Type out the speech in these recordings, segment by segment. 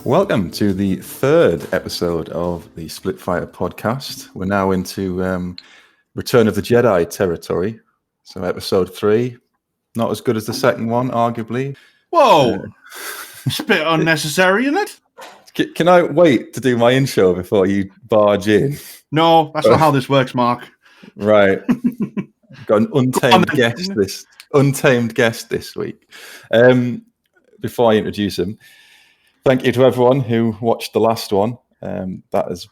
Welcome to the third episode of the Splitfire podcast. We're now into Return of the Jedi territory. So episode 3, not as good as the second one, arguably. Whoa! It's a bit unnecessary, isn't it? Can I wait to do my intro before you barge in? No, that's not how this works, Mark. Right. Got an untamed guest this week. Before I introduce him, thank you to everyone who watched the last one. That has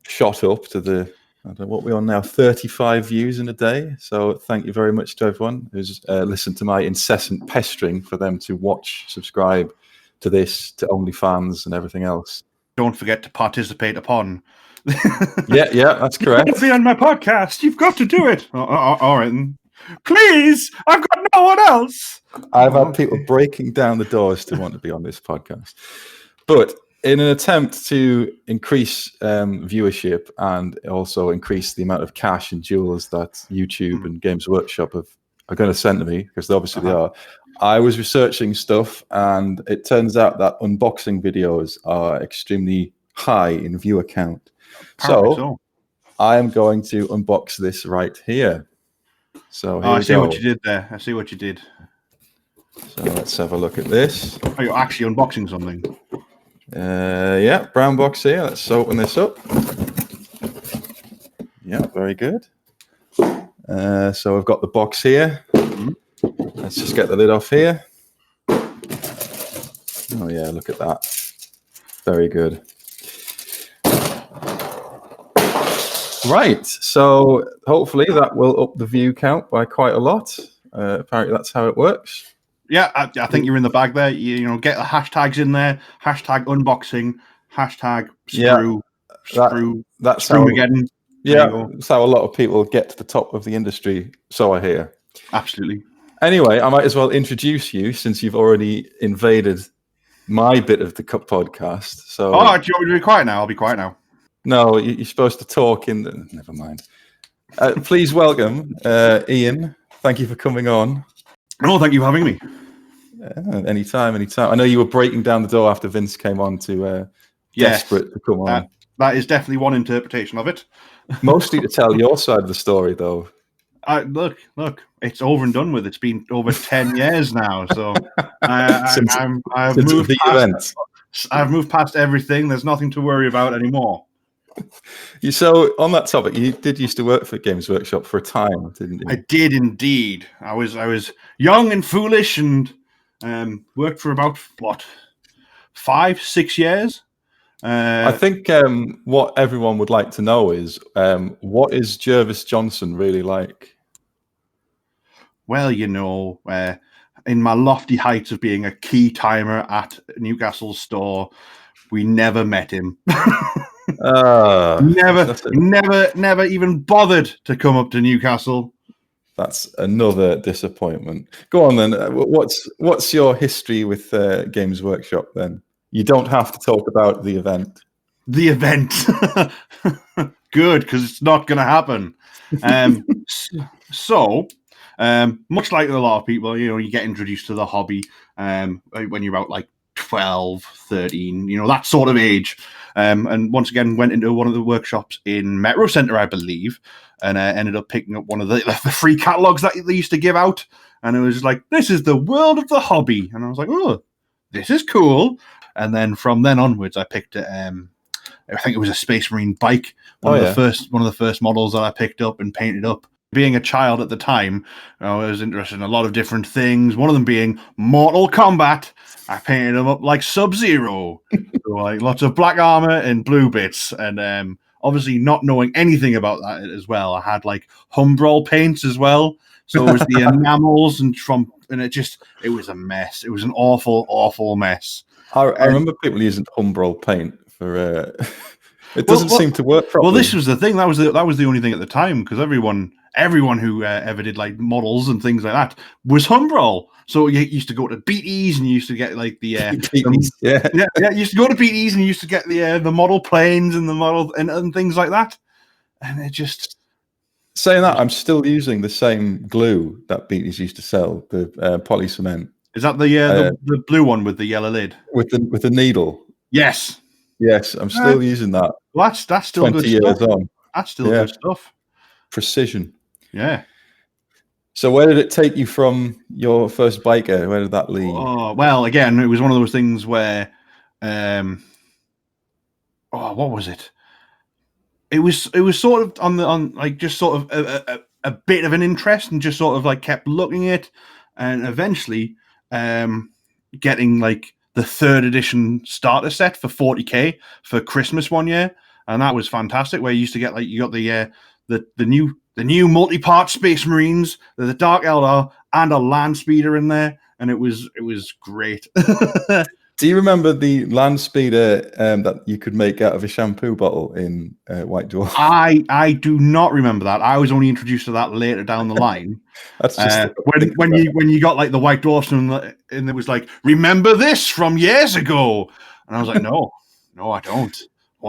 shot up to the, I don't know what we're on now, 35 views in a day. So thank you very much to everyone who's listened to my incessant pestering for them to watch, subscribe to this, to OnlyFans and everything else. Don't forget to participate upon. Yeah, that's correct. Be on my podcast. You've got to do it. All right. Please, I've got no one else. I've had people breaking down the doors to want to be on this podcast. But in an attempt to increase viewership and also increase the amount of cash and jewels that YouTube and Games Workshop are going to send to me, because obviously they are, I was researching stuff, and it turns out that unboxing videos are extremely high in viewer count. So I am going to unbox this right here. So here I see what you did there. I see what you did. So let's have a look at this. Oh, you're actually unboxing something. Yeah, brown box here. Let's open this up. Yeah, very good. So we've got the box here. Let's just get the lid off here. Oh yeah, look at that. Very good. Right, so hopefully that will up the view count by quite a lot. Apparently that's how it works. Yeah, I think you're in the bag there. You know, get the hashtags in there. Hashtag unboxing. Hashtag screw. That's screw how, again. Yeah, that's how a lot of people get to the top of the industry. So I hear. Absolutely. Anyway, I might as well introduce you since you've already invaded my bit of the Do podcast. So, you want me to be quiet now? I'll be quiet now. No, you're supposed to talk in the... Never mind. Please welcome Ian. Thank you for coming on. No, thank you for having me. Anytime. I know you were breaking down the door after Vince came on to desperate to come on. That is definitely one interpretation of it. Mostly to tell your side of the story, though. Look, it's over and done with. It's been over 10 years now, so I've moved past everything. There's nothing to worry about anymore. So on that topic, you did used to work for Games Workshop for a time, didn't you? I did indeed. I was young and foolish and worked for about 5-6 years. I think what everyone would like to know is what is Jervis Johnson really like? Well, you know, in my lofty heights of being a key timer at Newcastle's store, we never met him. Never even bothered to come up to Newcastle. That's another disappointment. Go on then. What's your history with Games Workshop then? You don't have to talk about the event. The event. Good, because it's not going to happen. So, much like a lot of people, you know, you get introduced to the hobby when you're about like 12, 13, you know, that sort of age. And once again, went into one of the workshops in Metro Centre, I believe, and ended up picking up one of the free catalogs that they used to give out. And it was like, this is the world of the hobby. And I was like, oh, this is cool. And then from then onwards, I picked I think it was a Space Marine bike, one of the first models that I picked up and painted up. Being a child at the time, I was interested in a lot of different things. One of them being Mortal Kombat. I painted them up like Sub-Zero, so like lots of black armor and blue bits, and obviously not knowing anything about that as well. I had like Humbrol paints as well, so it was the enamels and it was a mess. It was an awful mess. I remember people using Humbrol paint for. It doesn't seem to work properly. Well, this was the thing. That was the only thing at the time, because everyone who ever did like models and things like that was Humbrol. So you used to go to BTs and you used to get like the you used to go to BTs and you used to get the model planes and the model and things like that. And it just saying that, I'm still using the same glue that BTs used to sell, the poly cement. Is that the blue one with the yellow lid with the needle? Yes. Yes, I'm still using that. Well, that's still 20 good years stuff. on. That's still good stuff. Precision. Yeah. So where did it take you from your first biker? Where did that lead? Oh, well, again, it was one of those things where, what was it? It was sort of just sort of a bit of an interest, and just sort of like kept looking at it, and eventually getting like the 3rd edition starter set for 40k for Christmas one year, and that was fantastic. Where you used to get like, you got the new multi-part Space Marines, the Dark Eldar, and a land speeder in there, and it was great. Do you remember the land speeder that you could make out of a shampoo bottle in White Dwarf? I do not remember that. I was only introduced to that later down the line. That's just when you got like the White Dwarfs, and it was like, remember this from years ago, and I was like, no, I don't.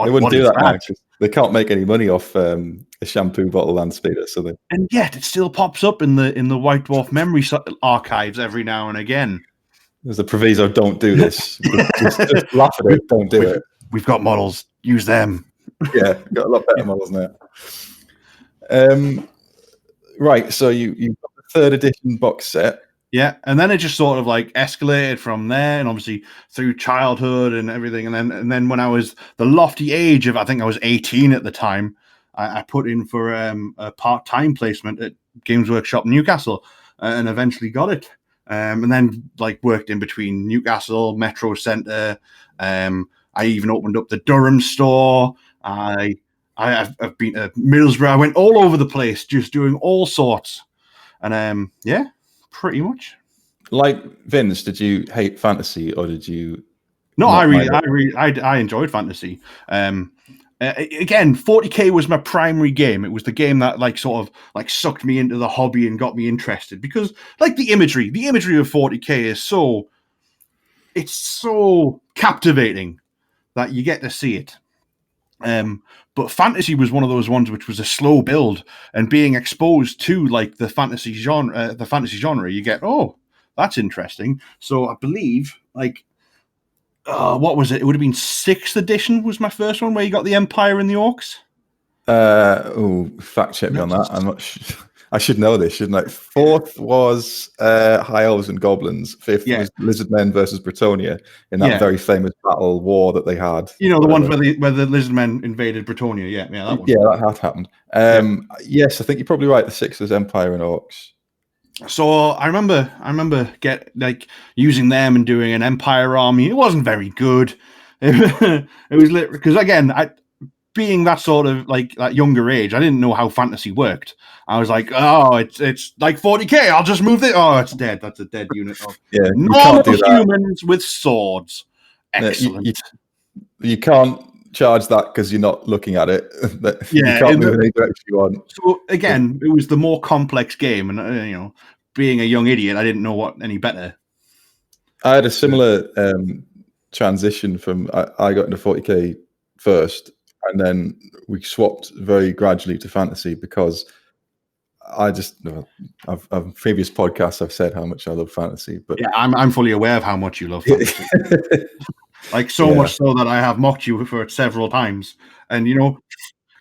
They wouldn't do that now because they can't make any money off a shampoo bottle land speeder. And yet it still pops up in the White Dwarf memory archives every now and again. There's a proviso: don't do this. just laugh at it. Don't do it. We've got models. Use them. Yeah, we've got a lot better models now. Right. So you got the 3rd edition box set. Yeah, and then it just sort of like escalated from there, and obviously through childhood and everything, and then when I was the lofty age of, I think I was 18 at the time, I put in for a part-time placement at Games Workshop Newcastle, and eventually got it. And then like worked in between Newcastle, Metro Centre. I even opened up the Durham store. I've been to Middlesbrough. I went all over the place, just doing all sorts. And pretty much. Like Vince, did you hate fantasy, or did you? No, I enjoyed fantasy. Again, 40k was my primary game. It was the game that like sort of like sucked me into the hobby and got me interested, because like the imagery of 40k is so captivating that you get to see it. But fantasy was one of those ones which was a slow build, and being exposed to like the fantasy genre, you get, oh, that's interesting. So I believe like, what was it? It would have been 6th edition was my first one, where you got the Empire and the Orcs. Fact check me on that. I'm not sure. I should know this, shouldn't I? 4th was High Elves and Goblins. 5th was Lizardmen versus Bretonia in that very famous battle war that they had. You know, the ones where the Lizardmen invaded Bretonia. Yeah, that one. Yeah, that had happened. Yes, I think you're probably right. The 6th was Empire and Orcs. So I remember using them and doing an Empire army. It wasn't very good. It was because again, being that sort of like that younger age, I didn't know how fantasy worked. I was like, oh, it's like 40k. I'll just move it. Oh, it's dead. That's a dead unit of normal humans with swords. Excellent. You can't charge that because you're not looking at it. You can't move in any direction you want. So again, it was the more complex game, and being a young idiot, I didn't know what any better. I had a similar transition from I got into 40k first, and then we swapped very gradually to fantasy because I just I've previous podcasts I've said how much I love fantasy, but yeah, I'm fully aware of how much you love fantasy. Like so much so that I have mocked you for it several times, and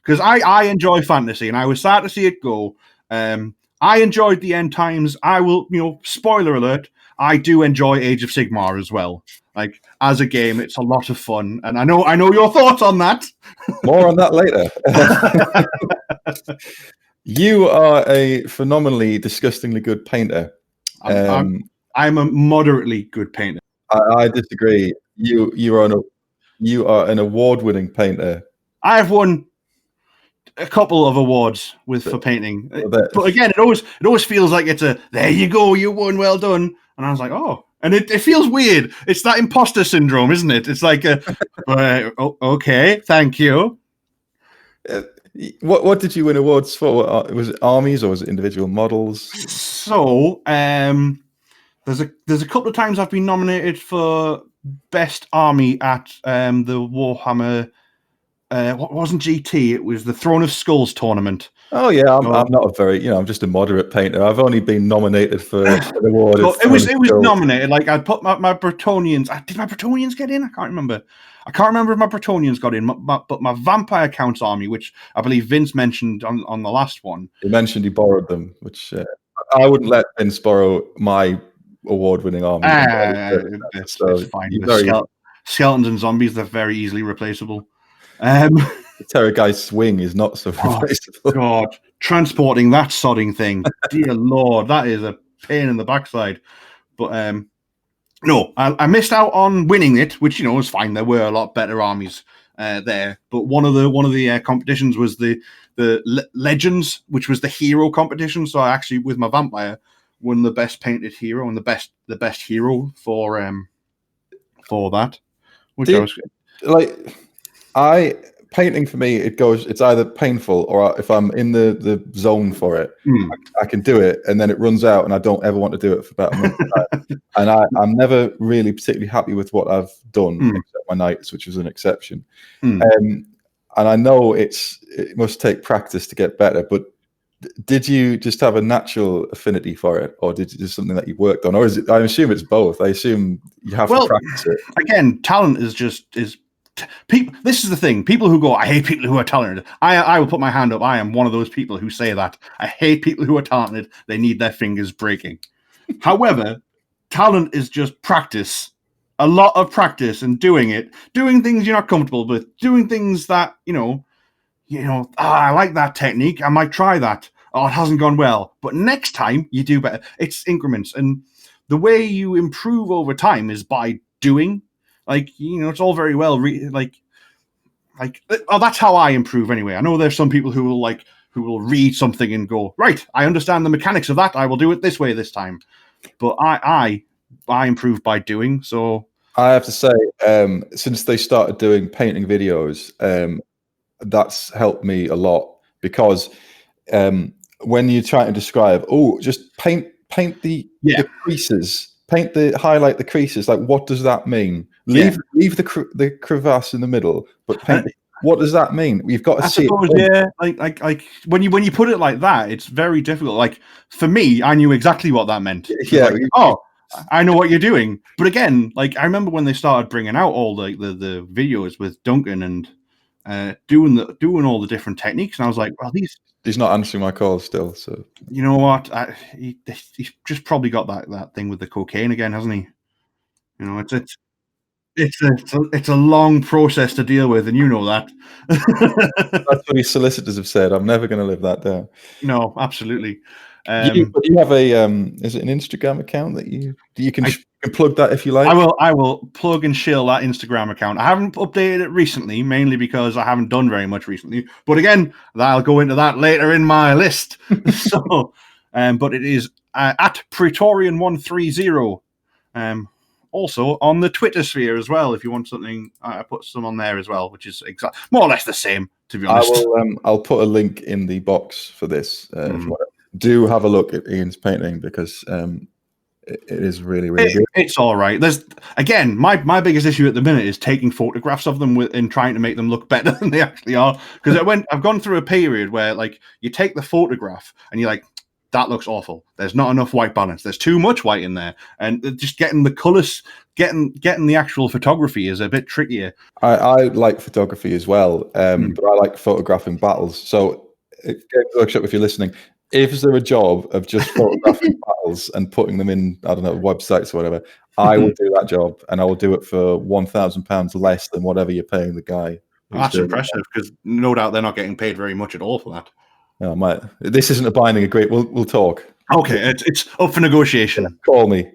because I enjoy fantasy, and I was sad to see it go. I enjoyed the End Times. I will, spoiler alert, I do enjoy Age of Sigmar as well. Like as a game, it's a lot of fun, and I know your thoughts on that. More on that later. You are a phenomenally, disgustingly good painter. I'm a moderately good painter. I disagree. You are an award-winning painter. I've won a couple of awards for painting, but again, it always feels like it's there you go, you won, well done. And I was like, oh, and it feels weird. It's that imposter syndrome, isn't it? It's like okay, thank you. What did you win awards for? Was it armies or was it individual models? So there's a couple of times I've been nominated for best army at the Warhammer. What wasn't GT? It was the Throne of Skulls tournament Oh yeah, I'm, So, I'm not a very, I'm just a moderate painter. I've only been nominated for an award. so Of it was Gold. nominated. Like I put my Bretonians. Did my Bretonians get in? I can't remember. I can't remember if my Bretonians got in. But my Vampire Counts army, which I believe Vince mentioned on the last one. You mentioned you borrowed them, which I wouldn't let Vince borrow my award-winning army. It's fine. Skeletons and zombies, they're very easily replaceable. The Terror Guy's swing is not so replaceable. God, transporting that sodding thing, dear Lord, that is a pain in the backside. But no, I missed out on winning it, which is fine. There were a lot better armies there, but one of the competitions was the Legends, which was the hero competition. So I actually, with my vampire, won the best painted hero and the best hero for that. Which painting for me, it's either painful or if I'm in the zone for it, I can do it, and then it runs out and I don't ever want to do it for about a month. And I'm never really particularly happy with what I've done, except my knights, which was an exception. And I know it must take practice to get better, but did you just have a natural affinity for it, or did it just something that you worked on, or is it? I assume it's both. I assume you have to practice it. Again, talent is people. This is the thing. People who go, I hate people who are talented. I will put my hand up. I am one of those people who say that. I hate people who are talented. They need their fingers breaking. However, talent is just practice. A lot of practice and doing things you're not comfortable with, doing things that I like that technique. I might try that. Oh, it hasn't gone well, but next time you do better. It's increments, and the way you improve over time is by doing. It's all very well. That's how I improve anyway. I know there's some people who will read something and go, right, I understand the mechanics of that. I will do it this way this time. But I improve by doing. So I have to say, since they started doing painting videos, that's helped me a lot, because when you try to describe, just paint the creases, highlight the creases. Like, what does that mean? Leave the crevasse in the middle, but paint. What does that mean? We've got to see it. Like when you put it like that, it's very difficult. Like for me, I knew exactly what that meant. Yeah. I know what you're doing. But again, I remember when they started bringing out all the videos with Duncan and doing all the different techniques, and I was like, well, he's not answering my calls still. So you know what? He's just probably got that thing with the cocaine again, hasn't he? It's a long process to deal with, and you know that. That's what his solicitors have said. I'm never going to live that down. No, absolutely. You have a is it an Instagram account that you can plug that if you like? I will plug and shill that Instagram account. I haven't updated it recently, mainly because I haven't done very much recently. But again, I'll go into that later in my list. So, but it is at Praetorian130. Also on the Twitter sphere as well. If you want something, I put some on there as well, which is more or less the same, to be honest. I'll put a link in the box for this. If you want to. Do have a look at Ian's painting, because it is really, really good. It's all right. There's again, my biggest issue at the minute is taking photographs of them and trying to make them look better than they actually are. Because I've gone through a period where you take the photograph and you're like, that looks awful. There's not enough white balance. There's too much white in there, and just getting the colors, getting the actual photography is a bit trickier. I like photography as well, but I like photographing battles. So, Games Workshop, if you're listening, if there a job of just photographing battles and putting them in, I don't know, websites or whatever, I will do that job, and I will do it for £1,000 less than whatever you're paying the guy. That's impressive, because no doubt they're not getting paid very much at all for that. No, this isn't a binding agreement. We'll talk. Okay, it's up for negotiation. Yeah, call me.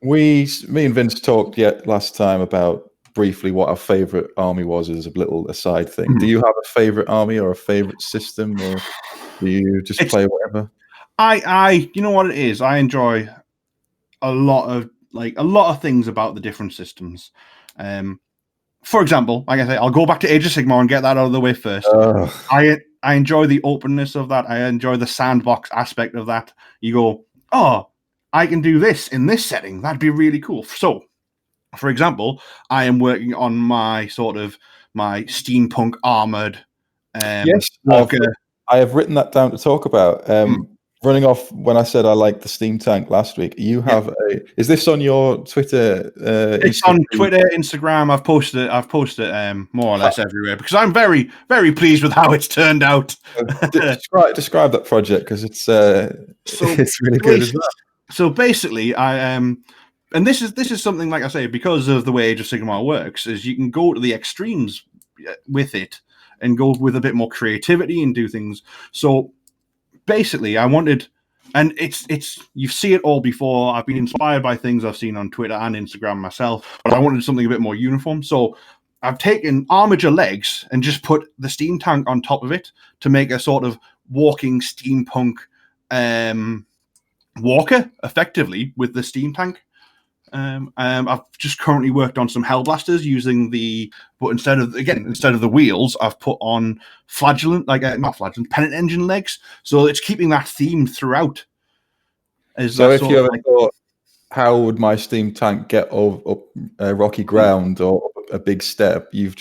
Me and Vince talked last time about briefly what our favorite army was as a little aside thing. Do you have a favorite army or a favorite system, or do you just play whatever? You know what it is? I enjoy a lot of things about the different systems. For example, like I say, I'll go back to Age of Sigmar and get that out of the way first. I enjoy the openness of that. I enjoy the sandbox aspect of that. You go, oh, I can do this in this setting. That'd be really cool. So, for example, I am working on my steampunk armored yes, walker. I have written that down to talk about. Running off when I said I liked the Steam Tank last week. You have is this on your Twitter? It's on Twitter, Instagram. I've posted it more or less everywhere because I'm very, very pleased with how it's turned out. Describe that project because it's really good as well. So basically, and this is something, like I say, because of the way Age of Sigmar works, is you can go to the extremes with it and go with a bit more creativity and do things. So basically, I wanted, and it's you see it all before. I've been inspired by things I've seen on Twitter and Instagram myself, but I wanted something a bit more uniform. So I've taken armature legs and just put the steam tank on top of it to make a sort of walking steampunk walker, effectively, with the steam tank. I've just currently worked on some Hellblasters using but instead of the wheels, I've put on pennant engine legs. So it's keeping that theme throughout. So if you ever thought, how would my steam tank get up rocky ground or a big step? You've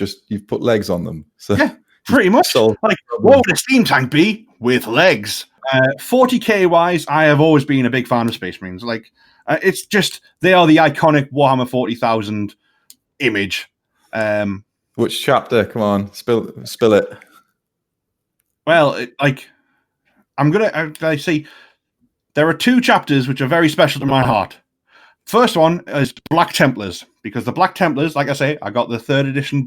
put legs on them. So yeah, pretty much. Like, what would a steam tank be with legs? 40k wise, I have always been a big fan of Space Marines. Like, it's just they are the iconic Warhammer 40,000 image. Which chapter? Come on, spill it. Well, I say there are two chapters which are very special to my heart. First one is Black Templars, because the Black Templars, like I say, I got the third edition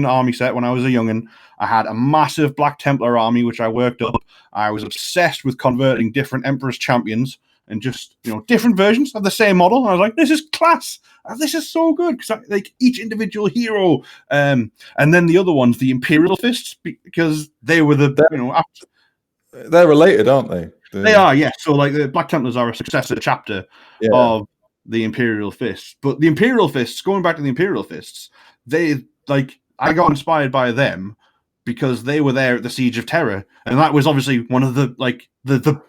army set when I was a young'un. I had a massive Black Templar army, which I worked up. I was obsessed with converting different Emperor's champions and just, different versions of the same model. And I was like, this is class. This is so good, because like each individual hero. And then the other ones, the Imperial Fists, because they were they're related, aren't they? They are, yes. So, like, the Black Templars are a successor chapter of the Imperial Fists. But the Imperial Fists, going back to the Imperial Fists, I got inspired by them because they were there at the Siege of Terror, and that was obviously one of the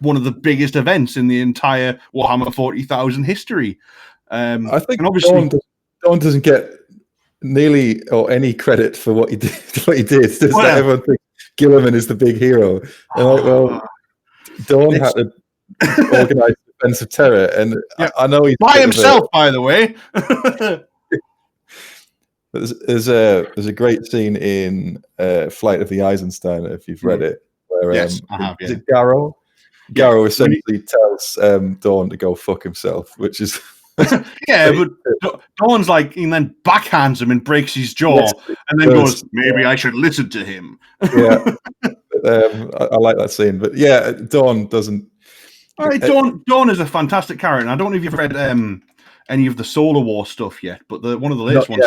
one of the biggest events in the entire Warhammer 40,000 history. I think obviously Dawn doesn't get nearly or any credit for what he did. Everyone thinks Guilliman is the big hero, and Dawn had to organize the Defense of Terror, and I know he's by himself, by the way. There's a great scene in Flight of the Eisenstein, if you've read it, where yes, I have. Is it Garrow? Garrow essentially tells Dawn to go fuck himself, which is but Dawn's like, and then backhands him and breaks his jaw, and then goes, maybe I should listen to him. Yeah. I like that scene, but yeah, Dawn doesn't. All right, Dawn is a fantastic character. And I don't know if you've read any of the Solar War stuff yet, but one of the latest ones,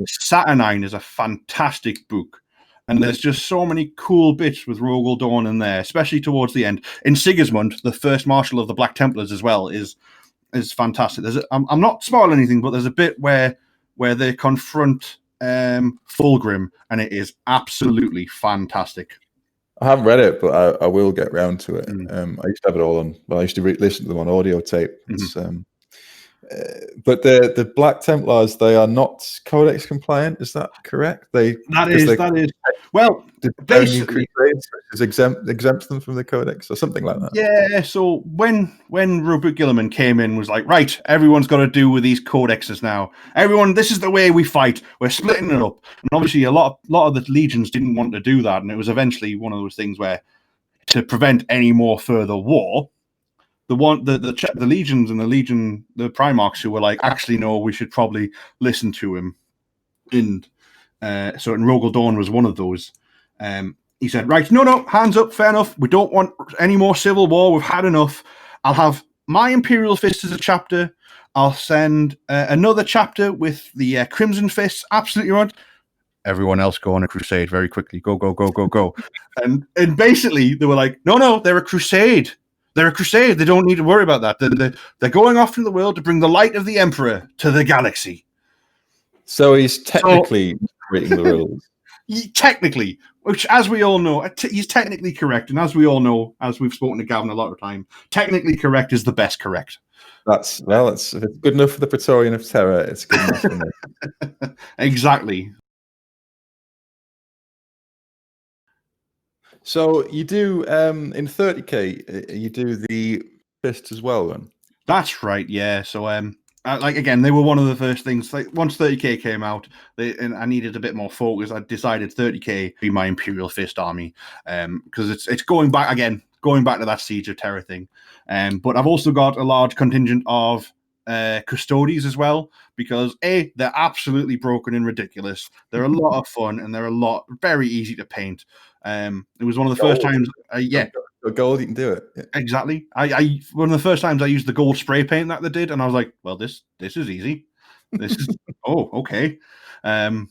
Saturnine, is a fantastic book, and there's just so many cool bits with Rogal Dawn in there, especially towards the end. In Sigismund, the first Marshal of the Black Templars, as well, is fantastic. I'm not spoiling anything, but there's a bit where they confront Fulgrim, and it is absolutely fantastic. I haven't read it, but I will get round to it. I used to have it all on. Well, I used to listen to them on audio tape. But the Black Templars, they are not Codex compliant. Is that correct? That is. Well, basically, exempts them from the Codex or something like that. Yeah. So when Rupert Guilliman came in, was like, right, everyone's got to do with these codexes now. Everyone, this is the way we fight. We're splitting it up. And obviously, a lot of the legions didn't want to do that, and it was eventually one of those things where, to prevent any more further war, the legions and the Primarchs who were like, actually, no, we should probably listen to him. And Rogal Dawn was one of those. He said, right, no, hands up, fair enough. We don't want any more civil war. We've had enough. I'll have my Imperial Fist as a chapter. I'll send another chapter with the Crimson Fists. Absolutely right. Everyone else go on a crusade very quickly. Go, go, go, go, go. And basically, they were like, no, they're a crusade. They're a crusade. They don't need to worry about that. They're going off in the world to bring the light of the Emperor to the galaxy. So he's technically breaking the rules. Technically, which, as we all know, he's technically correct. And as we all know, as we've spoken to Gavin a lot of time, technically correct is the best correct. If it's good enough for the Praetorian of Terror, it's good enough for me. Exactly. So you do in 30k, you do the fists as well, then. That's right, yeah. So, like again, they were one of the first things. Like once 30k came out, and I needed a bit more focus. I decided 30k be my Imperial Fist army, because it's going back to that Siege of Terror thing. But I've also got a large contingent of custodies as well, because they're absolutely broken and ridiculous. They're a lot of fun, and they're very easy to paint. It was one of the first times. Gold, you can do it. Yeah. Exactly. I one of the first times I used the gold spray paint that they did, and I was like, well, this is easy. This is okay. And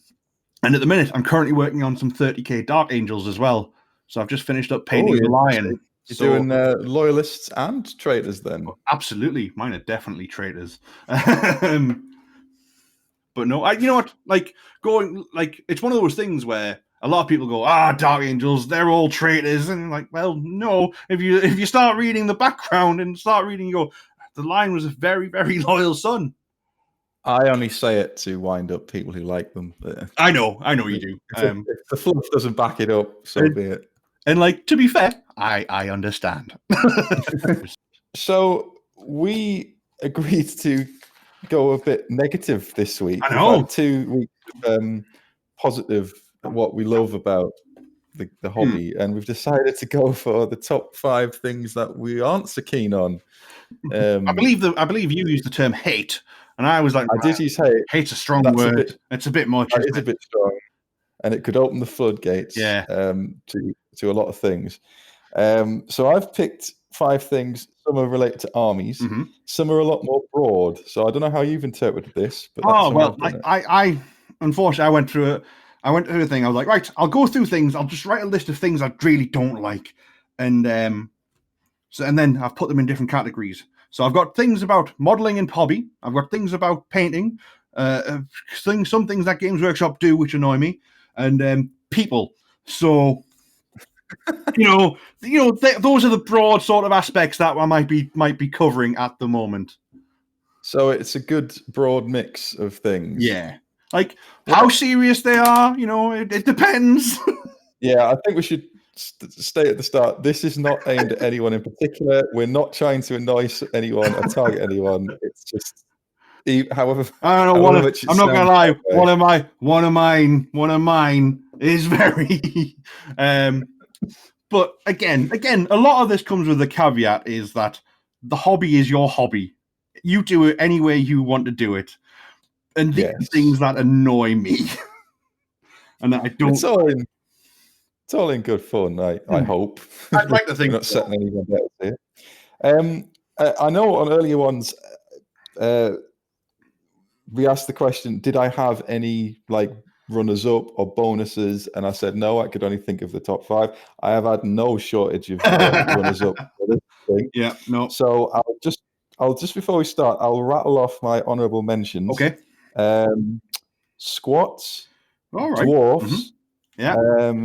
at the minute, I'm currently working on some 30k Dark Angels as well. So I've just finished up painting the lion. You're doing loyalists and traitors then? Absolutely. Mine are definitely traitors. But no, you know what? Like it's one of those things where a lot of people go, Dark Angels, they're all traitors, and like, well, no. If you start reading the background and start reading, you go, the lion was a very, very loyal son. I only say it to wind up people who like them. I know you do. If the fluff doesn't back it up, so be it. And like, to be fair, I understand. So we agreed to go a bit negative this week. I know. We've had 2 weeks of positive, what we love about the hobby, and we've decided to go for the top 5 things that we aren't so keen on. I believe you used the term hate, and I was like, I did use hate. Hate's a strong word. It's a bit much. It's a bit strong, and it could open the floodgates. Yeah. To a lot of things. So I've picked 5 things. Some are related to armies. Mm-hmm. Some are a lot more broad. So I don't know how you've interpreted this. But I unfortunately I went through a thing. I was like, right, I'll go through things. I'll just write a list of things I really don't like, and then I've put them in different categories. So I've got things about modeling and hobby. I've got things about painting. Some things that Games Workshop do which annoy me, and people. So. Those are the broad sort of aspects that I might be covering at the moment. So it's a good broad mix of things. Yeah, like how serious they are. It depends. Yeah, I think we should stay at the start. This is not aimed at anyone in particular. We're not trying to annoy anyone or target anyone. It's just, however. I don't know. I'm not gonna lie. One of mine is very. But again, a lot of this comes with the caveat is that the hobby is your hobby. You do it any way you want to do it. And these are things that annoy me. And I don't... It's all in good fun, I hope. I'd like to think we're not setting anyone down here. I know on earlier ones, we asked the question, did I have any runners-up or bonuses, and I said no. I could only think of the top 5. I have had no shortage of runners-up for this thing. Yeah, no. So I'll just before we start, I'll rattle off my honourable mentions. Okay. Squats, all right. Dwarfs. Mm-hmm. Yeah.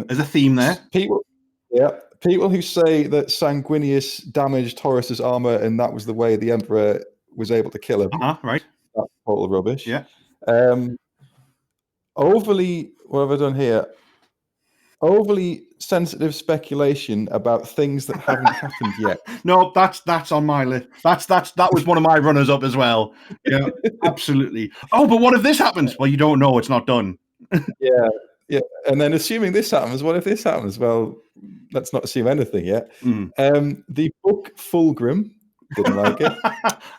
There's a theme there. People who say that Sanguinius damaged Horus's armor, and that was the way the Emperor was able to kill him. Right. That's total rubbish. Yeah. Overly, what have I done here? Overly sensitive speculation about things that haven't happened yet. No, that's on my list. That was one of my runners up as well. Yeah, absolutely. Oh, but what if this happens? Well, you don't know. It's not done. Yeah. And then assuming this happens, what if this happens? Well, let's not assume anything yet. The book Fulgrim, didn't like it.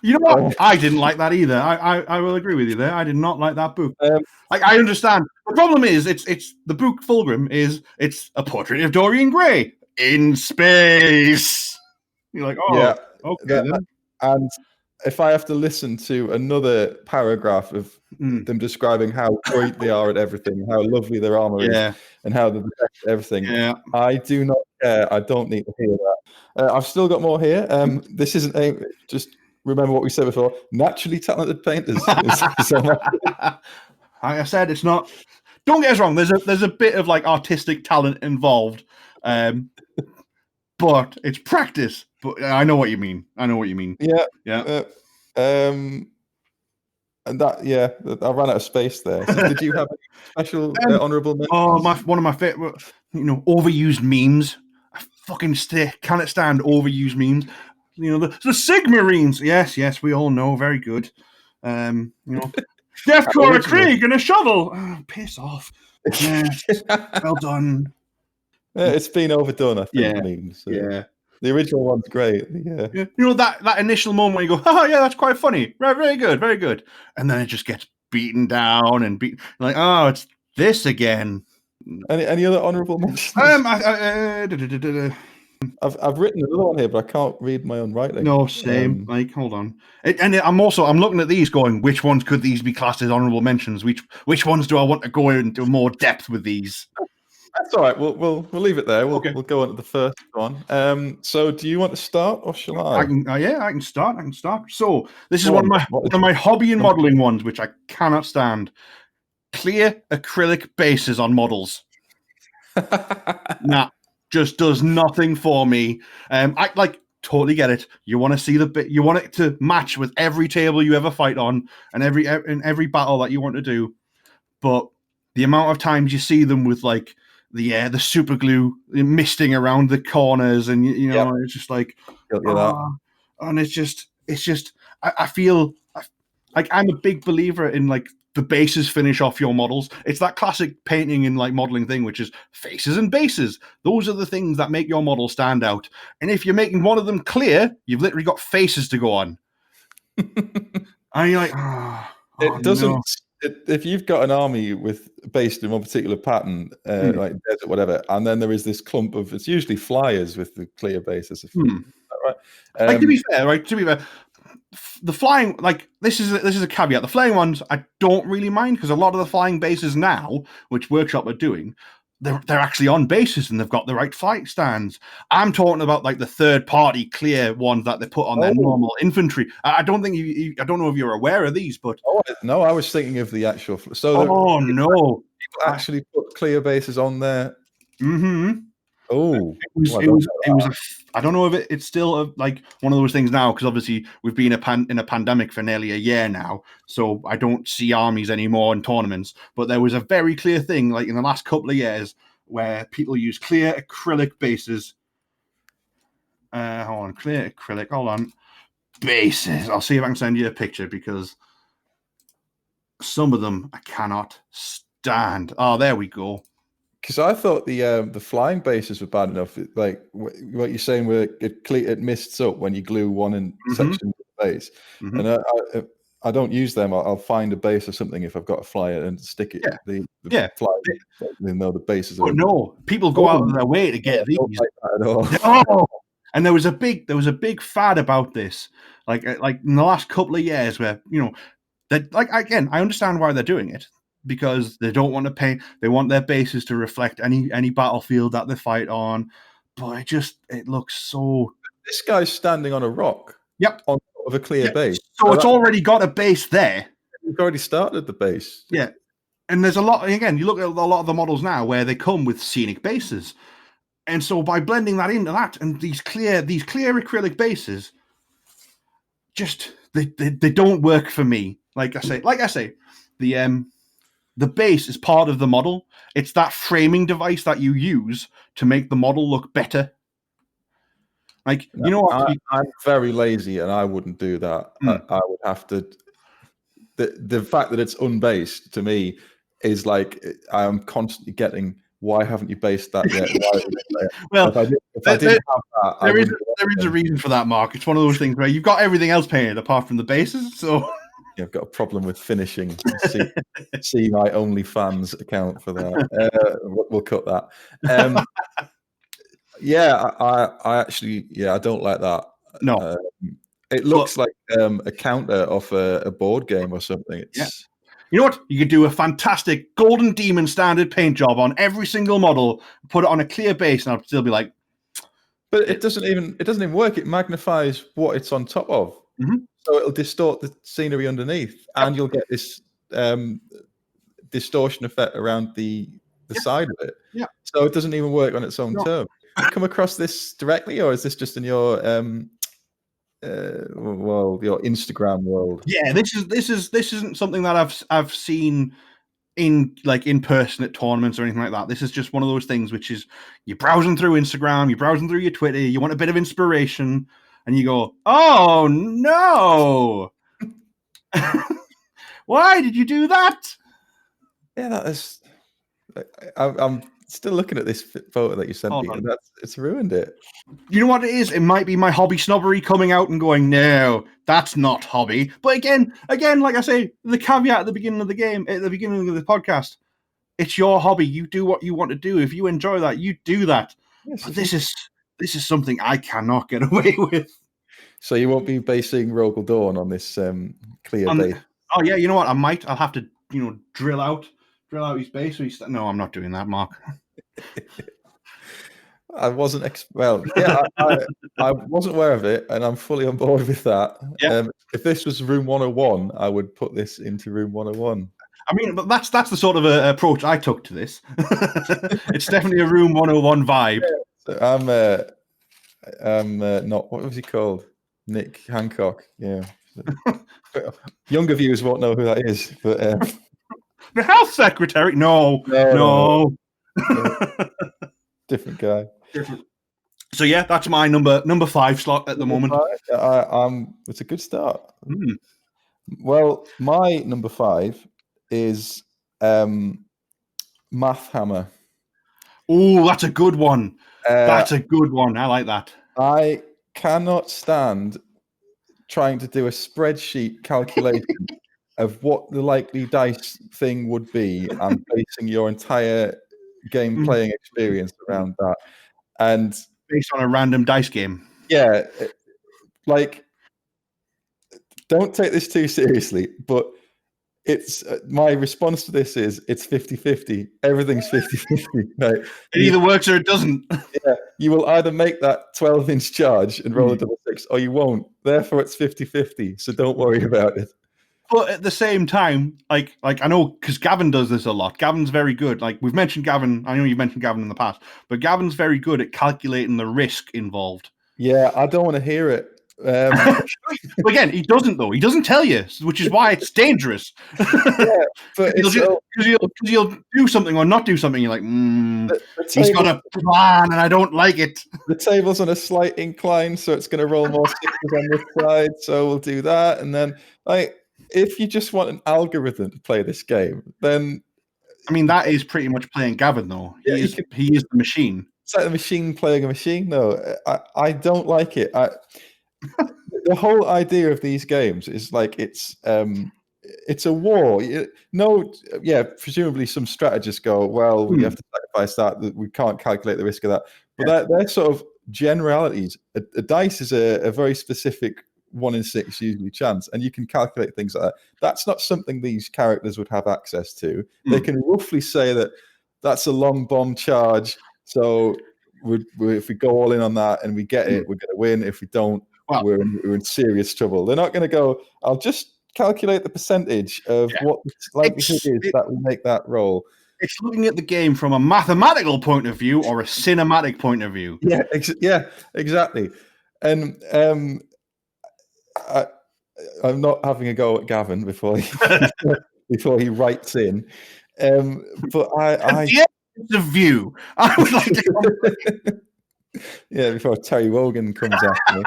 You know what? I didn't like that either. I will agree with you there. I did not like that book. I understand. The problem is, it's the book Fulgrim it's a portrait of Dorian Gray in space. You're like, yeah, okay. Then. And if I have to listen to another paragraph of them describing how great they are at everything, how lovely their armor is, and how they're the best at everything, I do not care. I don't need to hear that. I've still got more here. This isn't just remember what we said before. Naturally talented painters. Like I said, it's not. Don't get us wrong. There's a bit of artistic talent involved, but it's practice. But I know what you mean. Yeah. And And that, yeah, I ran out of space there. So did you have any special honourable mentions? Oh, one of my favorite, overused memes. I fucking cannot stand overused memes. The Sigmarines. Yes, we all know. Very good. Chef Cora Krieg and a shovel. Oh, piss off. Yeah, well done. It's been overdone, I think. Yeah, Memes. yeah. The original one's great. Yeah. That initial moment where you go, oh yeah, that's quite funny. Right, very good, very good. And then it just gets beaten down and like, oh, it's this again. Any other honourable mentions? I've written another one here, but I can't read my own writing. No, same. Hold on. I'm looking at these, going, which ones could these be classed as honourable mentions? Which ones do I want to go into more depth with these? That's all right. We'll leave it there. We'll go on to the first one. So, do you want to start, or shall I? I can start. So, this is one of my hobby and modelling ones, which I cannot stand. Clear acrylic bases on models. Nah, just does nothing for me. I totally get it. You want to see you want it to match with every table you ever fight on, and every battle that you want to do. But the amount of times you see them with like the super glue misting around the corners, and it's just like, and it's just I feel like I'm a big believer in like the bases finish off your models. It's that classic painting and like modeling thing, which is faces and bases. Those are the things that make your model stand out. And if you're making one of them clear, you've literally got faces to go on. And you're like, it doesn't. No. If you've got an army based in one particular pattern, like desert, whatever, and then there is this clump of, it's usually flyers with the clear bases. Right? To be fair, the flying, like this is a caveat. The flying ones I don't really mind, because a lot of the flying bases now, which Workshop are doing, they're actually on bases and they've got the right flight stands. I'm talking about like the third party clear ones that they put on their normal infantry. I don't think I don't know if you're aware of these, but no, I was thinking of the actual. So people actually put clear bases on there. Mm-hmm. Oh, it was I don't know if it's still like one of those things now, because obviously we've been in a pandemic for nearly a year now, so I don't see armies anymore in tournaments. But there was a very clear thing, like in the last couple of years, where people use clear acrylic bases. Clear acrylic. Hold on, bases. I'll see if I can send you a picture, because some of them I cannot stand. Oh, there we go. Because I thought the flying bases were bad enough. Like what you're saying, where it mists up when you glue one in section of the base. And I don't use them. I'll find a base or something if I've got a flyer and stick it. The flyer, even though the bases are. No, people go out of their way to get these. Don't like that at all. And there was a big fad about this, like in the last couple of years, where that, like, again, I understand why they're doing it, because they don't want to paint. They want their bases to reflect any battlefield that they fight on. But it looks so. This guy's standing on a rock. Yep. On top of a clear base. So it's already got a base there. You've already started the base. Yeah. And there's a lot. Again, you look at a lot of the models now where they come with scenic bases, and so by blending that into that, and these clear acrylic bases, just they don't work for me. Like I say, the base is part of the model. It's that framing device that you use to make the model look better. Like, you know what? I'm very lazy and I wouldn't do that. I would have to. The fact that it's unbased to me is like, I'm constantly getting, why haven't you based that yet? Well, if I didn't have that, there is a reason for that, Mark. It's one of those things where you've got everything else painted apart from the bases, so. I've got a problem with finishing. See my OnlyFans account for that. We'll cut that. I actually, I don't like that. No, it looks like a counter off a board game or something. You know what? You could do a fantastic Golden Demon standard paint job on every single model, put it on a clear base, and I'd still be like. But it doesn't even work. It magnifies what it's on top of. So it'll distort the scenery underneath, and you'll get this distortion effect around the side of it. Yeah. So it doesn't even work on its own term. You come across this directly, or is this just in your well, your Instagram world. Yeah, this isn't something that I've seen in person at tournaments or anything like that. This is just one of those things which is you're browsing through Instagram, you're browsing through your Twitter, you want a bit of inspiration, and you go, "Oh no, why did you do that?" Yeah, that is. I'm still looking at this photo that you sent me, and it's ruined it. You know what it is? It might be my hobby snobbery coming out and going, "No, that's not hobby." But again, like I say, the caveat at the beginning of the game, at the beginning of the podcast, it's your hobby. You do what you want to do. If you enjoy that, you do that. Yes, but this is something I cannot get away with. So you won't be basing Rogal Dawn on this clear base. Oh yeah, you know what? I'll have to drill out his base. No, I'm not doing that, Mark. I wasn't I wasn't aware of it, and I'm fully on board with that. Yeah. If this was room 101, I would put this into room 101. I mean, but that's the sort of approach I took to this. It's definitely a room 101 vibe. Yeah, so I'm not, what was he called? Nick Hancock. Yeah. Younger viewers won't know who that is, but the health secretary. No. Different guy. So yeah, that's my number 5 slot at the moment. It's a good start. Well, my number 5 is Math Hammer. Oh, that's a good one. That's a good one. I like that. I cannot stand trying to do a spreadsheet calculation of what the likely dice thing would be and basing your entire game playing experience around that. And based on a random dice game. Yeah. Don't take this too seriously, but it's my response to this is it's 50-50. Everything's 50-50. Right? It either works or it doesn't. Yeah, you will either make that 12-inch charge and roll a double 6, or you won't. Therefore, it's 50-50. So don't worry about it. But at the same time, like I know because Gavin does this a lot. Gavin's very good. Like we've mentioned Gavin. I know you've mentioned Gavin in the past, but Gavin's very good at calculating the risk involved. Yeah, I don't want to hear it. Again, he doesn't though. He doesn't tell you, which is why it's dangerous. Yeah, but you'll do something or not do something. You're like, he's got a plan, and I don't like it. The table's on a slight incline, so it's going to roll more 6s on this side. So we'll do that, and then if you just want an algorithm to play this game, then I mean that is pretty much playing Gavin, though. He is the machine. It's like the machine playing a machine, though. I don't like it. The whole idea of these games is like it's a war. Presumably some strategists go, well, we have to sacrifice that. We can't calculate the risk of that. But they're sort of generalities. A dice is a very specific 1 in 6 usually chance, and you can calculate things like that. That's not something these characters would have access to. They can roughly say that that's a long bomb charge, so if we go all in on that and we get it, we're going to win. If we don't, we're in serious trouble. They're not going to go, I'll just calculate the percentage of what the likelihood is that we make that roll. It's looking at the game from a mathematical point of view or a cinematic point of view. Yeah, exactly. And I'm not having a go at Gavin before he writes in. But the view. I would like to yeah, before Terry Wogan comes after me.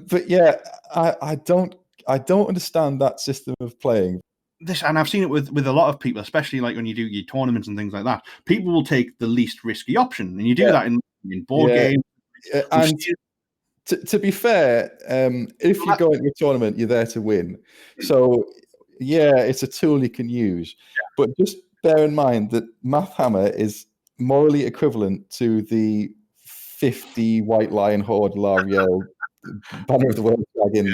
But yeah, I don't understand that system of playing. This, and I've seen it with a lot of people, especially like when you do your tournaments and things like that. People will take the least risky option, and you do that in board games. And to be fair, if you go into a tournament, you're there to win. So it's a tool you can use, but just bear in mind that Math Hammer is morally equivalent to the 50 White Lion Horde Lariel Banner of the World Dragon.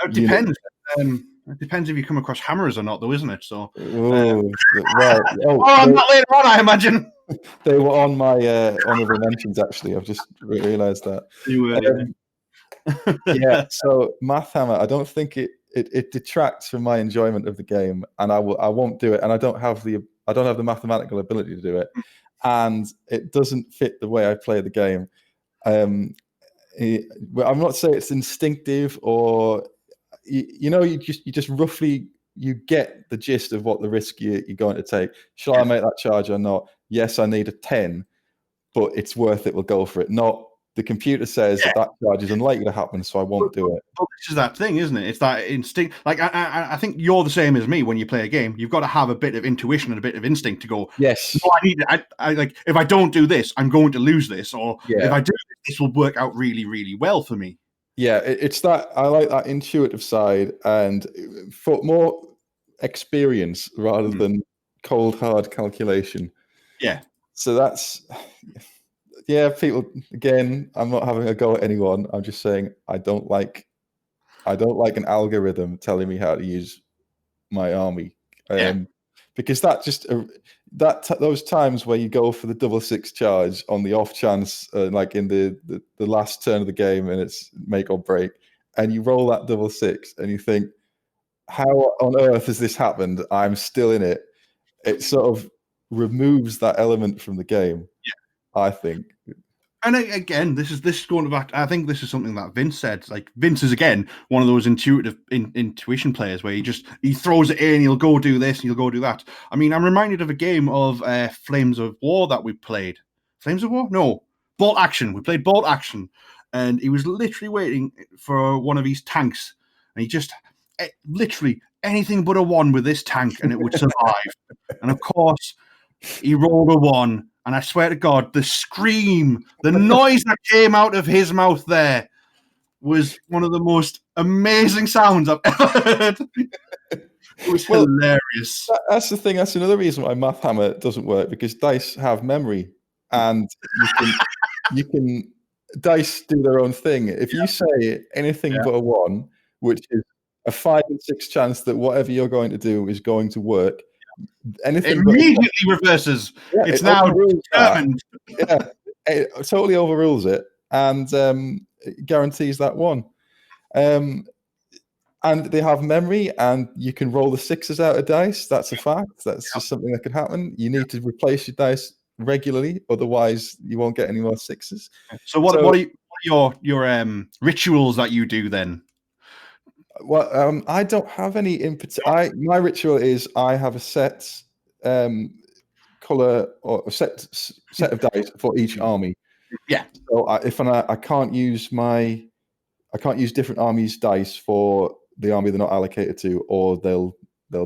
It depends. It depends if you come across hammers or not, though, isn't it? So, not later on, I imagine. They were on my honorable mentions. Actually, I've just realised that. So Math Hammer, I don't think it detracts from my enjoyment of the game, and I won't do it, and I don't have the mathematical ability to do it, and it doesn't fit the way I play the game. Well, I'm not saying it's instinctive or you just roughly you get the gist of what the risk you're going to take. Shall I make that charge or not? Yes, I need a 10, but it's worth it. We'll go for it. Not the computer says that charge is unlikely to happen, so I won't do it. But this is that thing, isn't it? It's that instinct. Like I think you're the same as me when you play a game. You've got to have a bit of intuition and a bit of instinct to go. Yes. No, I like if I don't do this, I'm going to lose this, or if I do this will work out really, really well for me. Yeah, it's that I like that intuitive side and for more experience rather than cold hard calculation. Yeah. So that's people again, I'm not having a go at anyone. I'm just saying I don't like an algorithm telling me how to use my army. Because that just those times where you go for the 6 charge on the off chance, like in the last turn of the game, and it's make or break, and you roll that 6 and you think, how on earth has this happened? I'm still in it. It sort of removes that element from the game. I think. And again, this is going back. I think this is something that Vince said. Like Vince is again one of those intuition players where he throws it in, he'll go do this, and he'll go do that. I mean, I'm reminded of a game of Flames of War that we played. Flames of War? No, Bolt Action. We played Bolt Action, and he was literally waiting for one of his tanks, and he just literally anything but a 1 with this tank, and it would survive. And of course, he rolled a 1. And I swear to God, the scream, the noise that came out of his mouth there was one of the most amazing sounds I've ever heard. It was hilarious. That's the thing. That's another reason why Math Hammer doesn't work, because dice have memory, and you can dice do their own thing. If you say anything but a 1, which is a 5 in 6 chance that whatever you're going to do is going to work. Anything it immediately reverses. It's now determined. It totally overrules it and guarantees that 1. And they have memory, and you can roll the 6s out of dice. That's a fact. That's just something that could happen. You need to replace your dice regularly, otherwise you won't get any more 6s. So what are your rituals that you do then? Well, I don't have any input. My ritual is I have a set color or a set of dice for each army. Yeah. So I can't use different armies' dice for the army they're not allocated to, or they'll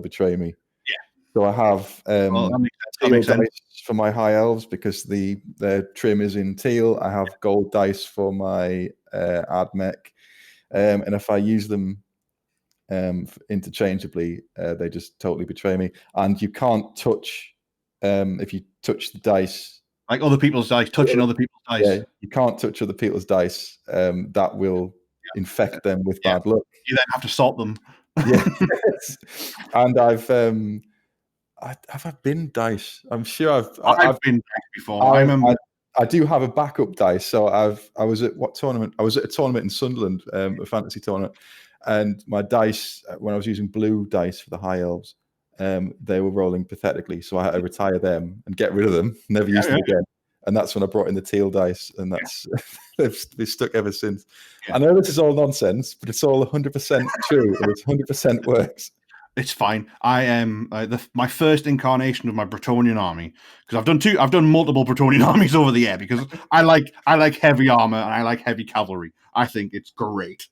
betray me. Yeah. So I have teal dice for my high elves because their trim is in teal. I have gold dice for my admech, and if I use them interchangeably, they just totally betray me. And you can't touch if you touch the dice, like other people's dice, touching other people's dice. Yeah, you can't touch other people's dice. That will infect them with bad luck. You then have to salt them. And I've been dice. I'm sure I've been dice before. I remember. I do have a backup dice. So I was at what tournament? I was at a tournament in Sunderland, a fantasy tournament. And my dice, when I was using blue dice for the high elves, they were rolling pathetically. So I had to retire them and get rid of them, never use them again. And that's when I brought in the teal dice, and that's they've stuck ever since. I know this is all nonsense, but it's all 100% true, and it's 100% works. It's fine. I am my first incarnation of my Bretonian army, because I've done multiple Bretonian armies over the year, because I like heavy armor and I like heavy cavalry. I think it's great.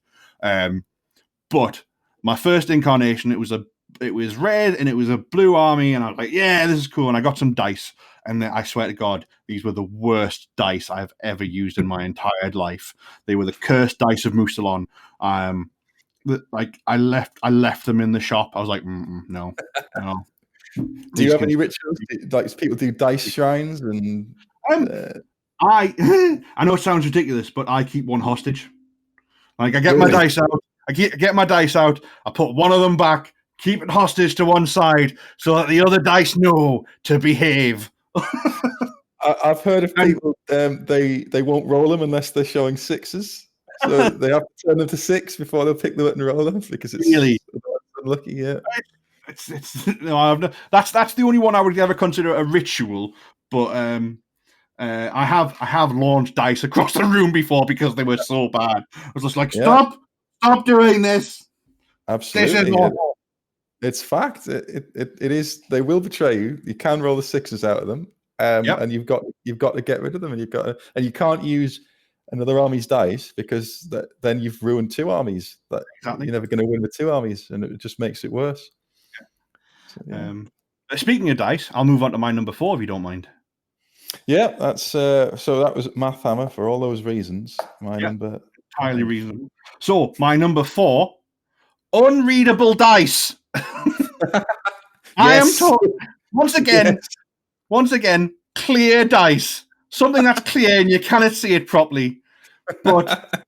But my first incarnation, it was red and it was a blue army, and I was like, yeah, this is cool. And I got some dice, and I swear to God, these were the worst dice I've ever used in my entire life. They were the cursed dice of Musalon. Like I left them in the shop. I was like, no. Do you have any rituals? Like people do dice shrines and. I know it sounds ridiculous, but I keep one hostage. Like I get my dice out. I get my dice out. I put one of them back, keep it hostage to one side, so that the other dice know to behave. I've heard of people they won't roll them unless they're showing 6s, so they have to turn them to 6 before they'll pick them up and roll them because it's really unlucky. Yeah, it's no, that's the only one I would ever consider a ritual, but I have launched dice across the room before because they were so bad. I was just like, Yeah. stop doing this. Absolutely. This is awful. It's fact. It is. They will betray you. You can roll the sixes out of them, and you've got to get rid of them, and and you can't use another army's dice because then you've ruined two armies. That Exactly. you're never going to win with two armies, and it just makes it worse. So, yeah. Speaking of dice, I'll move on to my number 4 if you don't mind. Yeah, that's so that was Math Hammer for all those reasons. My number entirely reasonable. So my number 4, unreadable dice. I am told once again, clear dice. Something that's clear and you cannot see it properly. But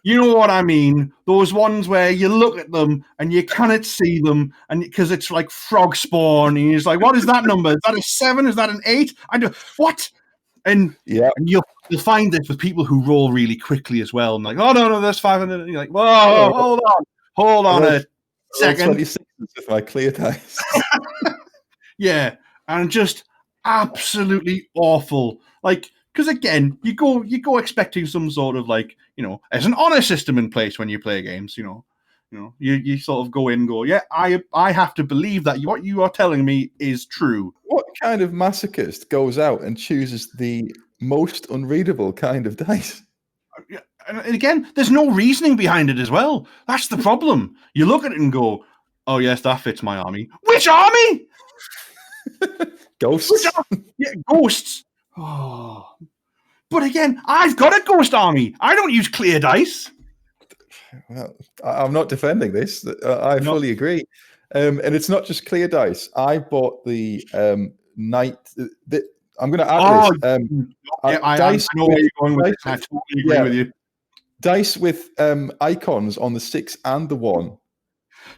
you know what I mean? Those ones where you look at them and you cannot see them, and because it's like frog spawn, and you're just like, what is that number? Is that a 7? Is that an 8? I do what? And you'll find this with people who roll really quickly as well. And like, oh no, that's 500. And you're like, whoa, hold on a second. 26 with my clear dice. Yeah, and just absolutely awful. Like, because again, you go expecting some sort of like, there's an honor system in place when you play games. You sort of go in and go, yeah, I have to believe that what you are telling me is true. What kind of masochist goes out and chooses the most unreadable kind of dice? And again, there's no reasoning behind it as well. That's the problem. You look at it and go, oh yes, that fits my army. Which army? Ghosts. Yeah, ghosts. Oh. But again, I've got a ghost army. I don't use clear dice. Well, I'm not defending this. I fully agree. And it's not just clear dice. I bought the night. I'm going to add this. I know where you're going with this. I totally agree with you. Dice with icons on the 6 and the 1.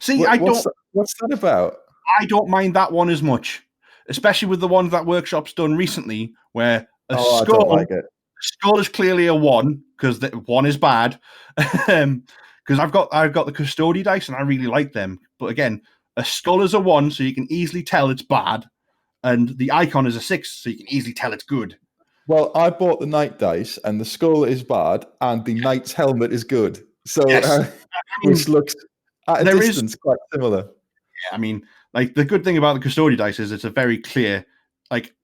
See, what's that about? I don't mind that one as much, especially with the ones that Workshop's done recently, where skull is clearly a 1 because the 1 is bad. Because I've got the Custody dice and I really like them, but again, a skull is a 1, so you can easily tell it's bad, and the icon is a 6, so you can easily tell it's good. Well, I bought the knight dice, and the skull is bad, and the knight's helmet is good. So, which looks at a distance quite similar. Yeah, I mean, like the good thing about the Custody dice is it's a very clear, like,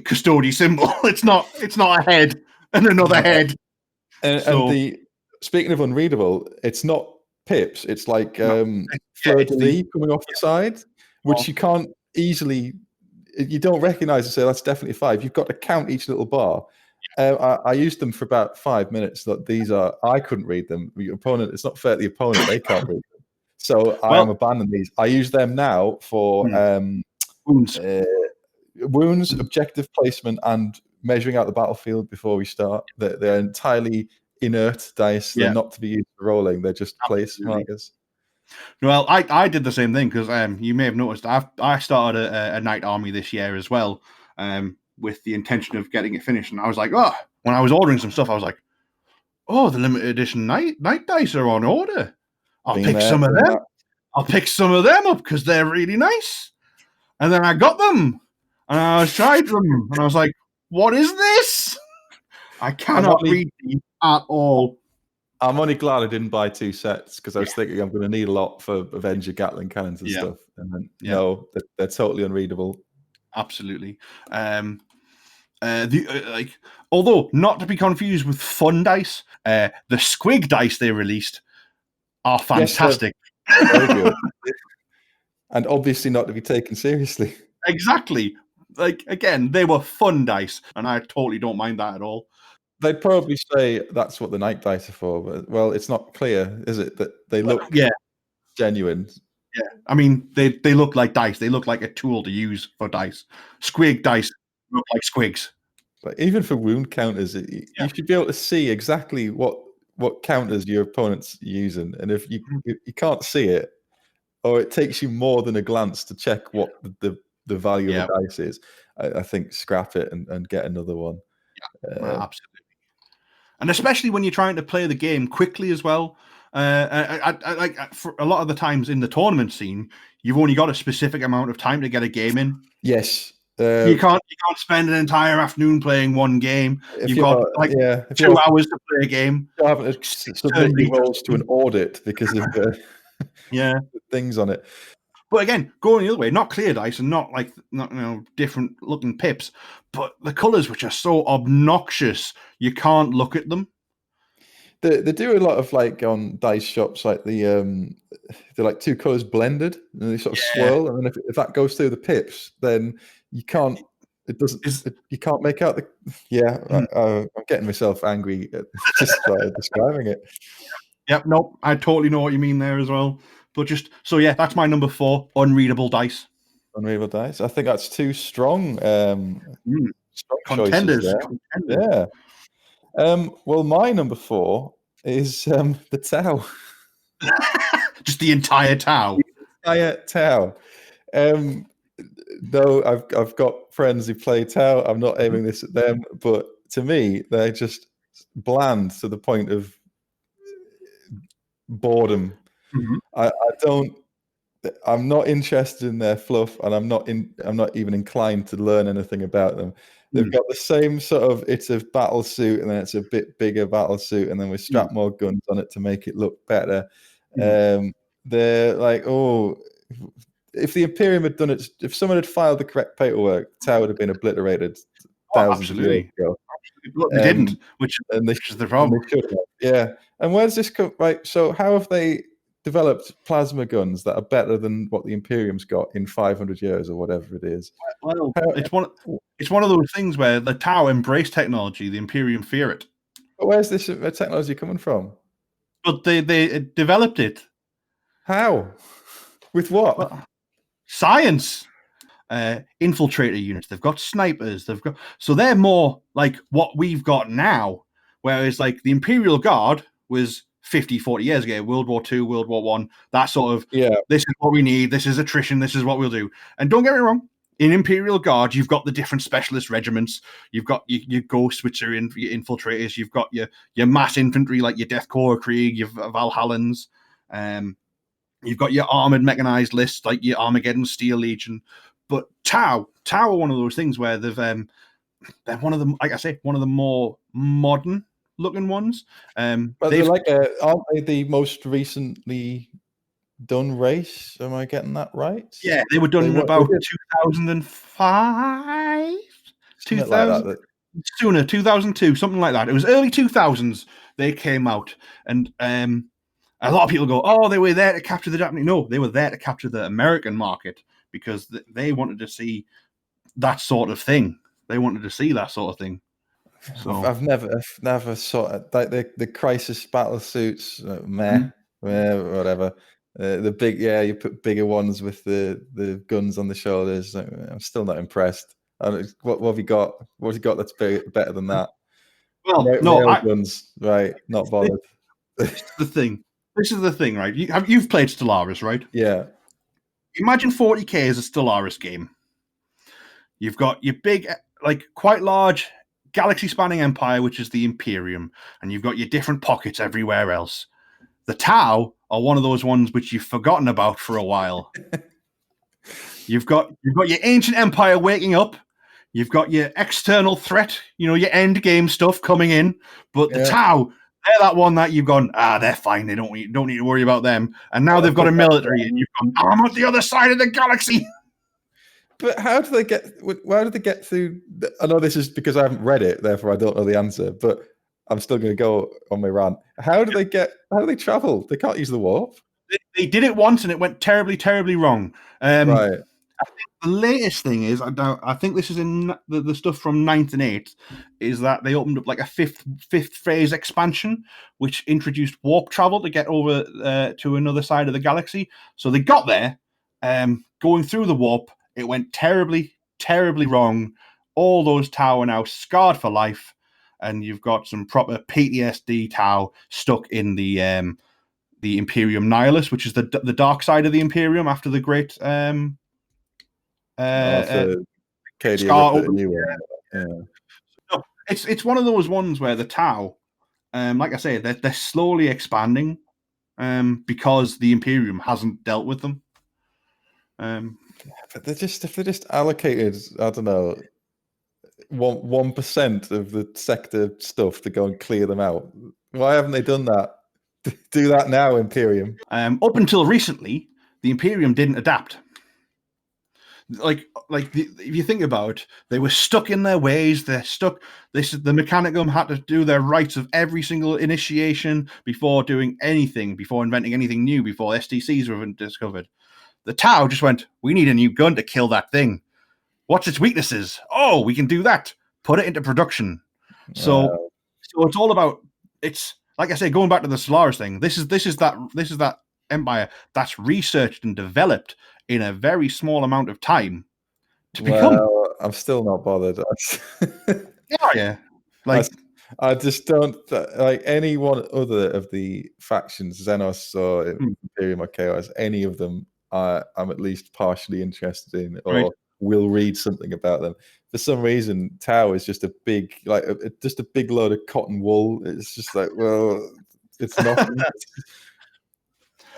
Custody symbol. It's not a head and another head. And speaking of unreadable, it's not pips. It's like fleur-de-lis coming off the side, which you can't easily. You don't recognize and say that's definitely 5. You've got to count each little bar. I used them for about 5 minutes. That I couldn't read them. Your opponent, it's not fair to the opponent; they can't read them. So I am abandoning these. I use them now for wounds, objective placement, and measuring out the battlefield before we start. They're entirely inert dice. They're not to be used for rolling. They're just place markers. Well, I did the same thing because you may have noticed I started a night army this year as well, with the intention of getting it finished. And I was like, when I was ordering some stuff, I was like, the limited edition night dice are on order. I'll pick some of them. I'll pick some of them up because they're really nice. And then I got them and I tried them and I was like, what is this? I cannot read these at all. I'm only glad I didn't buy 2 sets because I was thinking I'm going to need a lot for Avenger Gatling cannons and stuff. And then, no, they're totally unreadable. Absolutely. Although not to be confused with fun dice, the squig dice they released are fantastic. Yes, very good. And obviously not to be taken seriously. Exactly. Like, again, they were fun dice, and I totally don't mind that at all. They'd probably say that's what the night dice are for, but well, it's not clear, is it? That they look genuine. Yeah, I mean, they look like dice. They look like a tool to use for dice. Squig dice look like squigs. But even for wound counters, you should be able to see exactly what counters your opponent's using, and if you can't see it, or it takes you more than a glance to check what the value of the dice is, I think scrap it and get another one. Absolutely. And especially when you're trying to play the game quickly as well. For a lot of the times in the tournament scene, you've only got a specific amount of time to get a game in. Yes. You can't spend an entire afternoon playing one game. If You've you're, got like if 2 you're hours to play a game. having to submit your rolls to an audit because of the things on it. But again, going the other way, not clear dice and not different looking pips, but the colours which are so obnoxious you can't look at them. They do a lot of like on dice shops, like they're like two colors blended and they sort of swirl, and then if that goes through the pips, then you can't. It doesn't. You can't make out the. I'm getting myself angry at just describing it. Yep. Nope. I totally know what you mean there as well. But that's my number 4, unreadable dice. Unreadable dice. I think that's two strong. Strong contenders. Choices there. Yeah. Well, my number 4 is the Tau. Just the entire Tau. The entire Tau. Though I've got friends who play Tau, I'm not aiming this at them, but to me, they're just bland to the point of boredom. Mm-hmm. I'm not interested in their fluff, and I'm not even inclined to learn anything about them. They've got the same sort of, it's a battle suit, and then it's a bit bigger battle suit, and then we strap more guns on it to make it look better. They're like, if the Imperium had done it, if someone had filed the correct paperwork, the Tau would have been obliterated thousands of years ago. Absolutely. They didn't, which is the problem. Yeah. And where's this come? Right. So how have they developed plasma guns that are better than what the Imperium's got in 500 years or whatever it is? Well, it's one of those things where the Tau embrace technology, the Imperium fear it. But where's this technology coming from? But they developed it. How? With what? Well, science. Infiltrator units. They've got snipers. So they're more like what we've got now. Whereas like the Imperial Guard was 50, 40 years ago, World War II, World War I, that sort of, this is what we need, this is attrition, this is what we'll do. And don't get me wrong, in Imperial Guard, you've got the different specialist regiments, you've got your ghosts, which are your infiltrators, you've got your mass infantry, like your Death Corps Krieg, your Valhallans, you've got your armored mechanized lists, like your Armageddon Steel Legion. But Tau are one of those things where they're one of the, like I say, one of the more modern looking ones. But they're like, aren't they the most recently done race? Am I getting that right? Yeah, they were done in about 2005, 2000, like sooner, 2002, something like that. It was early 2000s they came out, and a lot of people go, "Oh, they were there to capture the Japanese." No, they were there to capture the American market because they wanted to see that sort of thing. So I've never saw like the crisis battle suits, whatever. The big, you put bigger ones with the guns on the shoulders. I'm still not impressed. What have you got? What have you got that's better than that? Well, guns, right? Not bothered. This is the thing. This is the thing, right? You've played Stellaris, right? Yeah. Imagine 40k as a Stellaris game. You've got your big, like quite large galaxy-spanning empire, which is the Imperium, and you've got your different pockets everywhere else. The Tau are one of those ones which you've forgotten about for a while. You've got your ancient empire waking up. You've got your external threat, your end game stuff coming in. But the Tau, they're that one that you've gone, they're fine. They don't need to worry about them. And now they've got a military, and you've gone, I'm at the other side of the galaxy. But how do they get? Why did they get through? I know this is because I haven't read it, therefore I don't know the answer. But I'm still going to go on my rant. How do they travel? They can't use the warp. They did it once, and it went terribly, terribly wrong. Right. I think the latest thing is, I think this is in the stuff from 9th and 8th, is that they opened up like a fifth phase expansion, which introduced warp travel to get over to another side of the galaxy. So they got there, going through the warp. It went terribly, terribly wrong. All those Tau are now scarred for life, and you've got some proper PTSD Tau stuck in the Imperium Nihilus, which is the dark side of the Imperium after the great Scar No, it's one of those ones where the Tau, like I say, they're slowly expanding because the Imperium hasn't dealt with them. But if they just allocated, I don't know, 1% of the sector stuff to go and clear them out. Why haven't they done that? Do that now, Imperium. Up until recently, the Imperium didn't adapt. If you think about it, they were stuck in their ways. They're stuck. The Mechanicum had to do their rites of every single initiation before doing anything, before inventing anything new, before STCs were discovered. The Tau just went, we need a new gun to kill that thing. What's its weaknesses? Oh, we can do that. Put it into production. So it's all about, it's like I say, going back to the Solaris thing. This is that empire that's researched and developed in a very small amount of time to become. I'm still not bothered. Yeah. I just don't like any one other of the factions, Xenos or Imperium or Chaos, any of them I'm at least partially interested in or will read something about them. For some reason, Tau is just a big load of cotton wool. It's just like, well, it's nothing.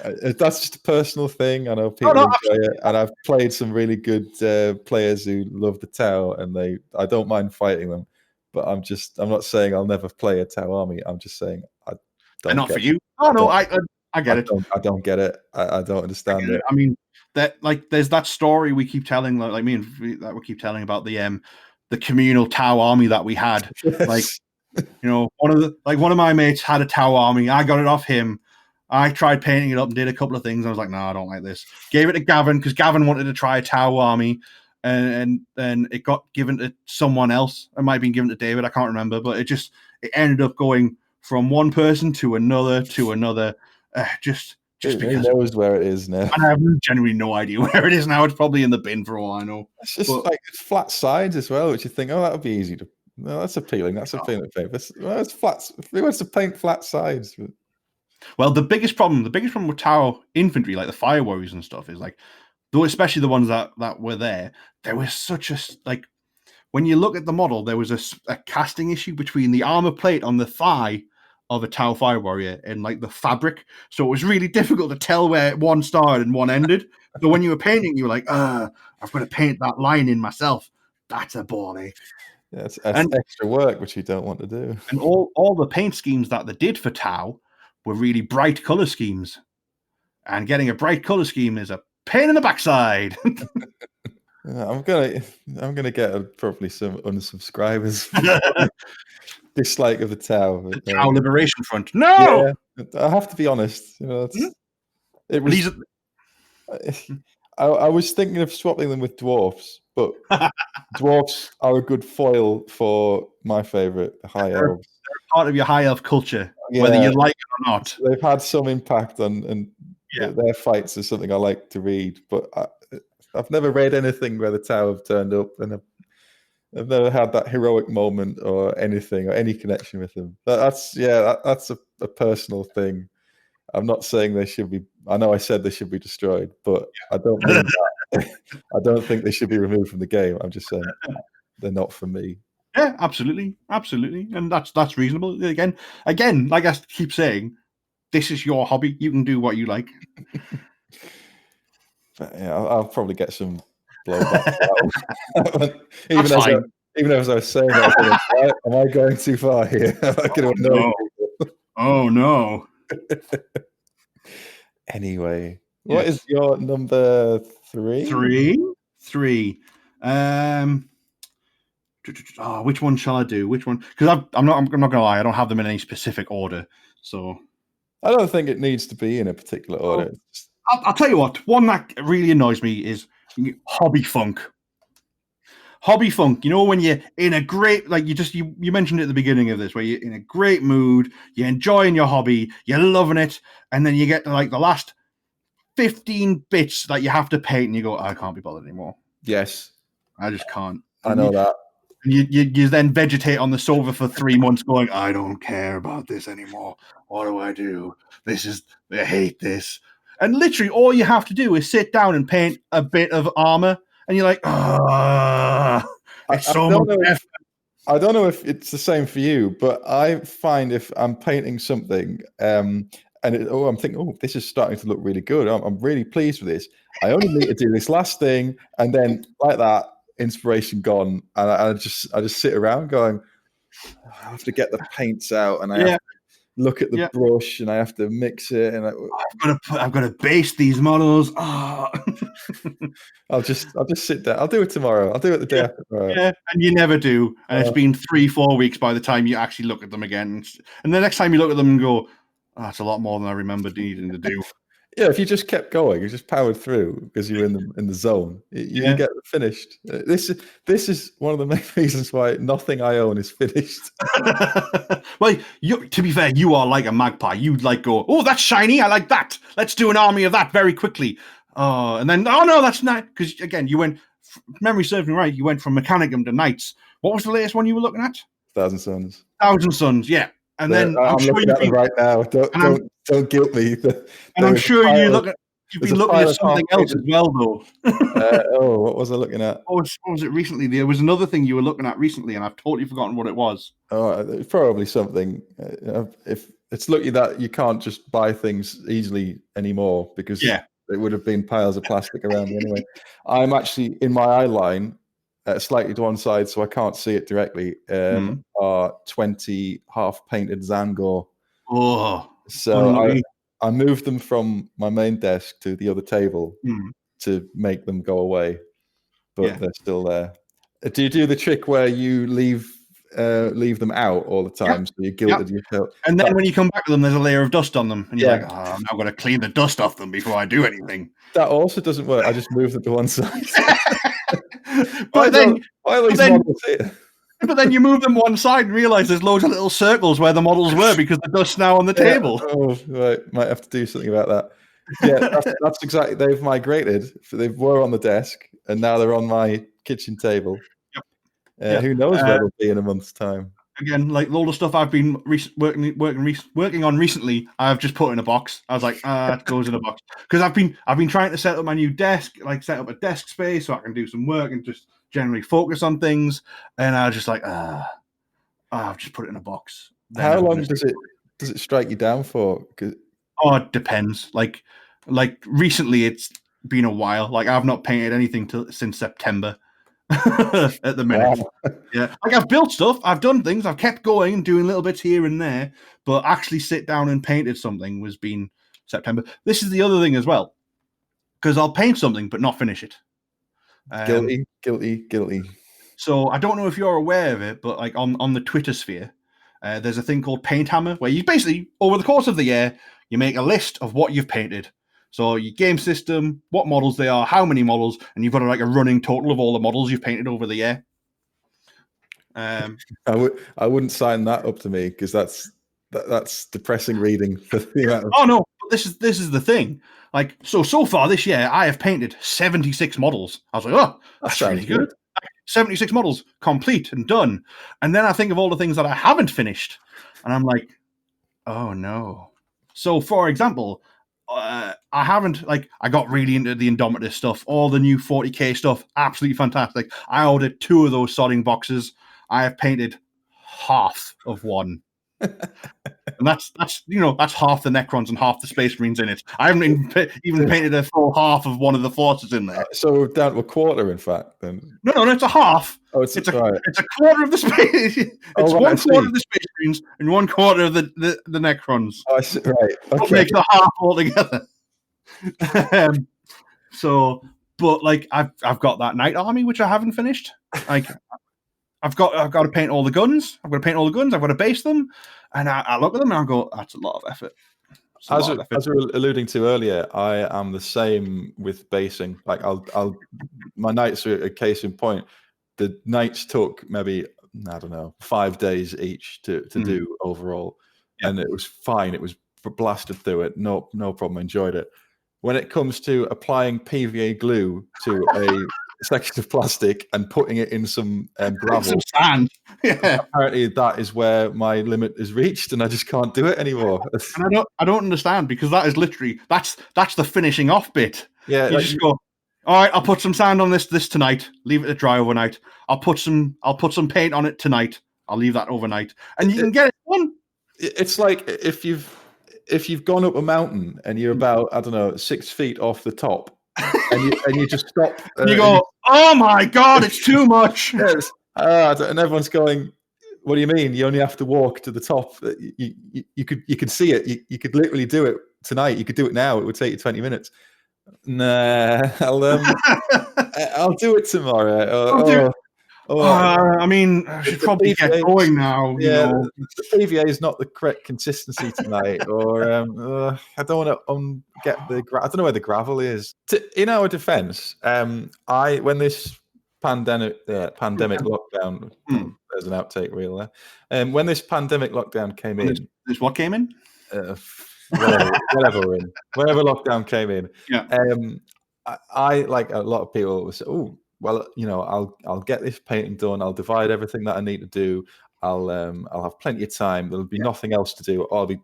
That's just a personal thing. I know people enjoy it, and I've played some really good players who love the Tau, and I don't mind fighting them. But I'm not saying I'll never play a Tau army. I'm just saying I don't. Not for you. Oh no, I get it. I don't get it. I don't understand it. I mean, there's that story we keep telling, like me and that we keep telling about the communal Tau army that we had. Yes. Like, one of my mates had a Tau army. I got it off him. I tried painting it up and did a couple of things. I was like, no, I don't like this. Gave it to Gavin because Gavin wanted to try a Tau army, and then it got given to someone else. It might have been given to David. I can't remember, but it ended up going from one person to another to another. Just because who knows where it is now? I have genuinely no idea where it is now. It's probably in the bin for all I know. It's just it's flat sides as well, which you think, oh, that would be easy to. No, that's appealing. That's appealing to paint. It's flat. Who wants to paint flat sides? Well, the biggest problem with Tau infantry, like the fire warriors and stuff, is like, though especially the ones that were there was such a when you look at the model, there was a casting issue between the armor plate on the thigh of a Tau fire warrior and like the fabric, so it was really difficult to tell where one started and one ended. So when you were painting, you were like, I've got to paint that line in myself. That's a ball ache. Yeah, it's extra work which you don't want to do. And all the paint schemes that they did for Tau were really bright color schemes, and getting a bright color scheme is a pain in the backside. I'm gonna get probably some unsubscribers. Dislike of the Tau. The Tau Liberation Front. No, yeah, I have to be honest. It was. I was thinking of swapping them with dwarfs, but dwarfs are a good foil for my favorite high elves. They're part of your high elf culture, whether you like it or not. They've had some impact on their fights is something I like to read, but I've never read anything where the Tau have turned up, and I've never had that heroic moment or anything or any connection with them. That's a personal thing. I'm not saying they should be. I know I said they should be destroyed, but I don't mean that. I don't think they should be removed from the game. I'm just saying they're not for me. Yeah, absolutely, and that's reasonable. Again, like I keep saying, this is your hobby. You can do what you like. But yeah, I'll probably get some blowback. Even as I was saying, am I going too far here? Am I going to annoy people? Oh no. Anyway, what is your number 3? 3. Which one shall I do? Which one? Because I'm not gonna lie, I don't have them in any specific order. So I don't think it needs to be in a particular order. I'll tell you what. One that really annoys me is hobby funk. Hobby funk. You know, when you're in a great, like you mentioned it at the beginning of this, where you're in a great mood, you're enjoying your hobby, you're loving it, and then you get to like the last 15 bits that you have to paint, and you go, I can't be bothered anymore. Yes, I just can't. I know that. You then vegetate on the sofa for 3 months, going, I don't care about this anymore. What do I do? I hate this. And literally, all you have to do is sit down and paint a bit of armor, and you're like, it's so much effort. I don't know if it's the same for you, but I find if I'm painting something, And I'm thinking, oh, this is starting to look really good. I'm really pleased with this. I only need to do this last thing, and then like that, inspiration gone, and I just sit around going, I have to get the paints out, and I have to look at the brush, and I have to mix it, and I've got to base these models. Oh. I'll just sit down. I'll do it tomorrow. I'll do it the day after tomorrow. Yeah, and you never do. And it's been 3-4 weeks by the time you actually look at them again. And the next time you look at them and go, oh, that's a lot more than I remembered needing to do. Yeah, if you just kept going, you just powered through because you're in the zone, you can get finished. This is one of the main reasons why nothing I own is finished. Well, to be fair, you are like a magpie. You'd like go, oh, that's shiny. I like that. Let's do an army of that very quickly. And then, oh no, that's not, because again, you went. Memory serves me right. You went from Mechanicum to Knights. What was the latest one you were looking at? Thousand Suns. Thousand Suns, yeah. And then I'm sure looking at them right now. Don't guilt me. And I'm sure you've been looking at something else as well, though. What was I looking at? What was it recently? There was another thing you were looking at recently, and I've totally forgotten what it was. Oh, probably something. If it's lucky that you can't just buy things easily anymore, because it would have been piles of plastic around me anyway. I'm actually in my eye line, slightly to one side, so I can't see it directly. Are 20 half-painted Zangor. Oh, so I moved them from my main desk to the other table to make them go away, but they're still there. Do you do the trick where you leave them out all the time, so you're guilted yourself? And then when you come back to them, there's a layer of dust on them, and you're like, I'm now going to clean the dust off them before I do anything. That also doesn't work. I just move them to one side. But then you move them one side and realize there's loads of little circles where the models were because the dust's now on the table. Oh, right. Might have to do something about that. Yeah, that's exactly. They've migrated. So they were on the desk, and now they're on my kitchen table. Who knows where they'll be in a month's time? Again, like all the stuff I've been working on recently, I've just put in a box. I was like, it goes in a box, because I've been trying to set up my new desk, like set up a desk space so I can do some work and just generally focus on things. And I was just like, I've just put it in a box. Then how long does it strike you down for? Oh, it depends. Like recently, it's been a while. Like I've not painted anything since September. At the minute. Yeah, like I've built stuff, I've done things, I've kept going and doing little bits here and there, but actually sit down and painted something was been September. This is the other thing as well, because I'll paint something but not finish it. Guilty. So I don't know if you're aware of it, but like on the Twitter sphere, there's a thing called Paint Hammer, where you basically, over the course of the year, you make a list of what you've painted. So your game system, what models they are, how many models, and you've got like a running total of all the models you've painted over the year. I wouldn't sign that up to me, because that's depressing reading for the amount of... Oh no, this is the thing. Like so far this year, I have painted 76 models. I was like, oh, that's really good. 76 models complete and done. And then I think of all the things that I haven't finished, and I'm like, oh no. So for example, I haven't, like, I got really into the Indomitus stuff, all the new 40k stuff, absolutely fantastic. I ordered 2 of those sodding boxes. I have painted half of one. And that's half the Necrons and half the Space Marines in it. I haven't even painted a full half of one of the forces in there. So we're down to a quarter, in fact, then. No, it's a half. Oh, it's a quarter of the space. It's one quarter of the Space Marines and one quarter of the Necrons. Oh, I see. Right. Okay. What makes a half altogether? But like I've got that Knight Army which I haven't finished. Like I've got to paint all the guns. I've got to base them, and I look at them and I go, that's a lot of effort. As we were alluding to earlier, I am the same with basing. Like my Knights are a case in point. The Knights took maybe, I don't know, 5 days each to do overall, and it was fine. It was blasted through it, no problem. Enjoyed it. When it comes to applying PVA glue to a section of plastic and putting it in some gravel, some sand, apparently that is where my limit is reached, and I just can't do it anymore. And I don't understand, because that is literally that's the finishing off bit. Yeah, you just go, all right, I'll put some sand on this tonight, leave it to dry overnight. I'll put some paint on it tonight, I'll leave that overnight, and you can get it done. It's like if you've gone up a mountain and you're about, I don't know, 6 feet off the top, and you just stop, you go, oh my God, it's too much. Yes, and everyone's going, what do you mean? You only have to walk to the top. You could see it. You could literally do it tonight. You could do it now. It would take you 20 minutes. Nah, I'll do it tomorrow. I mean, I should probably get going now. Yeah, the PVA is not the correct consistency tonight, or I don't want to get the. I don't know where the gravel is. In our defence, when this pandemic lockdown, there's an outtake reel there. When this pandemic lockdown came in, this what came in? Whatever we're in, whenever lockdown came in. Yeah. I like a lot of people will say, oh, well, I'll get this painting done. I'll divide everything that I need to do. I'll have plenty of time. There'll be nothing else to do. I'll be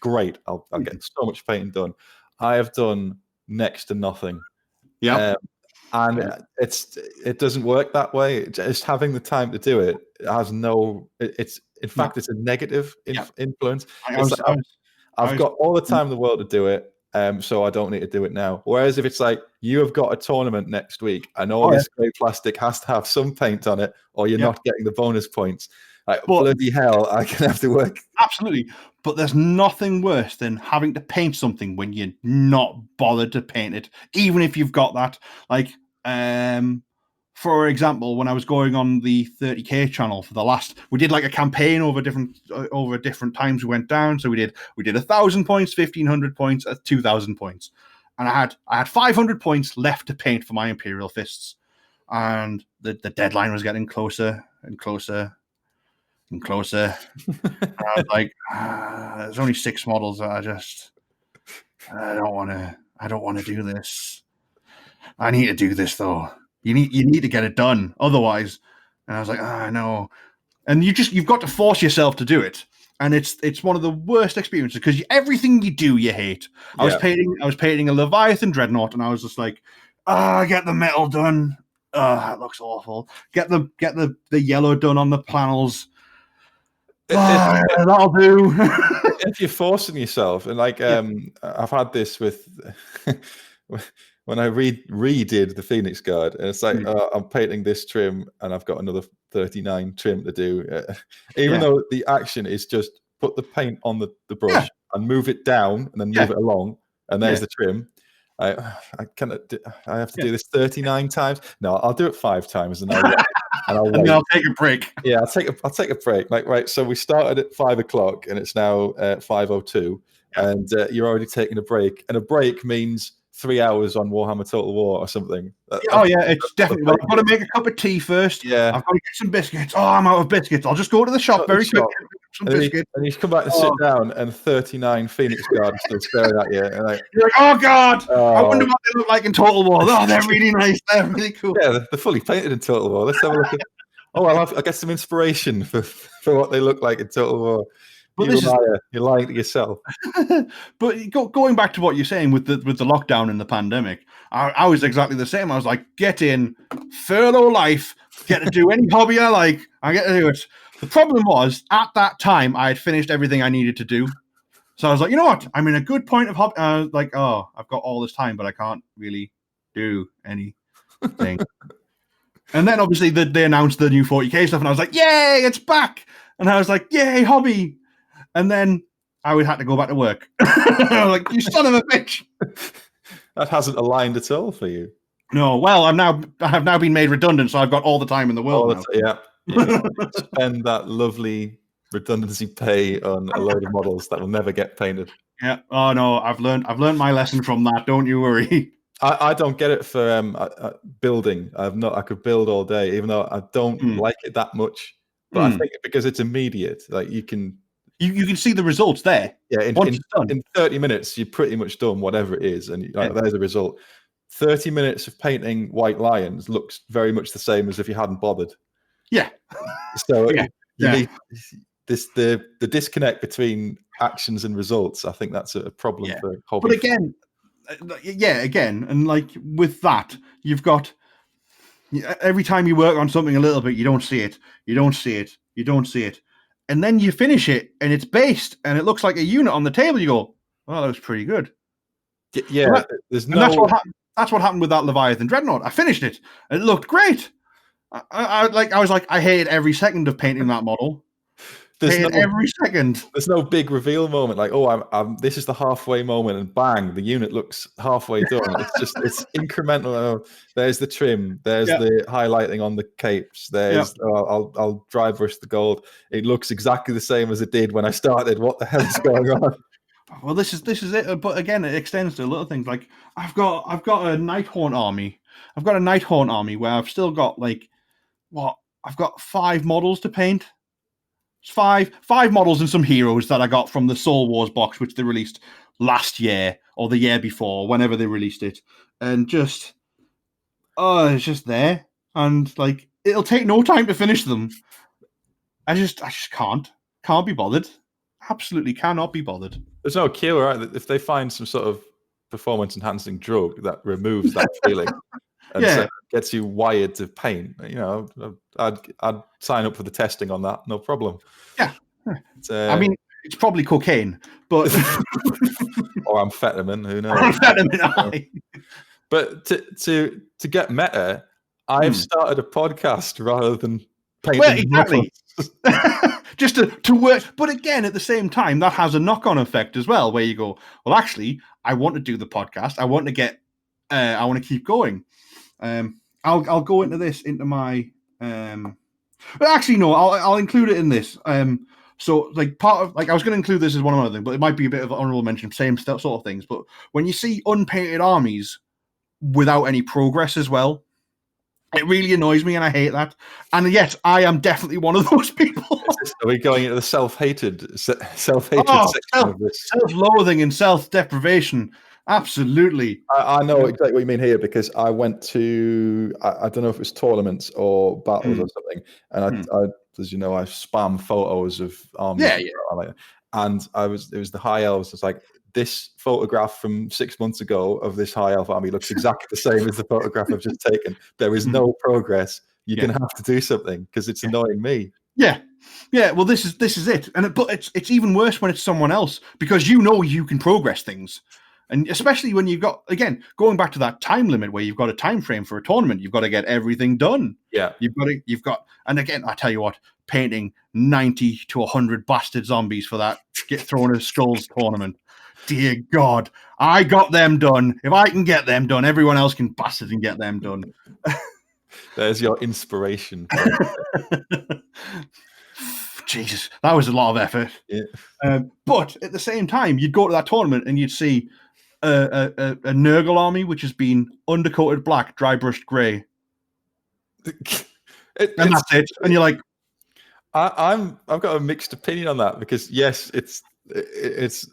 great. I'll get so much painting done. I have done next to nothing. Yeah. And it doesn't work that way. Just having the time to do it has no. It's a negative influence. I've got all the time in the world to do it. So I don't need to do it now. Whereas if it's like you have got a tournament next week and all this grey plastic has to have some paint on it, or you're not getting the bonus points. Bloody hell, I can have to work. Absolutely. But there's nothing worse than having to paint something when you're not bothered to paint it, even if you've got that. Like, for example, when I was going on the 30K channel for the last, we did like a campaign over different times we went down. So we did 1,000 points, 1,500 points, 2,000 points, and I had 500 points left to paint for my Imperial Fists, and the deadline was getting closer and closer and closer. And I was like, there's only 6 models. I don't want to do this. I need to do this though. You need to get it done, otherwise. And I was like, no. And you've got to force yourself to do it, and it's one of the worst experiences because everything you do you hate. I was painting a Leviathan Dreadnought, and I was just like, get the metal done. That looks awful. Get the yellow done on the panels. That'll do. If you're forcing yourself, and I've had this with. When I redid the Phoenix Guard, and it's like I'm painting this trim, and I've got another 39 trim to do. Even though the action is just put the paint on the brush and move it down, and then move it along, and there's the trim. I have to do this 39 times. No, I'll do it 5 times, and I'll take a break. Yeah, I'll take a break. Like, right, so we started at 5 o'clock, and it's now 5:02, and you're already taking a break, and a break means 3 hours on Warhammer Total War or something. It's definitely. Well, I've got to make a cup of tea first. Yeah, I've got to get some biscuits. I'm out of biscuits. I'll just go to the shop very quickly. Some biscuits. And you come back and sit down, and 39 Phoenix Guards still staring at you. And you're like, oh God! I wonder what they look like in Total War. Oh, they're really nice. They're really cool. Yeah, they're fully painted in Total War. Let's have a look at. I'll get some inspiration for what they look like in Total War. But you're lying to yourself. But going back to what you're saying with the lockdown and the pandemic, I was exactly the same. I was like, get in, furlough life, get to do any hobby I like. I get to do it. The problem was, at that time, I had finished everything I needed to do. So I was like, you know what? I'm in a good point of hobby. I was like, I've got all this time, but I can't really do anything. And then obviously they announced the new 40K stuff, and I was like, yay, it's back. And I was like, yay, hobby. And then I would have to go back to work. I was like, you son of a bitch. That hasn't aligned at all for you. No, well, I have now been made redundant, so I've got all the time in the world now. Yeah. Spend that lovely redundancy pay on a load of models that will never get painted. Yeah. Oh no, I've learned my lesson from that. Don't you worry. I don't get it for building. I could build all day, even though I don't like it that much. But I think because it's immediate, like you can see the results there. Yeah, in 30 minutes, you're pretty much done whatever it is, and there's a result. 30 minutes of painting white lions looks very much the same as if you hadn't bothered. Yeah. So you need the disconnect between actions and results. I think that's a problem for hobby. But again, and like with that, you've got every time you work on something a little bit, you don't see it. And then you finish it, and it's based, and it looks like a unit on the table. You go, oh, that was pretty good. Yeah, Well, there's and no. that's what happened with that Leviathan Dreadnought. I finished it. It looked great. I was like, I hated every second of painting that model. There's Hated every second. There's no big reveal moment like, oh, I'm this is the halfway moment, and bang, the unit looks halfway done. It's incremental. Oh, there's the trim. There's the highlighting on the capes. There's I'll dry brush the gold. It looks exactly the same as it did when I started. What the hell is going on? Well, this is it. But again, it extends to little things. Like I've got a Nighthaunt army. I've got a Nighthaunt army where I've still got like I've got 5 models to paint. Five models and some heroes that I got from the Soul Wars box, which they released last year or the year before, whenever they released it, and it's just there, and like it'll take no time to finish them. I just can't be bothered. Absolutely cannot be bothered. There's no cure, right? If they find some sort of performance enhancing drug that removes that feeling and so gets you wired to paint, I'd sign up for the testing on that, no problem. Yeah. I mean, it's probably cocaine, but or amphetamine, who knows? Amphetamine. But to get meta, I've started a podcast rather than painting. Well, exactly. Just to work, but again, at the same time, that has a knock-on effect as well, where you go, well, actually, I want to do the podcast. I want to I want to keep going. I'll go into my. But actually, no, I'll include it in this. So, like, part of, like, I was going to include this as one of my other things, but it might be a bit of an honorable mention, same sort of things. But when you see unpainted armies without any progress as well, it really annoys me, and I hate that. And yet, I am definitely one of those people. Are we going into the self-hated section of this? Self-loathing and self-deprivation. Absolutely. I know exactly what you mean here, because I went to, I don't know if it was tournaments or battles or something, and I as you know, I spam photos of armies. And it was the high elves. It's like, this photograph from 6 months ago of this high elf army looks exactly the same as the photograph I've just taken. There is no progress. You're going to have to do something because it's annoying me. Yeah. Well, this is it, but it's even worse when it's someone else, because you can progress things, and especially when you've got, again, going back to that time limit where you've got a time frame for a tournament, you've got to get everything done. Yeah, you've got, and again, I tell you what, painting 90 to 100 bastard zombies for that get thrown a skulls tournament. Dear God, I got them done. If I can get them done, everyone else can bastard and get them done. There's your inspiration. Jesus, that was a lot of effort. Yeah. But at the same time, you'd go to that tournament and you'd see a Nurgle army which has been undercoated black, dry brushed grey, and that's it. And you're like, I've got a mixed opinion on that, because yes, it's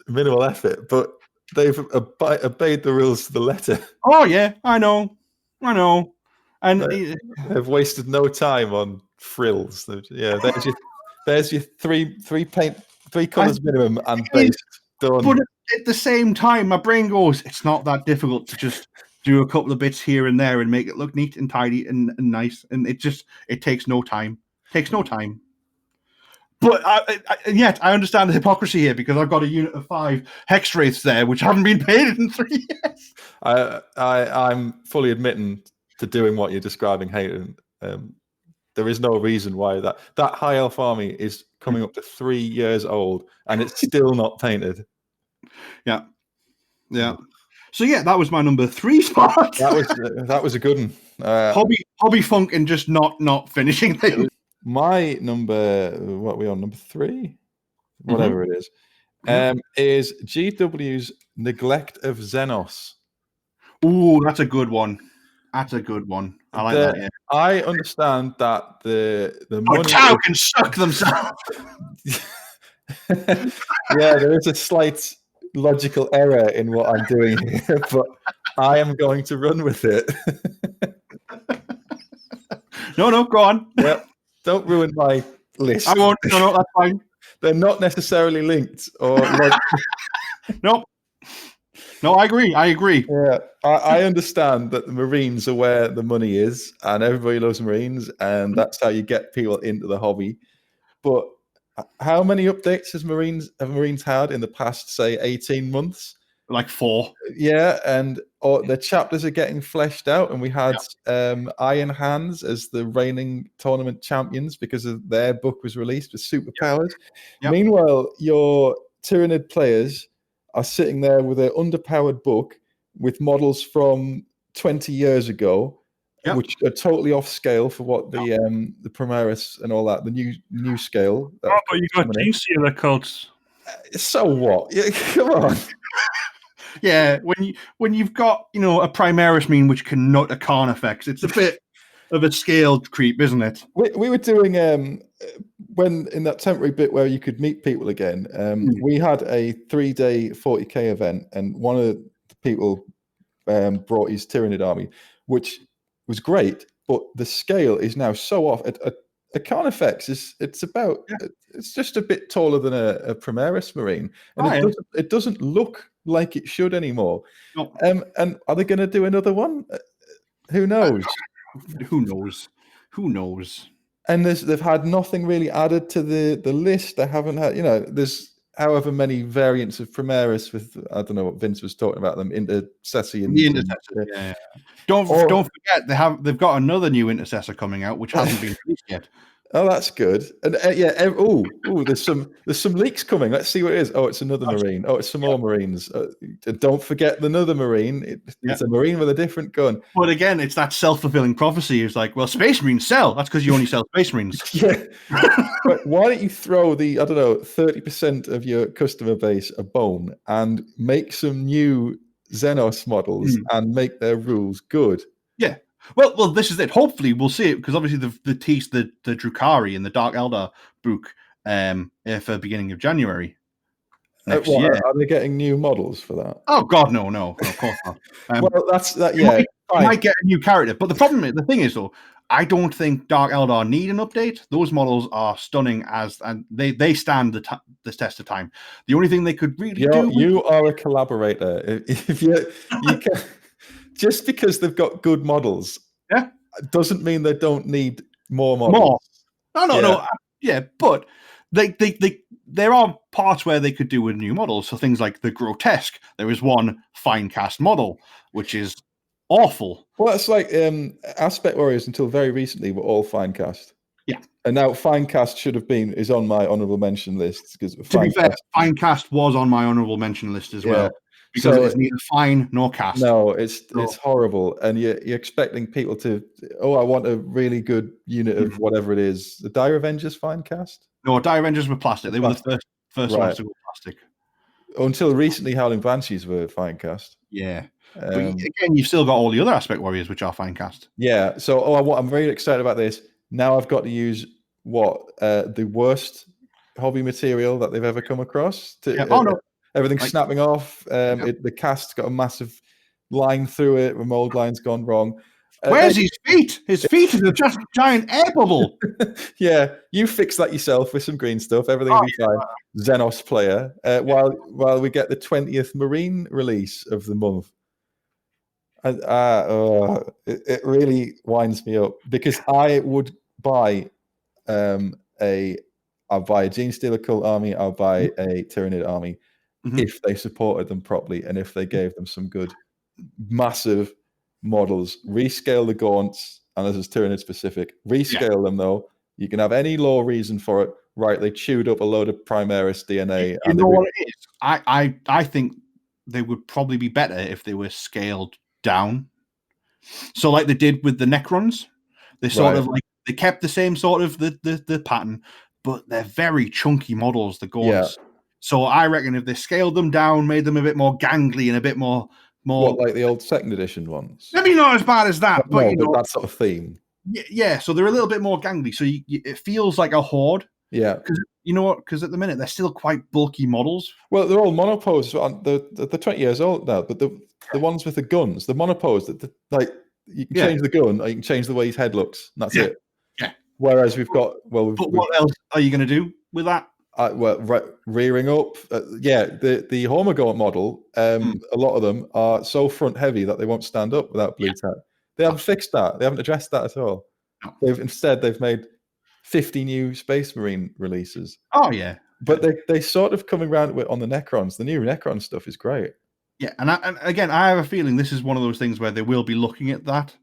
minimal effort, but they've obeyed the rules to the letter. Oh yeah, I know, and they've wasted no time on frills. Yeah, there's your three colors minimum and base done. But at the same time, my brain goes, it's not that difficult to just do a couple of bits here and there and make it look neat and tidy and nice, and it takes no time. But yet I understand the hypocrisy here, because I've got a unit of 5 hex wraiths there which haven't been painted in 3 years. I'm fully admitting to doing what you're describing, Hayden. There is no reason why that high elf army is coming up to 3 years old and it's still not painted. Yeah. So yeah, that was my number 3 spot. That was a good one. Hobby funk and just not finishing things. My number, what are we on? Number 3, whatever it is GW's Neglect of Xenos. Ooh, that's a good one. I like that. Yeah. I understand that the money. Tau can suck themselves. Yeah, there is a slight logical error in what I'm doing here, but I am going to run with it. No, go on. Yeah, don't ruin my list. I won't. No, that's fine. They're not necessarily linked, or Nope. No, I agree. Yeah, I understand that the Marines are where the money is, and everybody loves Marines, and that's how you get people into the hobby. But How many updates have Marines had in the past, say, 18 months? Like 4. Yeah, and the chapters are getting fleshed out, and we had Iron Hands as the reigning tournament champions because of their book was released with superpowers. Yep. Meanwhile, your Tyranid players are sitting there with an underpowered book with models from 20 years ago, which are totally off scale for what the Primaris and all that, the new scale. But you got Team Sealer coats. So what? Yeah, come on. Yeah, when you've got a Primaris mean which can nut a Carnifex, it's a bit of a scale creep, isn't it? We were doing when in that temporary bit where you could meet people again. We had a 3-day 40k event, and one of the people brought his Tyranid army, which was great, but the scale is now so off. A Carnifex it's just a bit taller than a Primaris Marine, and it doesn't look like it should anymore. No. And are they going to do another one? Who knows? Who knows? And they've had nothing really added to the list. They haven't had, there's however many variants of Primaris with, I don't know what Vince was talking about, them Intercessi and the Intercessor. Yeah. Don't forget they've got another new Intercessor coming out which hasn't been released yet. Oh, that's good. And there's some leaks coming. Let's see what it is. Oh, it's another Marine. Oh, it's some more Marines. Don't forget another Marine. It's a Marine with a different gun. But again, it's that self-fulfilling prophecy. It's like, well, Space Marines sell. That's because you only sell Space Marines. Yeah. But why don't you throw 30% of your customer base a bone and make some new Xenos models and make their rules good? Yeah. Well, this is it. Hopefully, we'll see it because obviously the Drukhari and the Dark Eldar book for beginning of January next year. Are they getting new models for that? Oh God, no, of course not. Well, that's that. Yeah, you might get a new character, but the thing is, though, I don't think Dark Eldar need an update. Those models are stunning and they stand the test of time. The only thing they could really do. You are a collaborator. If you can. Just because they've got good models, doesn't mean they don't need more models. No. Yeah, but there are parts where they could do with new models. So things like the Grotesque. There is one fine cast model, which is awful. Well, it's like Aspect Warriors until very recently were all fine cast. Yeah, and now fine cast is on my honorable mention list because to be fair, fine cast was on my honorable mention list as well. Because it's neither fine nor cast. No, it's horrible. And you're expecting people to, I want a really good unit of whatever it is. The Dire Avengers fine cast? No, Dire Avengers were plastic. They were the first ones to go plastic. Until recently, Howling Banshees were fine cast. Yeah. But again, you've still got all the other Aspect Warriors, which are fine cast. Yeah. So, I'm very excited about this. Now I've got to use the worst hobby material that they've ever come across. Everything's snapping off. The cast's got a massive line through it. The mold line's gone wrong. Where's his feet? His feet is just a giant air bubble. Yeah, you fix that yourself with some green stuff. Everything will be fine. Xenos player. While we get the 20th Marine release of the month. It really winds me up because I would buy I'll buy a Gene Stealer Cult army. I'll buy a Tyranid army. If they supported them properly and if they gave them some good, massive models, rescale the gaunts, and this is Tyranid specific, rescale them though. You can have any law reason for it. Right, they chewed up a load of Primaris DNA. You know what it is? I think they would probably be better if they were scaled down. So like they did with the Necrons, they sort of like they kept the same sort of the pattern, but they're very chunky models, the gaunts. Yeah. So I reckon if they scaled them down, made them a bit more gangly and a bit more like the old second edition ones. Maybe not as bad as that, but that sort of theme. Yeah. So they're a little bit more gangly. So it feels like a horde. Yeah. Because you know what? Because at the minute they're still quite bulky models. Well, they're all monopose. They're 20 years old now, but the ones with the guns, the monopose, you can change the gun or you can change the way his head looks. And that's it. Yeah. Whereas we've got But what else are you going to do with that? Rearing up, the Hormagaunt model. A lot of them are so front heavy that they won't stand up without blue tack. They haven't fixed that. They haven't addressed that at all. No. They've made 50 new Space Marine releases. Oh yeah, but they sort of coming around with on the Necrons. The new Necron stuff is great. Yeah, and again, I have a feeling this is one of those things where they will be looking at that.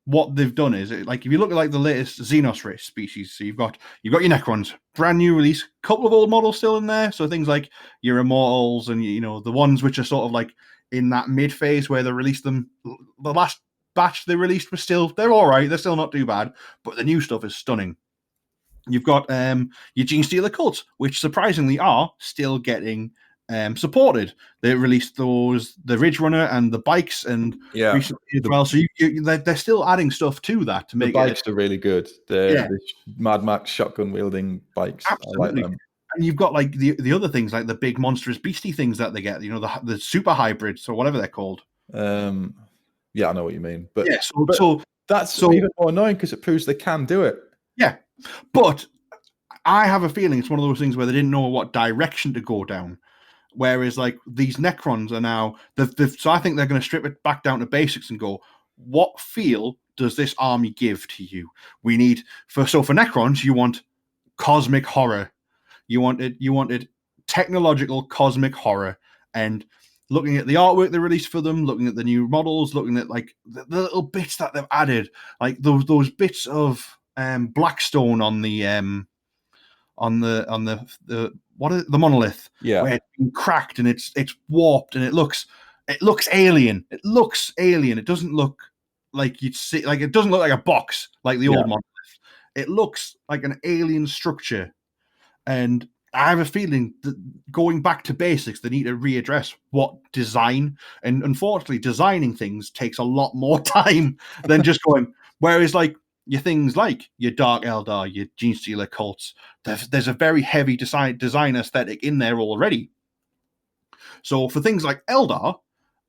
What they've done is, like, if you look at like the latest Xenos race species, so you've got your Necrons, brand new release, couple of old models still in there. So things like your Immortals and the ones which are sort of like in that mid phase where they released them. The last batch they released was they're all right, they're still not too bad, but the new stuff is stunning. You've got your Gene Stealer cults, which surprisingly are still getting supported. They released the Ridge Runner and the bikes, and recently as well. So they're still adding stuff to that to make the bikes are really good. The Mad Max shotgun wielding bikes. Absolutely. I like them. And you've got like the other things, like the big monstrous beastie things that they get. The super hybrids or whatever they're called. Yeah, I know what you mean. But yeah, so that's even more annoying because it proves they can do it. Yeah, but I have a feeling it's one of those things where they didn't know what direction to go down. Whereas, like, these Necrons are now, so I think they're going to strip it back down to basics and go, what feel does this army give to you? We need for Necrons, you want cosmic horror. You wanted technological cosmic horror, and looking at the artwork they released for them, looking at the new models, looking at like the little bits that they've added, like those bits of Blackstone on the monolith, where it's been cracked and it's warped and it looks alien. It looks alien. It doesn't look like you'd see, like, it doesn't look like a box like the old monolith. It looks like an alien structure, and I have a feeling that going back to basics, they need to readdress what design, and unfortunately, designing things takes a lot more time than just going. Whereas, like, your things like your Dark Eldar, your Gene Stealer cults, there's a very heavy design aesthetic in there already. So for things like Eldar,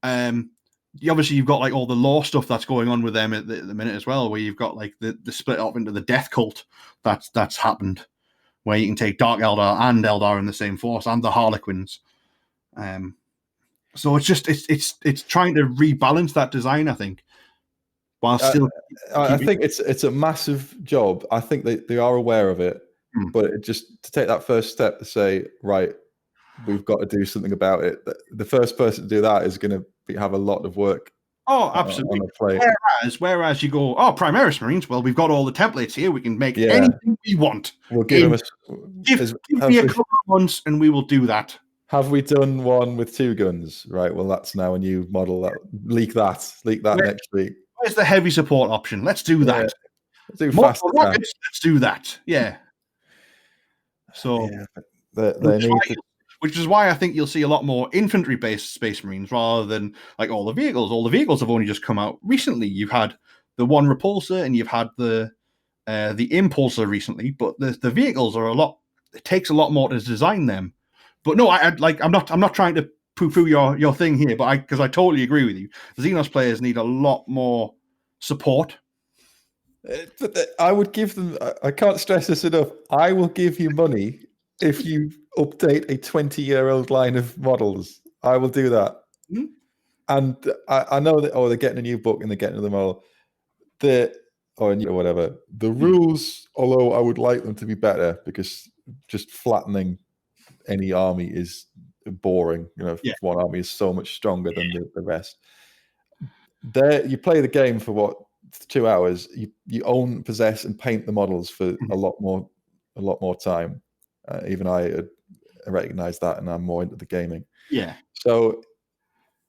obviously you've got like all the lore stuff that's going on with them at the minute as well, where you've got like the split up into the Death Cult that's happened, where you can take Dark Eldar and Eldar in the same force, and the Harlequins. So it's just it's trying to rebalance that design, I think. While still, I think it's a massive job. I think they are aware of it, but just to take that first step to say, right, we've got to do something about it. The first person to do that is going to have a lot of work. Oh, absolutely. On the plate. Whereas you go, Primaris Marines, well, we've got all the templates here. We can make anything we want. We'll give them give me a couple of months and we will do that. Have we done one with 2 guns? Right. Well, that's now a new model. Leak that next week. Where's the heavy support option? Let's do that. Let's do fast rockets. Let's do that. Yeah. So which is why I think you'll see a lot more infantry-based Space Marines rather than like all the vehicles. All the vehicles have only just come out recently. You've had the one repulsor and you've had the impulsor recently, but the vehicles are a lot. It takes a lot more to design them. But no, I'm not trying to poo-poo your thing here, but because I totally agree with you. Xenos players need a lot more support. But I would give them. I can't stress this enough. I will give you money if you update a 20-year-old line of models. I will do that. Mm-hmm. And I know that they're getting a new book and they're getting them all. Whatever. The rules, although I would like them to be better, because just flattening any army is boring. One army is so much stronger than the rest. You play the game for 2 hours. You own, possess, and paint the models for a lot more time. Even I recognize that, and I'm more into the gaming. Yeah. So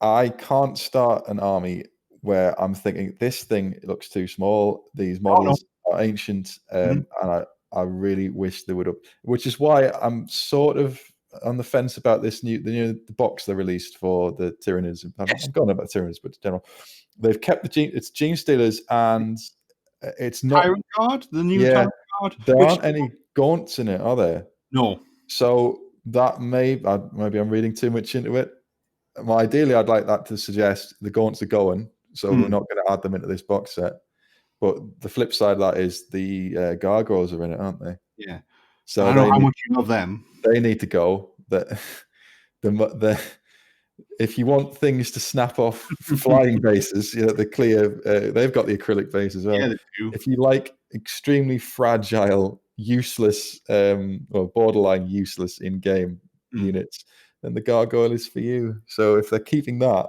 I can't start an army where I'm thinking this thing looks too small. These models are ancient, and I really wish they would have. Which is why I'm sort of on the fence about this the box they released for the Tyranids. I'm going about Tyranids, but in general, they've kept it's Gene Stealers, and it's not Tyrant Guard. The new Tyrant Guard. There aren't any Gaunts in it, are there? No. So that maybe I'm reading too much into it. Ideally, I'd like that to suggest the Gaunts are going, so we're not going to add them into this box set. But the flip side of that is the Gargoyles are in it, aren't they? Yeah. So I know how much you love them. They need to go. if you want things to snap off flying bases, the clear, they've got the acrylic base as well. Yeah, they do. If you like extremely fragile, useless, or borderline useless in-game units, then the Gargoyle is for you. So if they're keeping that,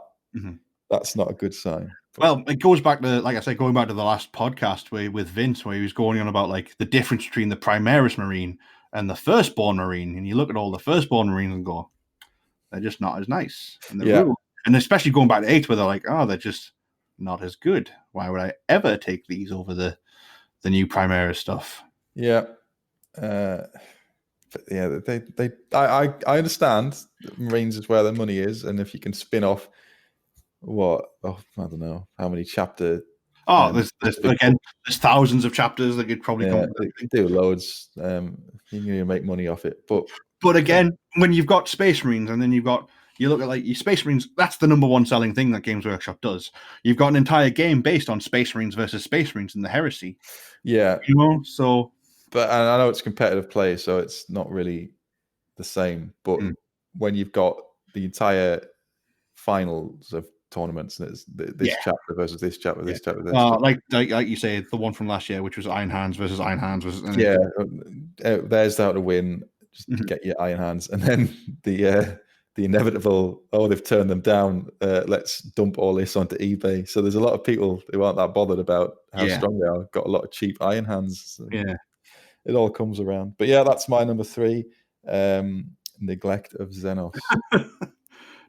that's not a good sign. Well, it goes back to, like I said, going back to the last podcast with Vince, where he was going on about like the difference between the Primaris Marine and the Firstborn Marine. And you look at all the Firstborn Marines and go, they're just not as nice. And and especially going back to 8, where they're like, oh, they're just not as good. Why would I ever take these over the new Primaris stuff? Yeah. But yeah, I understand that Marines is where their money is, and if you can spin off I don't know how many chapter. There's thousands of chapters that could probably come. They do loads. You can make money off it, but again, when you've got Space Marines, and then you look at like your Space Marines, that's the number one selling thing that Games Workshop does. You've got an entire game based on Space Marines versus Space Marines in the Heresy. Yeah, so. But I know it's competitive play, so it's not really the same. But when you've got the entire finals of tournaments, and it's this chapter versus this chapter, this chapter, this chapter. Like you say, the one from last year, which was Iron Hands versus Iron Hands. There's how to win. Just get your Iron Hands, and then the inevitable. Oh, they've turned them down. Let's dump all this onto eBay. So there's a lot of people who aren't that bothered about how strong they are. Got a lot of cheap Iron Hands. So it all comes around. But yeah, that's my number 3. Neglect of Xenos.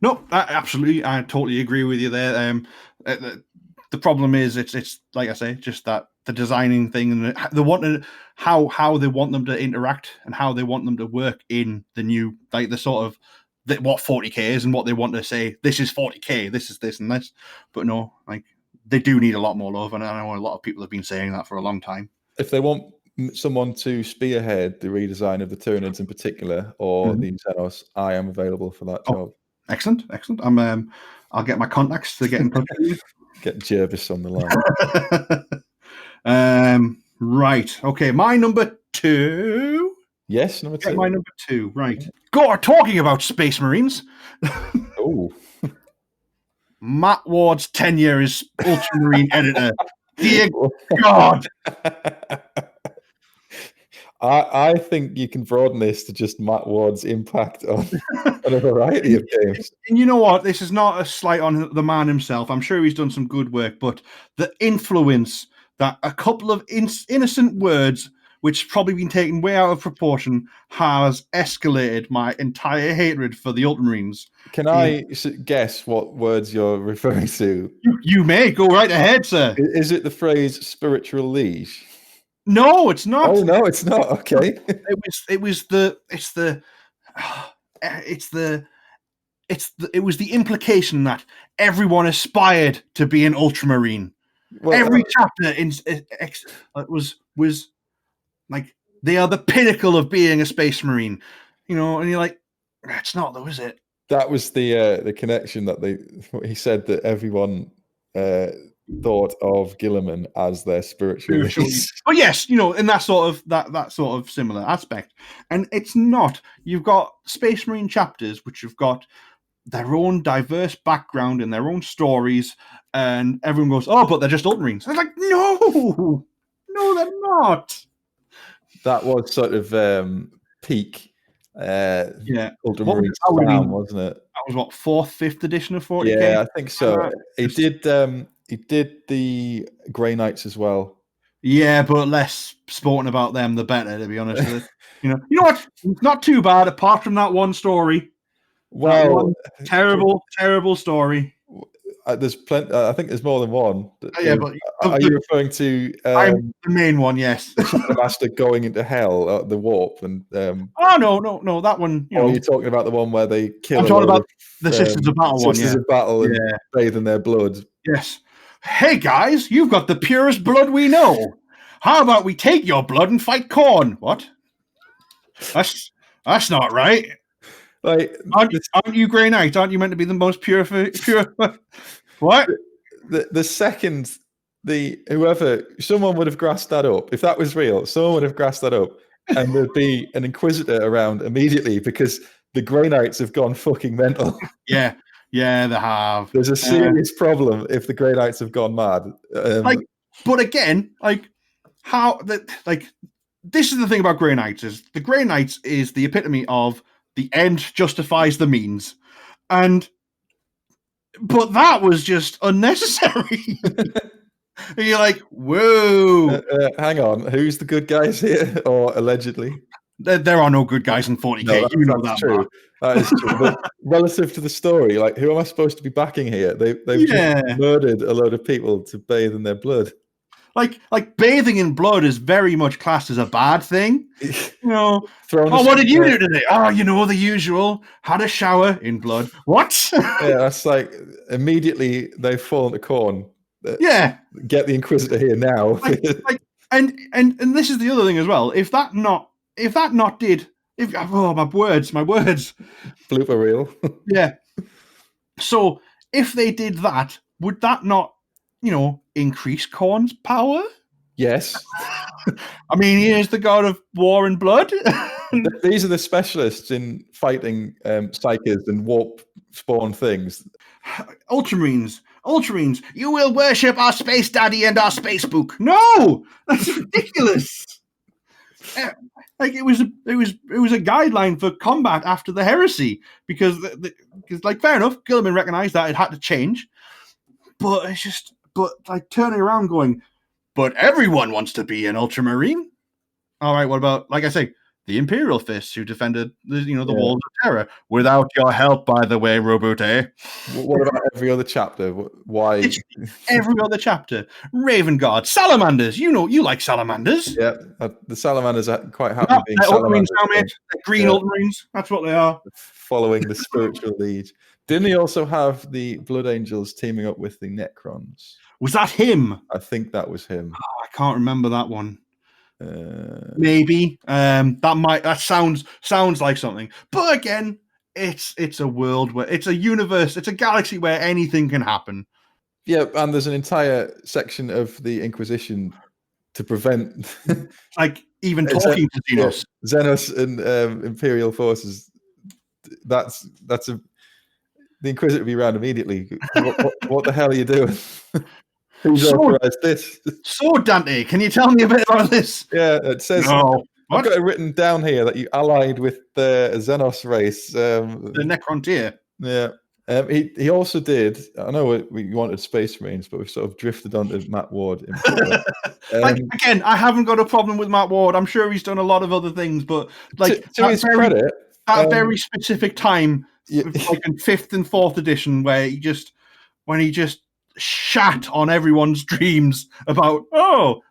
No, absolutely. I totally agree with you there. The problem is, it's like I say, just that the designing thing, and they want how they want them to interact and how they want them to work in the new, like the sort of what 40k is and what they want to say. This is 40k. This is this and this. But no, like they do need a lot more love, and I know a lot of people have been saying that for a long time. If they want someone to spearhead the redesign of the Tyranids in particular, or the Xenos, I am available for that job. Excellent. I'll get my contacts to get in touch with you. Get Jervis on the line. Right. Okay. My number 2. Yes, number 2. My number 2. Right. Talking about Space Marines. Oh. Matt Ward's tenure as Ultramarine editor. Dear God. I think you can broaden this to just Matt Ward's impact on a variety of games. And you know what? This is not a slight on the man himself. I'm sure he's done some good work, but the influence that a couple of innocent words, which probably been taken way out of proportion, has escalated my entire hatred for the Ultramarines. Can I guess what words you're referring to? You may. Go right ahead, sir. Is it the phrase spiritual liege? No, it's not. Oh no, it's not. Okay. It was the implication that everyone aspired to be an Ultramarine. Well, every chapter was like they are the pinnacle of being a Space Marine, and you're like, that's not though, is it? That was the connection that he said that everyone thought of Gilliman as their spiritual. But yes, in that sort of similar aspect. And it's not. You've got Space Marine chapters which have got their own diverse background and their own stories, and everyone goes, oh, but they're just Ultramarines. I was like, no, they're not. That was sort of peak Ultramarine spam, wasn't it? That was what, 4th, 5th edition of 40k? Yeah, I think so. He did the Grey Knights as well. Yeah, but less sporting about them, the better, to be honest. You know what? It's not too bad, apart from that one story. Well, terrible story. There's plenty. I think there's more than one. Yeah, but are you referring to I'm the main one? Yes, the Master going into hell, the warp, and no, that one. You're talking about the one where they kill. I'm talking about the Sisters of Battle one. Sisters of Battle and bathe in their blood. Yes. Hey guys, you've got the purest blood we know. How about we take your blood and fight Khorne? What? That's not right. Like, aren't you Grey Knight? Aren't you meant to be the most pure? What? The second someone would have grasped that up. If that was real, someone would have grasped that up, and there'd be an Inquisitor around immediately because the Grey Knights have gone fucking mental. Yeah. Yeah, they have. There's a serious problem if the Grey Knights have gone mad. But again, this is the thing about Grey Knights is the Grey Knights is the epitome of the end justifies the means, but that was just unnecessary. And you're like, whoa. Hang on, who's the good guys here, or allegedly? There are no good guys in 40k. No, that's true. Mark. That is true. But relative to the story, like, who am I supposed to be backing here? They've just murdered a load of people to bathe in their blood. Like bathing in blood is very much classed as a bad thing. What did you do today? Oh, the usual. Had a shower in blood. What? Yeah, that's like immediately they've fallen to corn. Yeah. Get the Inquisitor here now. And this is the other thing as well. If that not did, my words. Blooper reel. Yeah. So if they did that, would that not, increase Khorne's power? Yes. I mean, he is the god of war and blood. These are the specialists in fighting psykers and warp spawn things. Ultramarines, you will worship our space daddy and our space book. No, that's ridiculous. It was a guideline for combat after the heresy because fair enough, Gilliman recognized that it had to change, but it's just turning around going, but everyone wants to be an Ultramarine. All right, what about, like I say, the Imperial Fists who defended the walls of terror without your help, by the way, Robote. What about every other chapter? Why? Every other chapter. Raven Guard, Salamanders. You like Salamanders. Yeah, the Salamanders are quite happy being Salamanders. Green Ultramarines. That's what they are. Following the spiritual lead. Didn't he also have the Blood Angels teaming up with the Necrons? Was that him? I think that was him. Oh, I can't remember that one. Maybe that sounds like something, but again, it's a world where it's a universe, it's a galaxy where anything can happen. Yeah, and there's an entire section of the Inquisition to prevent, even talking to Xenos. Xenos and Imperial forces. The Inquisitor would be around immediately. What the hell are you doing? Who's authorized this? So, Dante, can you tell me a bit about this? Yeah, it says. No. I've got it written down here that you allied with the Xenos race. The Necrontier. Yeah. He also did. I know we wanted Space Marines, but we've sort of drifted onto Matt Ward. Again, I haven't got a problem with Matt Ward. I'm sure he's done a lot of other things, but to his credit, that very specific time, in 5th and 4th edition, where he just shat on everyone's dreams about,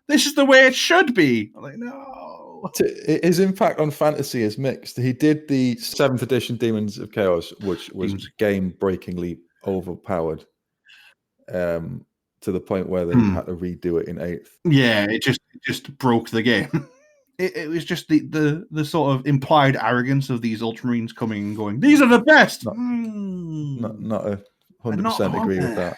this is the way it should be. I'm like, no. His impact on fantasy is mixed. He did the 7th edition Demons of Chaos, which was game-breakingly overpowered, to the point where they had to redo it in 8th. Yeah, it just broke the game. It was just the sort of implied arrogance of these Ultramarines coming and going, these are the best. Not 100% agree with that.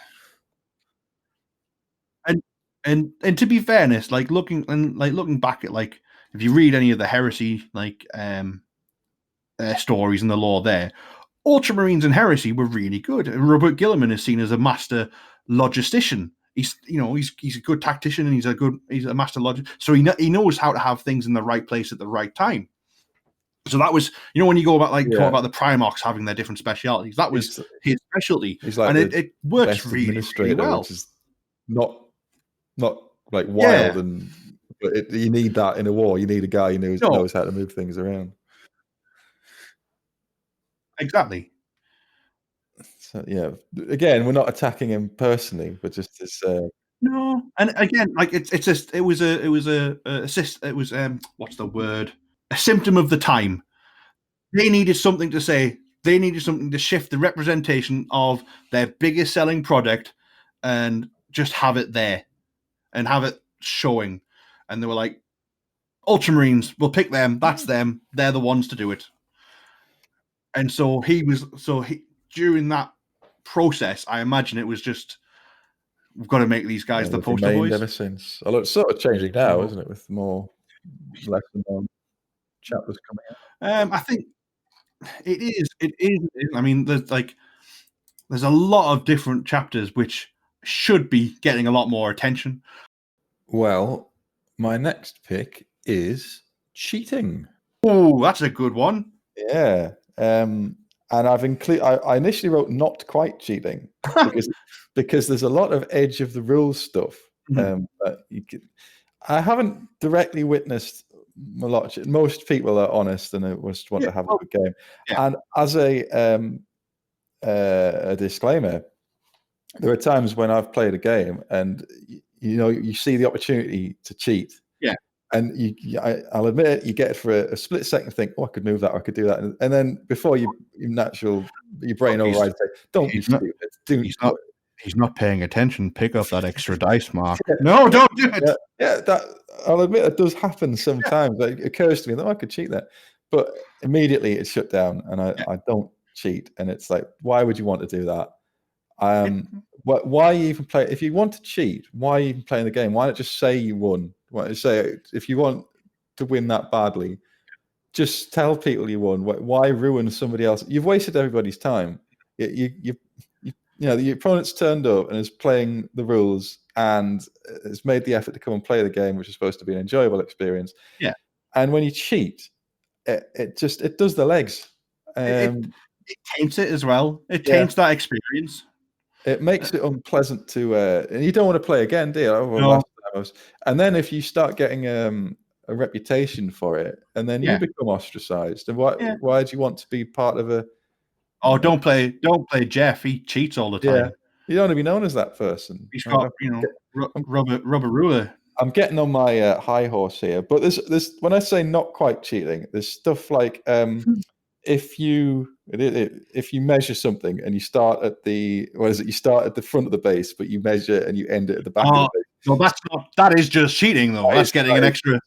And to be fairness, looking back at if you read any of the heresy stories in the lore there, Ultramarines and heresy were really good. Robert Gilliman is seen as a master logistician. He's a good tactician and he's a master logist. So he knows how to have things in the right place at the right time. So that was, when you go about talk about the Primarchs having their different specialities, that was his specialty. And it works really, really well. Which is not wild, but you need that in a war. You need a guy who knows how to move things around. Exactly. So yeah, again, we're not attacking him personally, but just this. No, and again, it was what's the word? A symptom of the time. They needed something to say. They needed something to shift the representation of their biggest selling product, and just have it there. And have it showing, and they were like, Ultramarines, we'll pick them. That's them. They're the ones to do it. And so during that process, I imagine it was just, we've got to make these guys the poster boys. Ever since, although it's sort of changing now, isn't it, with less and more chapters coming out? I think it is. It is. I mean, there's there's a lot of different chapters which should be getting a lot more attention. Well, my next pick is cheating. Oh, that's a good one. Yeah. And I've included. I initially wrote not quite cheating because there's a lot of edge of the rules stuff. But I haven't directly witnessed a lot. Most people are honest and just want to have a good game. Yeah. And as a disclaimer, there are times when I've played a game and you see the opportunity to cheat. Yeah. And I'll admit it, you get it for a split second, think, oh, I could move that, or I could do that. And then before your brain overrides, don't be stupid. He's not paying attention. Pick up that extra dice, Mark. No, don't do it. Yeah, that I'll admit it does happen sometimes. Yeah. It occurs to me that I could cheat that. But immediately it's shut down and I don't cheat. And it's like, why would you want to do that? Why even play? If you want to cheat, why even playing the game? Why not just say you won? Why say if you want to win that badly, just tell people you won. Why ruin somebody else? You've wasted everybody's time. The opponent's turned up and is playing the rules and has made the effort to come and play the game, which is supposed to be an enjoyable experience. Yeah. And when you cheat, it does the legs. It taints it as well. It taints that experience. It makes it unpleasant to, and you don't want to play again, do you? No. And then if you start getting a reputation for it, and then you become ostracized, and why do you want to be part of a? Oh, don't play Jeff. He cheats all the time. Yeah, you don't want to be known as that person. He's got rubber ruler. I'm getting on my high horse here, but there's when I say not quite cheating, there's stuff like if you measure something and you start at the you start at the front of the base, but you measure and you end it at the back of the base. Well, that is just cheating, though. That's getting an extra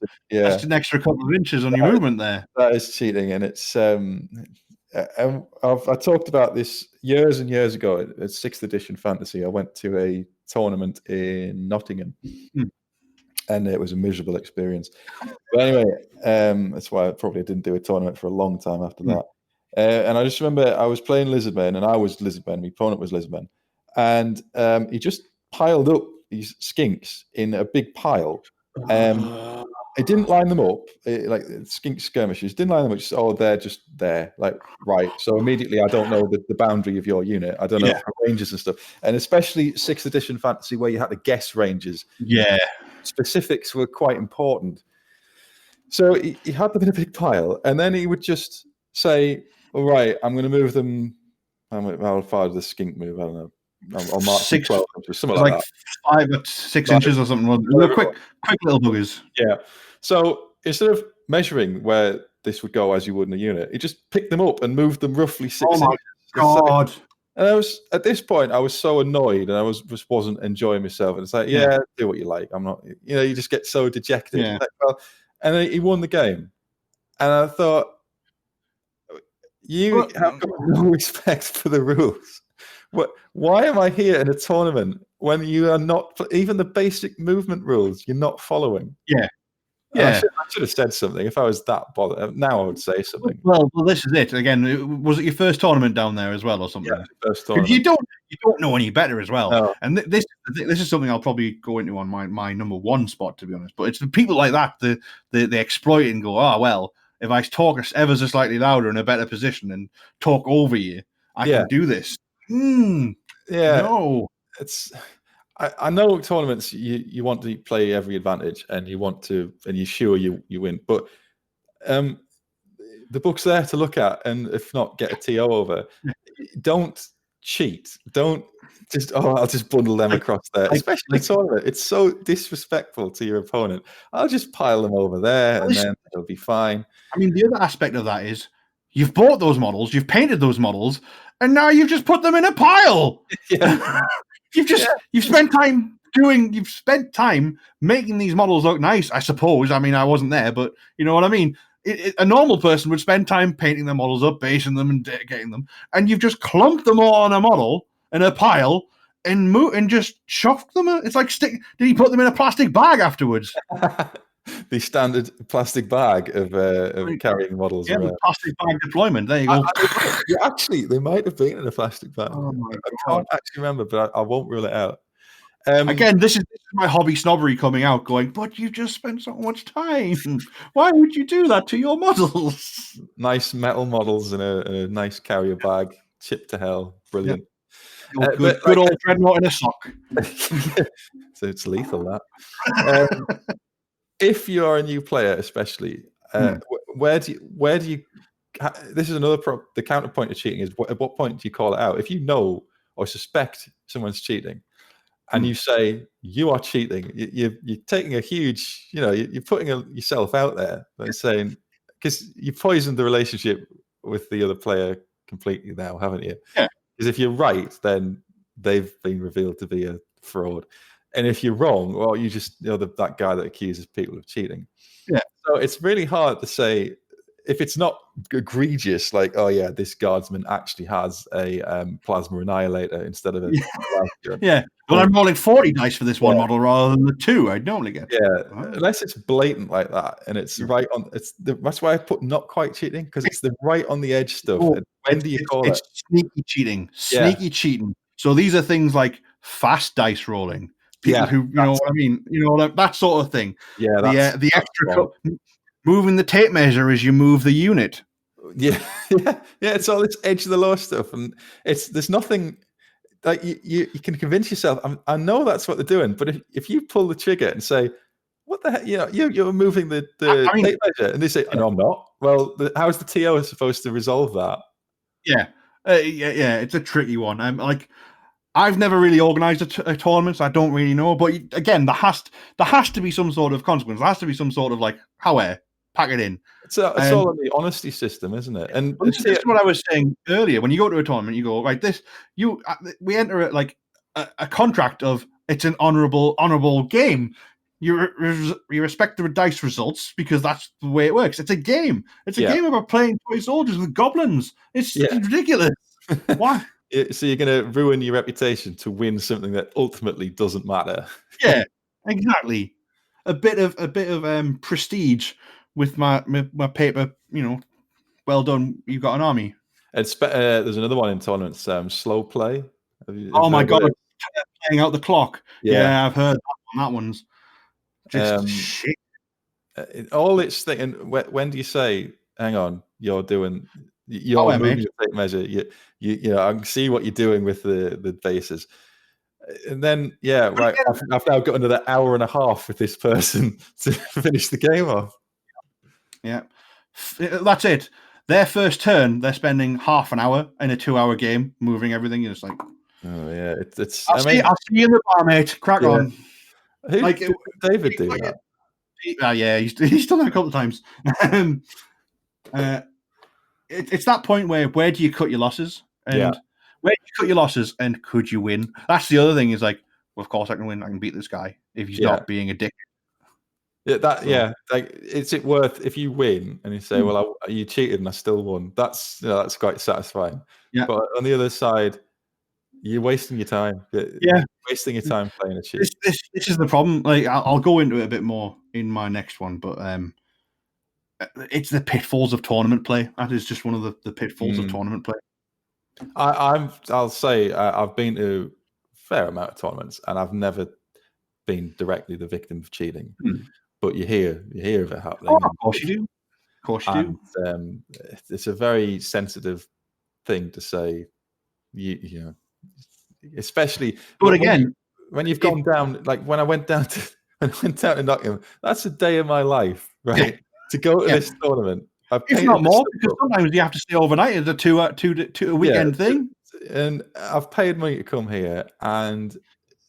couple of inches on your movement there. That is cheating, and it's I talked about this years and years ago at 6th edition fantasy. I went to a tournament in Nottingham, and it was a miserable experience. But anyway, that's why I probably didn't do a tournament for a long time after that. And I just remember I was playing Lizardmen, and I was Lizardmen. My opponent was Lizardmen, and he just piled up these skinks in a big pile. It didn't line them up like skink skirmishes. Didn't line them up. Just they're just there. Like right. So immediately, I don't know the boundary of your unit. I don't know ranges and stuff. And especially 6th edition fantasy, where you had to guess ranges. Yeah, specifics were quite important. So he had them in a big pile, and then he would just say, "All right, I'm going to move them. How far does the skink move? I don't know. I'll mark 6, 12 inches, something like that. 5 or 6 inches or something. Quick little buggers. Yeah. So instead of measuring where this would go as you would in a unit, he just picked them up and moved them roughly 6 inches. Oh my God. And at this point, I was so annoyed, and I just wasn't enjoying myself. And it's like, do what you like. I'm not, you just get so dejected. Yeah. And then he won the game. And I thought, you have got no respect for the rules. Why am I here in a tournament when you are not even the basic movement rules you're not following? Yeah. I should have said something if I was that bothered. Now I would say something. Well, this is it. Again, was it your first tournament down there as well, or something? Yeah, first tournament. You don't know any better as well. No. And this is something I'll probably go into on my number one spot, to be honest. But it's the people like that they exploit it and go, well, if I talk ever so slightly louder in a better position and talk over you, I can do this. No, it's. I know tournaments you want to play every advantage and you're sure you win, but the book's there to look at, and if not, get a TO over. Don't cheat. Don't just I'll just bundle them across there. Especially a tournament, it's so disrespectful to your opponent. I'll just pile them over there, and then it'll be fine. I mean, the other aspect of that is you've bought those models, you've painted those models, and now you've just put them in a pile. Yeah. You've spent time making these models look nice, I suppose. I mean, I wasn't there, but you know what I mean? A normal person would spend time painting their models up, basing them and getting them, and you've just clumped them all on a model in a pile and just shoved them. It's like did he put them in a plastic bag afterwards? the standard plastic bag of carrying models Yeah, the around. plastic bag deployment. There you go. Actually, they might have been in a plastic bag. Oh my I God. can't actually remember, but I won't rule it out. Again, this is my hobby snobbery coming out, going, but you just spent so much time. Why would you do that to your models? Nice metal models in a nice carrier bag, chipped to hell. Brilliant. Yeah. Good old Dreadnought in a sock. So it's lethal, that. If you're a new player, especially, where do you this is another the counterpoint to cheating is at what point do you call it out? If you know or suspect someone's cheating and you say you are cheating, you're taking a huge, you're putting yourself out there by saying, because you poisoned the relationship with the other player completely now, haven't you? Yeah. Because if you're right, then they've been revealed to be a fraud. And if you're wrong, well, you just that guy that accuses people of cheating. Yeah. So it's really hard to say if it's not egregious, like, oh yeah, this guardsman actually has a plasma annihilator instead of a yeah. Well, I'm rolling 40 dice for this one model rather than the 2 I'd normally get. Yeah, unless it's blatant like that, and it's right on. That's why I put not quite cheating, because it's the right on the edge stuff. Oh, when do you call it? It's sneaky cheating. Sneaky cheating. So these are things like fast dice rolling. People who, you know what I mean? That sort of thing. Yeah, the extra moving the tape measure as you move the unit. Yeah. It's all this edge of the law stuff, and there's nothing like you can convince yourself. I know that's what they're doing, but if you pull the trigger and say, "What the heck?" You're moving the tape measure, and they say, "No, I'm not." Well, how is the TO supposed to resolve that? Yeah, it's a tricky one. I've never really organised a tournament, so I don't really know. But again, there has to be some sort of consequence. There has to be some sort of pack it in. It's all on the honesty system, isn't it? And this is what I was saying earlier. When you go to a tournament, you go, right, we enter it a contract of it's an honourable game. You respect the dice results because that's the way it works. It's a game. It's a game about playing toy soldiers with goblins. It's ridiculous. Why? So you're going to ruin your reputation to win something that ultimately doesn't matter. Yeah, exactly. A bit of prestige with my paper. Well done. You've got an army. There's another one in tournaments. Slow play. Oh my God! Playing out the clock. Yeah, I've heard that one's just shit. All it's thinking. When do you say, "Hang on, you're moving the tape measure"? You I can see what you're doing with the bases. And then, right, I've now got another hour and a half with this person to finish the game off. Yeah, that's it. Their first turn, they're spending half an hour in a 2-hour game, moving everything. It's like, oh yeah, it's. I'll see you in the bar, mate. Crack on. Who did David do that? Yeah, he's done that a couple of times. It's that point where do you cut your losses? And where do you cut your losses, and could you win? That's the other thing. Is well, of course I can win. I can beat this guy if he's not being a dick. Yeah, is it worth if you win and you say, "Well, you cheated and I still won"? That's quite satisfying. Yeah. But on the other side, you're wasting your time. Yeah, wasting your time playing a cheat. This is the problem. I'll go into it a bit more in my next one, but it's the pitfalls of tournament play. That is just one of the pitfalls of tournament play. I'll say I've been to a fair amount of tournaments, and I've never been directly the victim of cheating. But you hear of it happening. Oh, of course you do. Of course you do. It's a very sensitive thing to say. You especially. But again, when you've gone down, like when I went down to Nottingham, that's a day of my life, right? To go to this tournament. If not more, because sometimes you have to stay overnight. It's a two weekend thing. And I've paid money to come here, and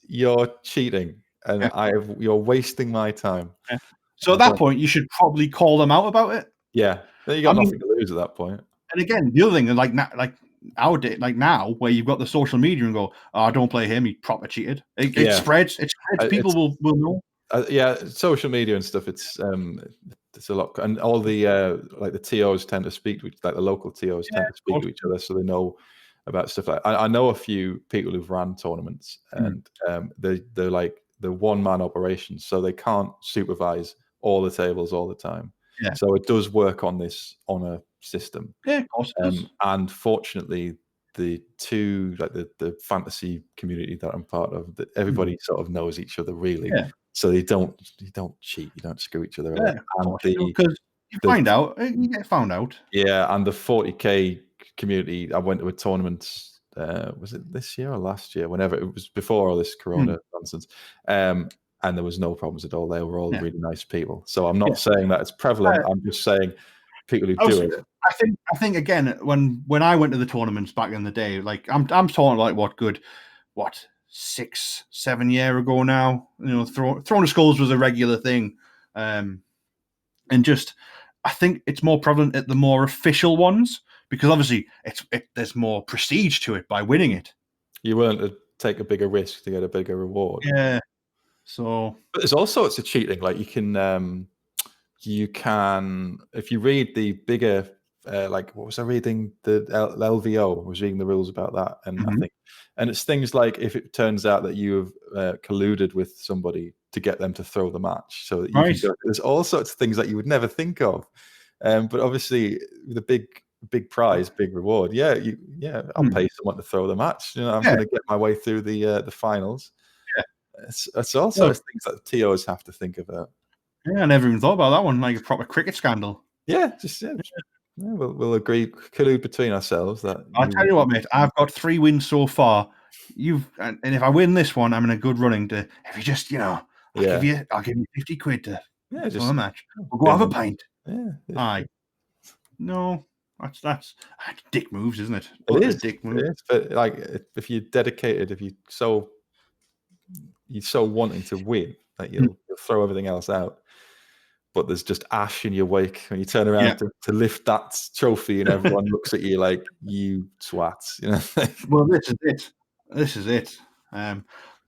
you're cheating, and you're wasting my time. Yeah. So at that point, you should probably call them out about it. Yeah, then you got nothing to lose at that point. And again, the other thing is our day, now, where you've got the social media and go, "Oh, don't play him. He proper cheated." It spreads. It spreads. People will know. Social media and stuff. It's a lot, and all the the TOs tend to speak to the local TOs tend to speak to each other, so they know about stuff like. I know a few people who've ran tournaments, and they're like the one-man operations, so they can't supervise all the tables all the time. Yeah. So it does work on this honor system. Yeah, of course it does. And fortunately, the two, like the fantasy community that I'm part of, everybody sort of knows each other really. Yeah. So you don't cheat, you don't screw each other up. And because you find out, you get found out. Yeah, and the 40k community, I went to a tournament. Was it this year or last year? Whenever it was before all this Corona nonsense. And there was no problems at all. They were all really nice people. So I'm not saying that it's prevalent. I'm just saying people who do it. I think again, when I went to the tournaments back in the day, like I'm talking like what 6-7 years ago now. Throwing skulls was a regular thing, and just I think it's more prevalent at the more official ones because obviously there's more prestige to it by winning it. You're willing to take a bigger risk to get a bigger reward. Yeah. So, but there's all sorts of cheating. Like you can, if you read the bigger, like what was I reading? The LVO. I was reading the rules about that, and I think, and it's things like if it turns out that you have colluded with somebody to get them to throw the match, so that you can there's all sorts of things that you would never think of. But obviously, the big prize, big reward. I'll pay someone to throw the match. I'm going to get my way through the finals. It's all sorts of things that TOs have to think about. Yeah, I never even thought about that one, like a proper cricket scandal. We'll agree, collude between ourselves. That I'll tell you what, mate. I've got 3 wins so far. And if I win this one, I'm in a good running. If you just, I'll give you 50 quid to just a match. We'll go have a pint. Aye. No, that's dick moves, isn't it? It is dick moves. It is, but like if you're dedicated, if you're so wanting to win that you'll throw everything else out. But there's just ash in your wake when you turn around to lift that trophy, and everyone looks at you like you twats. Well, this is it.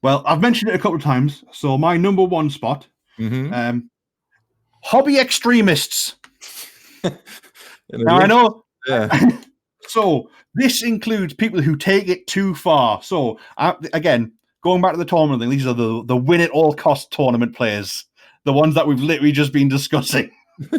Well, I've mentioned it a couple of times. So my number 1 spot, hobby extremists. Now I know. Yeah. So this includes people who take it too far. So again, going back to the tournament thing, these are the win at all cost tournament players. The ones that we've literally just been discussing. So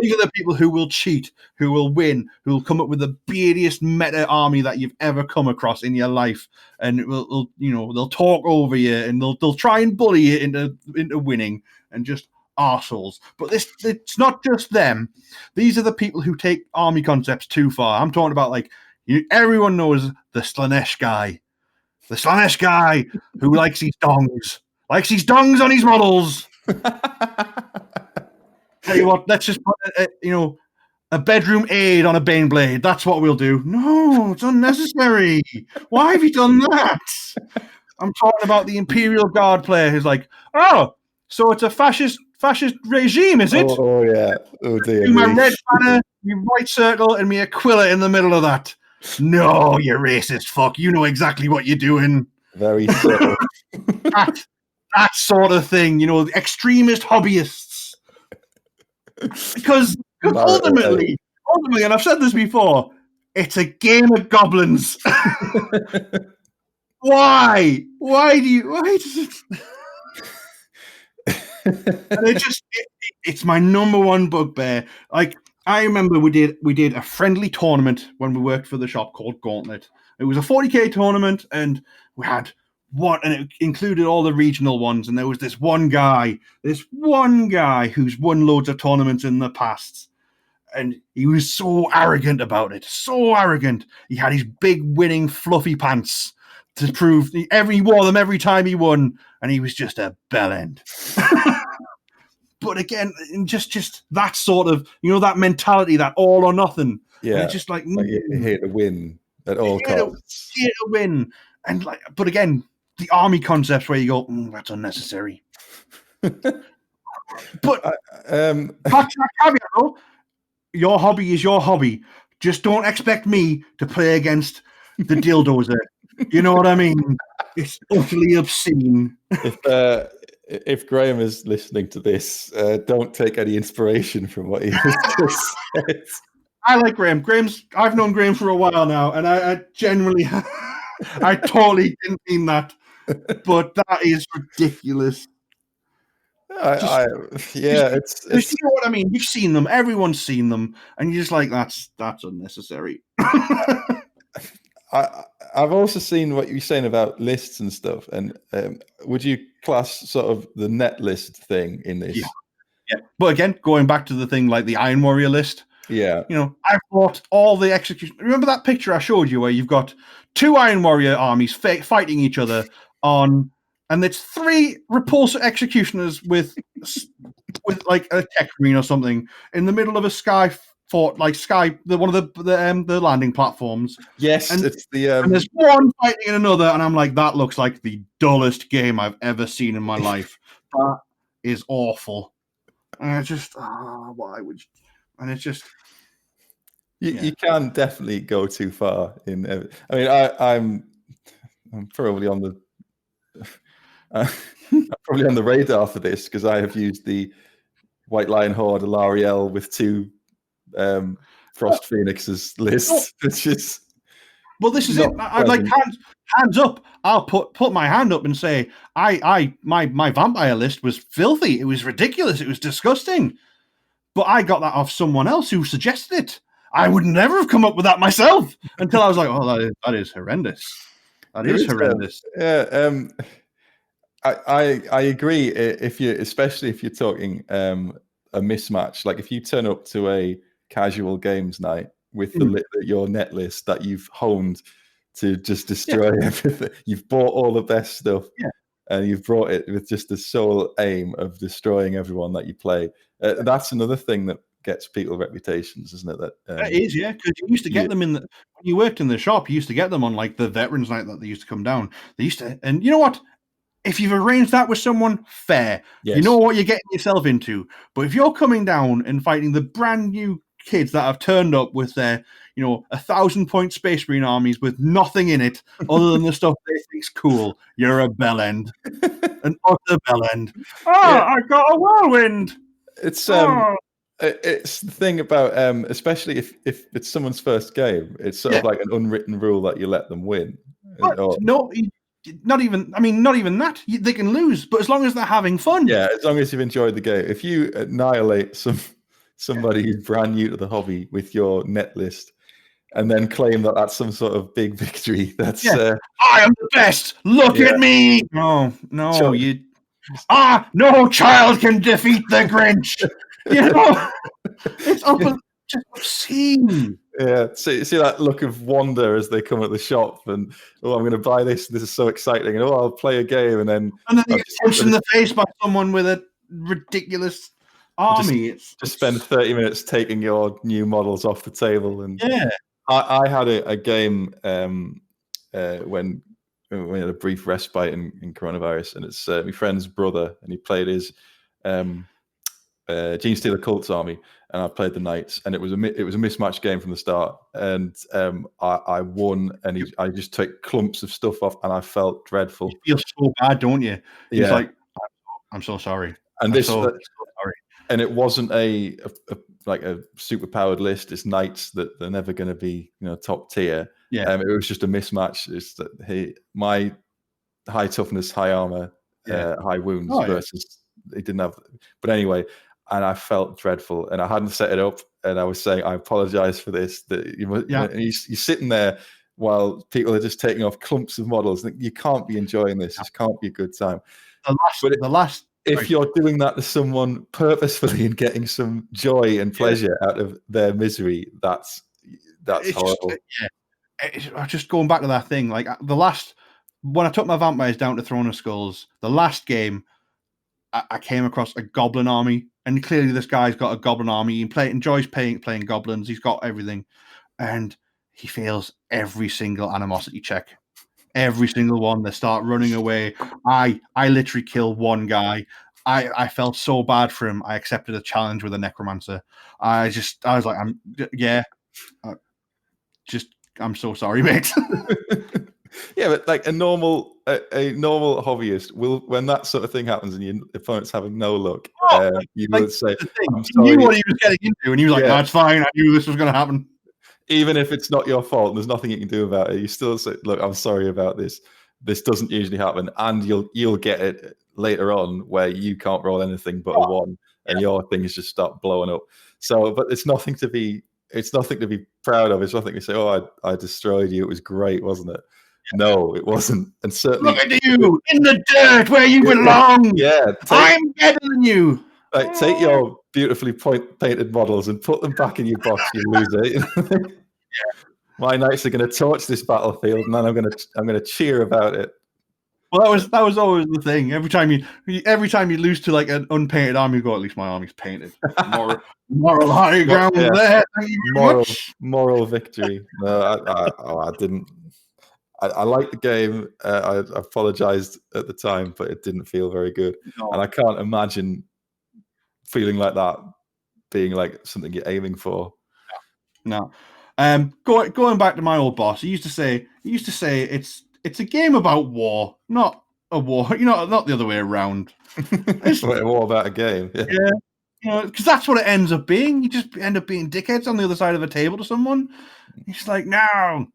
these are the people who will cheat, who will win, who will come up with the beardiest meta army that you've ever come across in your life, and they'll talk over you and they'll try and bully you into winning, and just arseholes. But it's not just them. These are the people who take army concepts too far. I'm talking about everyone knows the Slanesh guy. The Slanesh guy who likes his dongs on his models. Tell you what, let's just put a bedroom aid on a Baneblade. That's what we'll do. No, it's unnecessary. Why have you done that? I'm talking about the Imperial Guard player who's like, oh, so it's a fascist regime, is it? Oh yeah. Oh dear. My red banner, my white circle, and me Aquila in the middle of that. No, you racist fuck. You know exactly what you're doing. Very subtle. That sort of thing, the extremist hobbyists. Because ultimately, and I've said this before, it's a game of goblins. Why? Why does it? And it's my number 1 bugbear. Like, I remember we did a friendly tournament when we worked for the shop called Gauntlet. It was a 40k tournament, and we had and it included all the regional ones. And there was this one guy who's won loads of tournaments in the past, and he was so arrogant about it. So arrogant. He had his big winning fluffy pants to prove he wore them every time he won, and he was just a bellend. But again, just that sort of, that mentality, that all or nothing. Yeah. It's just like you're here to win at all costs. Here to win. And but again, the army concepts where you go, that's unnecessary. But caveat though, your hobby is your hobby. Just don't expect me to play against the dildozer. You know what I mean? It's utterly obscene. If Graham is listening to this, don't take any inspiration from what he just said. I like Graham. I've known Graham for a while now, and I genuinely, I totally didn't mean that, but that is ridiculous. It's you know what I mean. You've seen them. Everyone's seen them, and you're just like, that's unnecessary. I've also seen what you're saying about lists and stuff. And would you class sort of the net list thing in this? Yeah. But again, going back to the thing like the Iron Warrior list. Yeah. You know, I've bought all the execution. Remember that picture I showed you where you've got 2 Iron Warrior armies fighting each other and it's 3 repulsor executioners with like a tech marine or something in the middle of a sky fort, like one of the landing platforms. Yes, and it's the and there's one fighting in another, and I'm like, that looks like the dullest game I've ever seen in my life. That is awful. And I just, why would you? And it's just, you can definitely go too far in. I mean, I'm probably on the I'm probably on the radar for this because I have used the White Lion Horde Alariel with 2 Frost Phoenixes list, which is. Well, this is it. I'm like hands up. I'll put my hand up and say, my vampire list was filthy. It was ridiculous. It was disgusting. But I got that off someone else who suggested it. I would never have come up with that myself until I was like, oh, that is horrendous. That is horrendous. I agree. Especially if you're talking a mismatch, like if you turn up to a casual games night with your net list that you've honed to just destroy everything, you've bought all the best stuff, and you've brought it with just the sole aim of destroying everyone that you play. That's another thing that gets people reputations, isn't it? That is, because you used to get them when you worked in the shop. You used to get them on like the Veterans Night that they used to come down. They used to, and you know what? If you've arranged that with someone, fair. Yes. You know what you're getting yourself into. But if you're coming down and fighting the brand new kids that have turned up with their, 1,000-point Space Marine armies with nothing in it other than the stuff they think's cool, you're a bellend. An utter bellend. I got a whirlwind. It's it's the thing about especially if it's someone's first game, it's sort of like an unwritten rule that you let them win. But not even that. They can lose, but as long as they're having fun. Yeah, as long as you've enjoyed the game. If you annihilate somebody who's brand new to the hobby with your net list and then claim that that's some sort of big victory, that's I am the best. Look at me. No, no child can defeat the Grinch. It's just obscene. Yeah, see that look of wonder as they come at the shop, and I'm going to buy this. This is so exciting, and I'll play a game, and then they get punched in the face by someone with a ridiculous army. Just spend 30 minutes taking your new models off the table, and I had a game when we had a brief respite in coronavirus, and it's my friend's brother, and he played his Gene Stealer Cult's army, and I played the Knights, and it was a mismatch game from the start, and I won, and I just took clumps of stuff off, and I felt dreadful. You feel so bad, don't you? He's like, I'm so sorry. And sorry. And it wasn't a super powered list. It's Knights that they're never going to be top tier. Yeah, it was just a mismatch. It's that my high toughness, high armor, high wounds versus he didn't have. But anyway. And I felt dreadful, and I hadn't set it up. And I was saying, I apologize for this. That you're sitting there while people are just taking off clumps of models. You can't be enjoying this. This can't be a good time. If you're doing that to someone purposefully and getting some joy and pleasure out of their misery, that's horrible. Just going back to that thing, like when I took my vampires down to Throne of Skulls, the last game, I came across a goblin army, and clearly this guy's got a goblin army. He enjoys playing goblins. He's got everything, and he fails every single animosity check, every single one. They start running away. I literally killed one guy. I felt so bad for him. I accepted a challenge with a necromancer. I was like, I'm so sorry, mate. Yeah, but like a normal hobbyist will, when that sort of thing happens and your opponent's having no luck, you would say, he knew what he was getting into, and he was like, "That's fine. I knew this was going to happen." Even if it's not your fault and there's nothing you can do about it, you still say, "Look, I'm sorry about this. This doesn't usually happen," and you'll get it later on where you can't roll anything but a 1, and your things just start blowing up. So, but it's nothing to be proud of. It's nothing to say, oh, I destroyed you. It was great, wasn't it? No, it wasn't. And certainly, look at you in the dirt where you belong. Yeah, I'm better than you. Like, take your beautifully painted models and put them back in your box, you loser. My knights are going to torch this battlefield, and then I'm going to cheer about it. Well, that was always the thing. Every time you lose to like an unpainted army, you go, at least my army's painted. Moral high ground there. Thank you very much. Moral victory. No, I didn't. I liked the game. I apologized at the time, but it didn't feel very good. No. And I can't imagine feeling like that being like something you're aiming for. No. Going back to my old boss, he used to say it's a game about war, not a war. Not the other way around. It's a war about a game. Yeah. Because that's what it ends up being. You just end up being dickheads on the other side of a table to someone. It's like, no.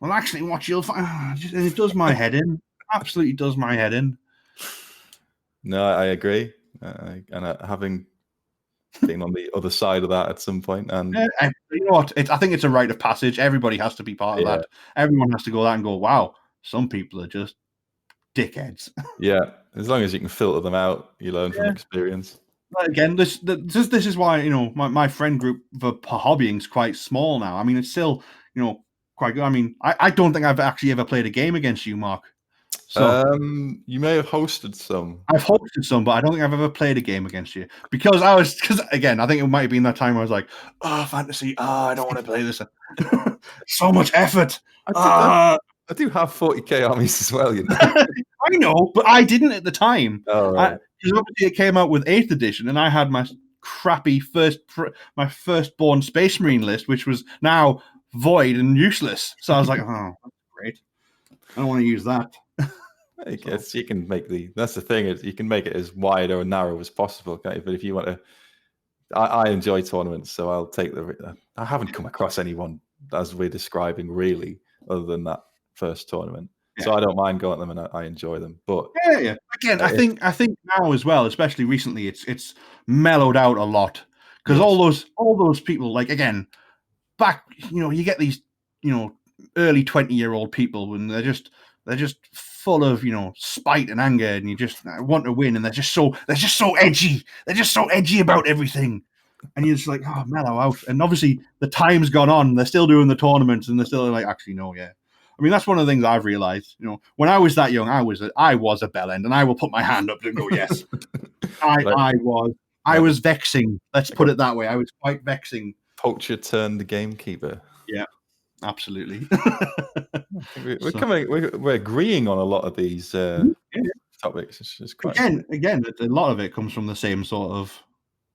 Well, actually, what you'll find, and it does my head in. Absolutely does my head in. No, I agree. And having been on the other side of that at some point, and you know what? I think it's a rite of passage. Everybody has to be part of that. Everyone has to go that and go, wow, some people are just dickheads. Yeah, as long as you can filter them out, you learn from experience. Again, this is why my friend group for hobbying is quite small now. I mean, it's still quite good. I mean, I don't think I've actually ever played a game against you, Mark. So you may have hosted some. I've hosted some, but I don't think I've ever played a game against you because again, I think it might have been that time where I was like, oh, fantasy, I don't want to play this. So much effort. I do have 40k armies as well, you know. I know, but I didn't at the time. Oh, right. Because obviously it came out with 8th edition, and I had my crappy my firstborn Space Marine list, which was now void and useless. So I was like, oh, that's great. I don't want to use that. I guess you can make that's the thing, is you can make it as wide or narrow as possible, can't you? But if you want to, I enjoy tournaments, so I'll take I haven't come across anyone as we're describing really, other than that first tournament. Yeah. So I don't mind going at them, and I enjoy them. But yeah. Again, I think now as well, especially recently, it's mellowed out a lot because all those people, like, again, back, you get these early 20-year-old people, and they're just full of spite and anger, and you just want to win, and they're just so edgy. They're just so edgy about everything, and you're just like, oh, mellow out. And obviously the time's gone on. They're still doing the tournaments, and they're still like, actually, no, yeah. I mean, that's one of the things I've realized. When I was that young, I was a bellend, and I will put my hand up and go, yes. I was vexing. Let's put it that way. I was quite vexing. Poacher turned the gamekeeper. Yeah, absolutely. We're agreeing on a lot of these topics. It's quite... Again, a lot of it comes from the same sort of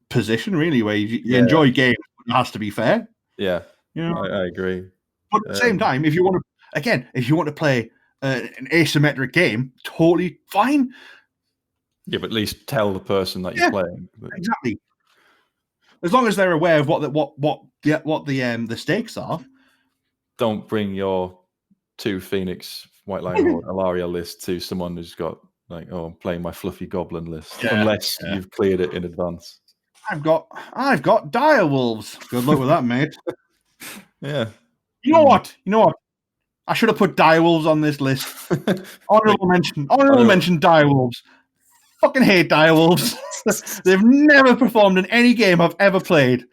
position, really, where you enjoy games, but it has to be fair. Yeah, I agree. But at the same time, if you want to play an asymmetric game, totally fine. Yeah, but at least tell the person that you're playing. Exactly. As long as they're aware of what the stakes are. Don't bring your 2 Phoenix White Lion or Alaria list to someone who's got like, oh, I'm playing my fluffy goblin list, unless you've cleared it in advance. I've got dire wolves. Good luck with that, mate. Yeah. You know what? I should have put dire wolves on this list. Honorable mention dire wolves. Fucking hate dire wolves. They've never performed in any game I've ever played,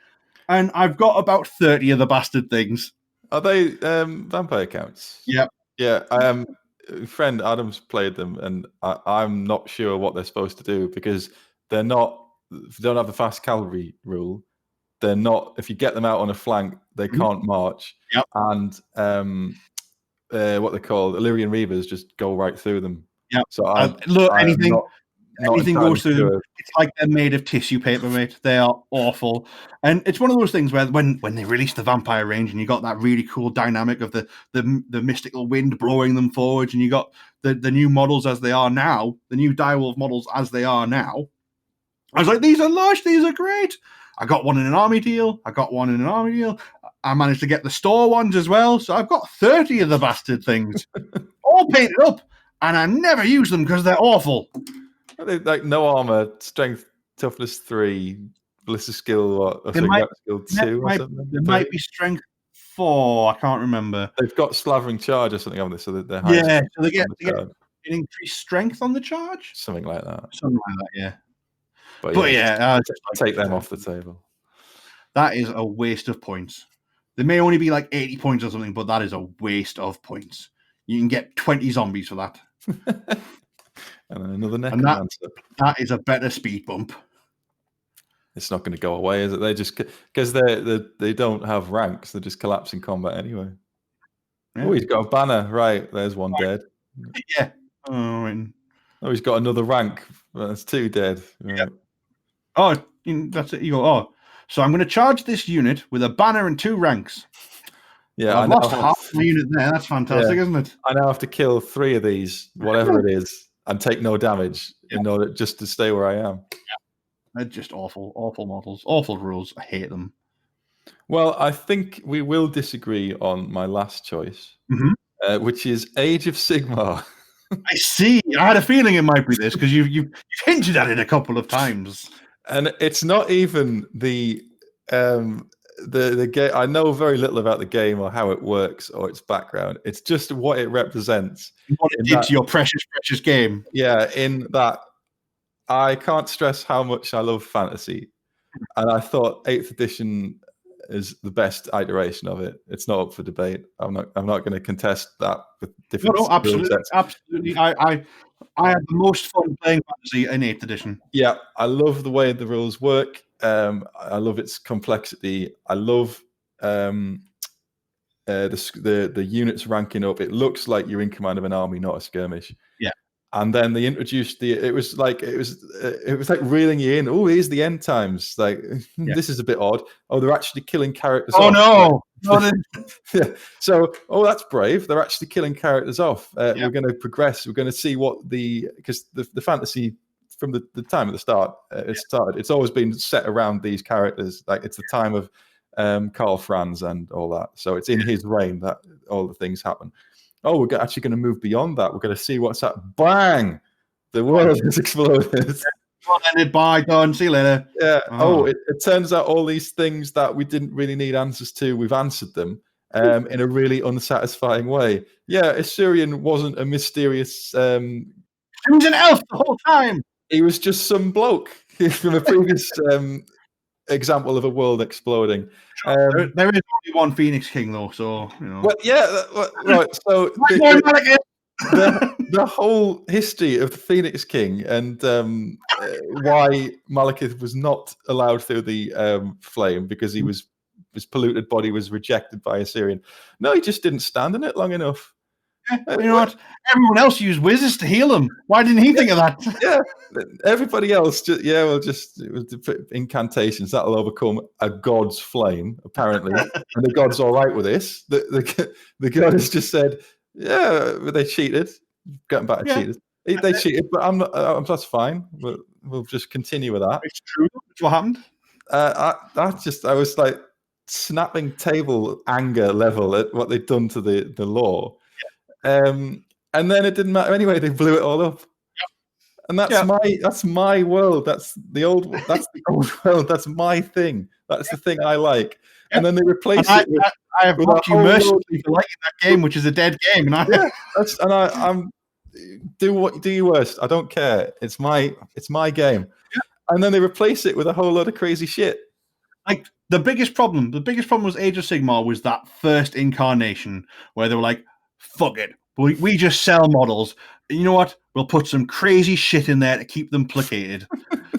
and I've got about 30 of the bastard things. Are they vampire counts? Yeah. Yeah. Friend Adam's played them, and I'm not sure what they're supposed to do because they don't have the fast cavalry rule. They're not. If you get them out on a flank, they can't march. Yep. And what they call Illyrian Reavers just go right through them. Yeah. So anything goes through them. It's like they're made of tissue paper, mate. They are awful. And it's one of those things where when they released the vampire range, and you got that really cool dynamic of the mystical wind blowing them forwards, and you got the new models as they are now, the new direwolf models as they are now. I was like, these are lush, these are great. I got one in an army deal. I managed to get the store ones as well. So I've got 30 of the bastard things all painted up, and I never use them because they're awful. Like no armor, strength, toughness 3, ballistic skill, weapon skill 2 or something. There might be strength 4. I can't remember. They've got slavering charge or something, haven't they? So that they're Yeah, so they get an increased strength on the charge, something like that. Something like that, yeah. But take them off the table. That is a waste of points. There may only be like 80 points or something, but that is a waste of points. You can get 20 zombies for that. And then another necromancer. That is a better speed bump. It's not going to go away, is it? They just because they don't have ranks. They just collapse in combat anyway. Yeah. Oh, he's got a banner. Right, there's one dead. Yeah. Oh, he's got another rank. That's 2 dead. Right. Yeah. Oh, that's it. You go, oh, so I'm going to charge this unit with a banner and 2 ranks. Yeah, I've lost half the unit there. That's fantastic, isn't it? I now have to kill 3 of these, whatever it is, and take no damage in order just to stay where I am. Yeah. They're just awful models, awful rules. I hate them. Well, I think we will disagree on my last choice, which is Age of Sigmar. I see. I had a feeling it might be this because you've hinted at it a couple of times. And it's not even the game. I know very little about the game or how it works or its background. It's just what it represents. What it did to your precious game. Yeah, in that I can't stress how much I love fantasy. And I thought 8th edition is the best iteration of it. It's not up for debate. I'm not going to contest that with different. No, absolutely. I had the most fun playing fantasy in 8th edition. Yeah, I love the way the rules work. I love its complexity. I love the units ranking up. It looks like you're in command of an army, not a skirmish. Yeah. And then they introduced it was like reeling you in. Oh, here's the end times. Like this is a bit odd. Oh, they're actually killing characters. Oh off. No! Yeah. So, that's brave. They're actually killing characters off. We're going to progress. We're going to see what because the fantasy from the time of the start it started. It's always been set around these characters. Like it's the time of Karl Franz and all that. So it's in his reign that all the things happen. Oh, we're actually going to move beyond that. We're going to see what's happening. Bang! The world has exploded. Ended. Bye, done. See you later. Yeah. Oh, it turns out all these things that we didn't really need answers to, we've answered them in a really unsatisfying way. Yeah, Assyrian wasn't a mysterious. He was an elf the whole time. He was just some bloke from a previous example of a world exploding. There is only one Phoenix King, though, so you know. Well, yeah, right. So the whole history of the Phoenix King and why Malekith was not allowed through the flame because his polluted body was rejected by Assyrian. No, he just didn't stand in it long enough. You know what? Everyone else used wizards to heal him. Why didn't he think of that? Yeah, everybody else it was incantations that'll overcome a god's flame, apparently. And the god's all right with this. The god has just said, yeah, they cheated. Getting back to cheaters. They cheated, but I'm not. That's fine. We'll just continue with that. It's true. That's what happened. I was like snapping table anger level at what they'd done to the law. And then it didn't matter anyway. They blew it all up, and that's my world. That's the old world. That's my thing. That's the thing I like. And then they replace it. I have watched you mercilessly for liking that game, which is a dead game. And I'm do your worst. I don't care. It's my game. Yeah. And then they replace it with a whole lot of crazy shit. Like the biggest problem was Age of Sigmar was that first incarnation where they were like, fuck it. We just sell models. And you know what? We'll put some crazy shit in there to keep them placated.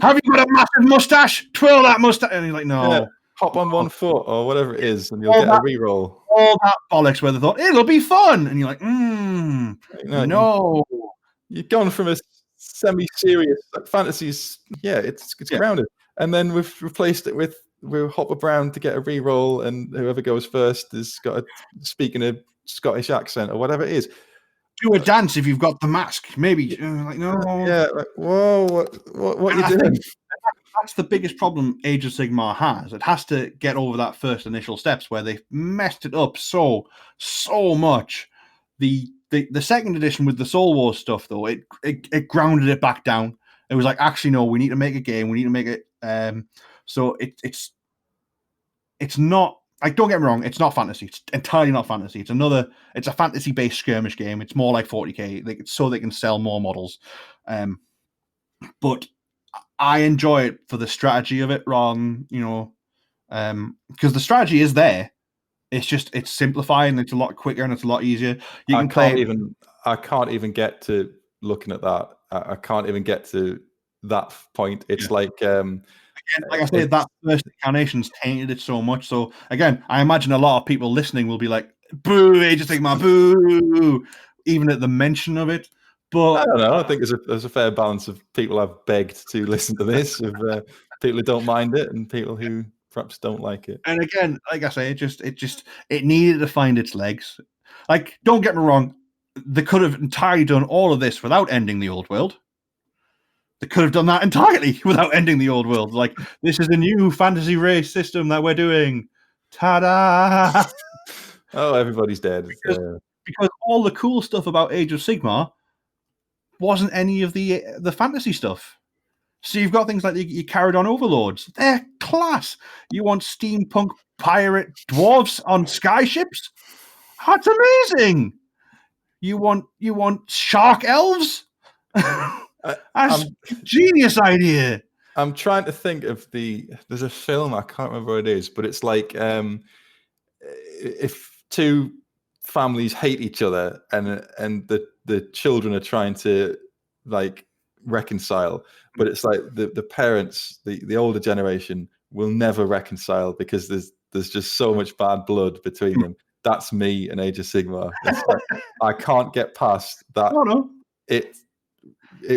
Have you got a massive mustache? Twirl that mustache. And he's like, no. Yeah, hop on one foot or whatever it is, and you'll get a reroll. All that bollocks where they thought, it'll be fun. And you're like, no. You've gone from a semi-serious fantasies. Yeah, it's grounded. And then we've replaced it with we'll hop around to get a reroll, and whoever goes first has got to speak in a Scottish accent or whatever it is. Do a dance if you've got the mask, maybe. Like no, yeah. Like, whoa, what are you doing? That's the biggest problem Age of Sigmar has. It has to get over that first initial steps where they messed it up so much. The second edition with the Soul Wars stuff, though, it grounded it back down. It was like, actually, no, we need to make a game. We need to make it. So it's not. Like, don't get me wrong, it's not fantasy. It's entirely not fantasy. It's a fantasy-based skirmish game. It's more like 40k, like, so they can sell more models. But I enjoy it for the strategy of it, rather than, because the strategy is there. It's simplifying. It's a lot quicker and it's a lot easier. You can I can't even get to looking at that. I can't even get to that point. It's like I said, that first incarnation's tainted it so much. So again, I imagine a lot of people listening will be like, "Boo, Age of Sigmar, boo!" Even at the mention of it. But I don't know. I think there's a fair balance of people I've begged to listen to this, of people who don't mind it and people who perhaps don't like it. And again, like I say, it needed to find its legs. Like, don't get me wrong, they could have entirely done all of this without ending the old world. They could have done that entirely without ending the old world. Like, this is a new fantasy race system that we're doing. Ta-da! Oh, everybody's dead. Because all the cool stuff about Age of Sigmar wasn't any of the fantasy stuff. So you've got things like your carried on overlords. They're class. You want steampunk pirate dwarves on skyships? That's amazing. You want shark elves? That's a genius idea. I'm trying to think of there's a film, I can't remember what it is, but it's like if two families hate each other and the children are trying to like reconcile, but it's like the parents, the older generation will never reconcile because there's just so much bad blood between them. That's me and Age of Sigmar. Like, I can't get past that. No. It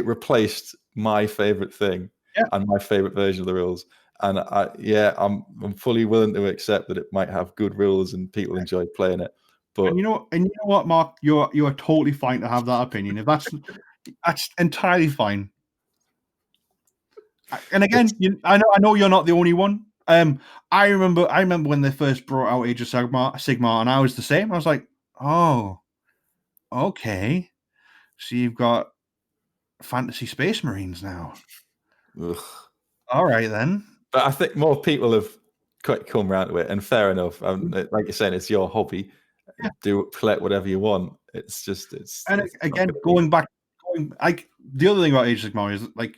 replaced my favorite thing and my favorite version of the rules. And I'm fully willing to accept that it might have good rules and people enjoy playing it. But and you know what, Mark, you are totally fine to have that opinion. If that's entirely fine. And again, I know you're not the only one. I remember when they first brought out Age of Sigmar, and I was the same. I was like, oh, okay. So you've got fantasy space marines now. Ugh. All right then. But I think more people have come around to it, and fair enough. Like you're saying, it's your hobby. Yeah. Collect whatever you want. It's just again, going back, like the other thing about Age of Sigmar is like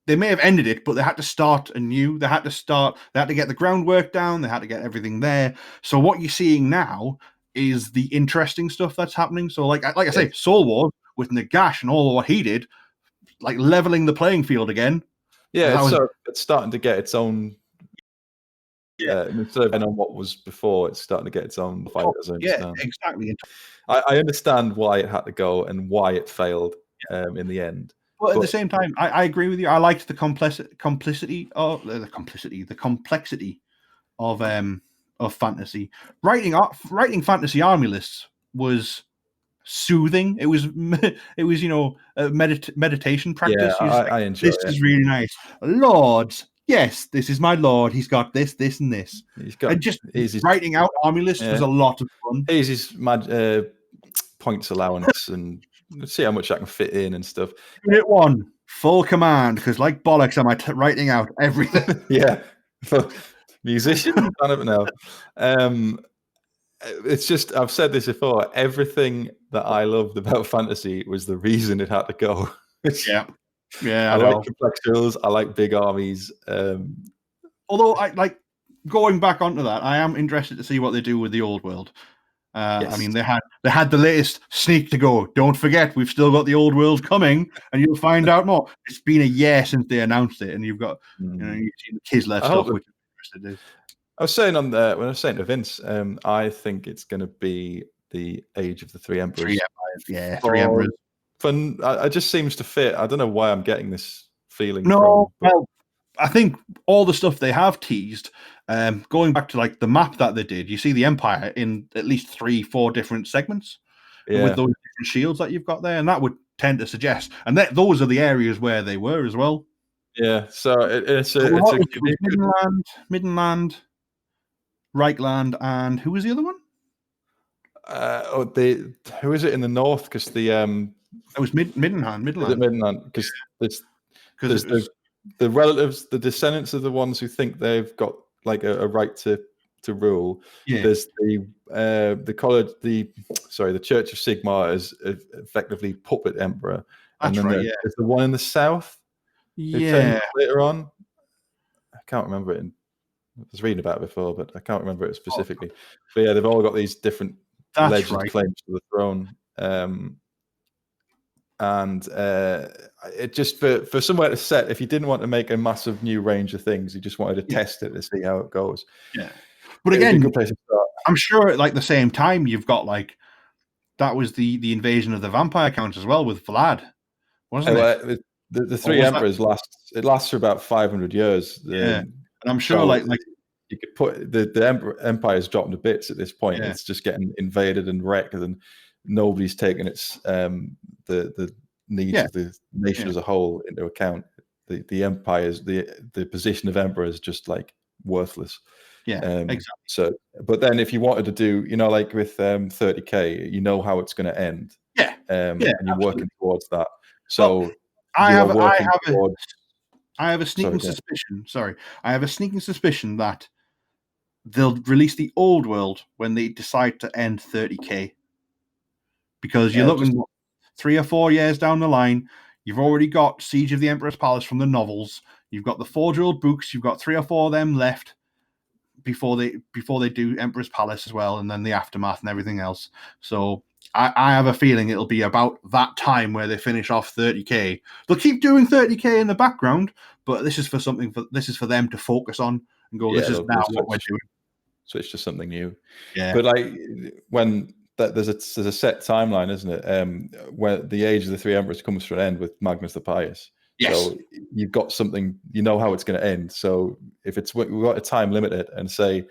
they may have ended it, but they had to start anew. They had to get the groundwork down. They had to get everything there. So what you're seeing now is the interesting stuff that's happening. So like I say, Soul Wars with Nagash and all what he did, like leveling the playing field again. Yeah, it's starting to get its own. Yeah, instead of on what was before, it's starting to get its own fighters. Yeah, exactly. I understand why it had to go and why it failed in the end. But at the same time, I agree with you. I liked the complexity of fantasy. Writing fantasy army lists was soothing. It was meditation practice. Yeah, I enjoy it. This is really nice. Lords, yes, this is my lord. He's got this, this, and this. Writing out army lists was a lot of fun. Here's his points allowance and see how much I can fit in and stuff. Unit 1, full command, because like bollocks, am I writing out everything? Yeah, musician. I don't know. It's just, I've said this before. Everything that I loved about fantasy was the reason it had to go. Yeah. I like complex rules. I like big armies. Although I like going back onto that, I am interested to see what they do with the old world. Yes. I mean, they had the latest sneak to go. Don't forget, we've still got the old world coming, and you'll find out more. It's been a year since they announced it, and you've got you've seen the Kislev stuff, which I'm interested in. I was saying when I was saying to Vince, I think it's going to be the Age of the Three Emperors. Three Emperors. Fun. It just seems to fit. I don't know why I'm getting this feeling. No, well, I think all the stuff they have teased. Going back to like the map that they did, you see the Empire in at least 3-4 different segments with those different shields that you've got there, and that would tend to suggest, and those are the areas where they were as well. Yeah, so it's Middenland, Reichland, and who was the other one? Who is it in the north? Because it was Middenland. Middenland, because There's the relatives, the descendants of the ones who think they've got like a right to rule. Yeah. There's the college, the Church of Sigmar is effectively puppet emperor, and then there's the one in the south. Who turns later on. I can't remember it. I was reading about it before, but I can't remember it specifically. But yeah, they've all got these different alleged claims to the throne. And it just for somewhere to set, if you didn't want to make a massive new range of things, you just wanted to test it to see how it goes. Yeah, but again, a good place to start. I'm sure at like the same time you've got like that was the invasion of the vampire count as well with Vlad, wasn't it? The three emperors lasts for about 500 years. And I'm sure like you could put the empire's dropping to bits at this point. It's just getting invaded and wrecked, and nobody's taking its the needs of the nation as a whole into account. The empire's the position of emperor is just like worthless. Exactly. So, but then if you wanted to do, like with 30K, you know how it's going to end. And you're working towards that. So I have a sneaking suspicion. Sorry, I have a sneaking suspicion that they'll release the old world when they decide to end 30K. Because you're looking 3 or 4 years down the line, you've already got Siege of the Emperor's Palace from the novels. You've got the Forge-World books. You've got 3 or 4 of them left before they do Emperor's Palace as well, and then the aftermath and everything else. So I have a feeling it'll be about that time where they finish off 30K. They'll keep doing 30K in the background, but this is for them to focus on and go. This is now what we're doing. Switch to something new. Yeah, but like when there's a set timeline, isn't it? Where the age of the 3 emperors comes to an end with Magnus the Pious. Yes. So you've got something, you know how it's going to end. So if we've got a time limit and say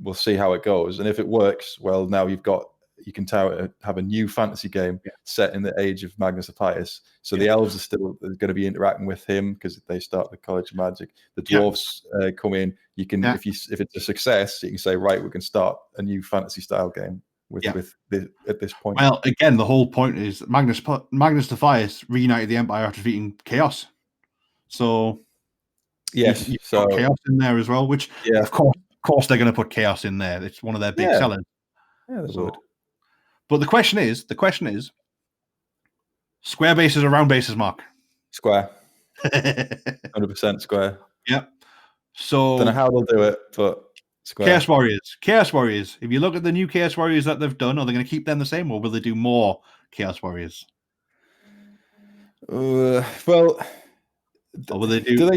we'll see how it goes, and if it works, well, now you can have a new fantasy game set in the age of Magnus the Pious. So the elves are still going to be interacting with him because they start the College of Magic. The dwarves come in. You can if it's a success, you can say we can start a new fantasy style game. At this point. Well, again, the whole point is Magnus the Pious reunited the Empire after defeating Chaos. So yes, you've got Chaos in there as well, which of course they're going to put Chaos in there. It's one of their big sellers. Yeah, they would. But the question is, square bases or round bases, Mark? Square. 100% square. Yep. So don't know how they'll do it, but square. Chaos Warriors. If you look at the new Chaos Warriors that they've done, are they going to keep them the same, or will they do more Chaos Warriors? Well, or will they do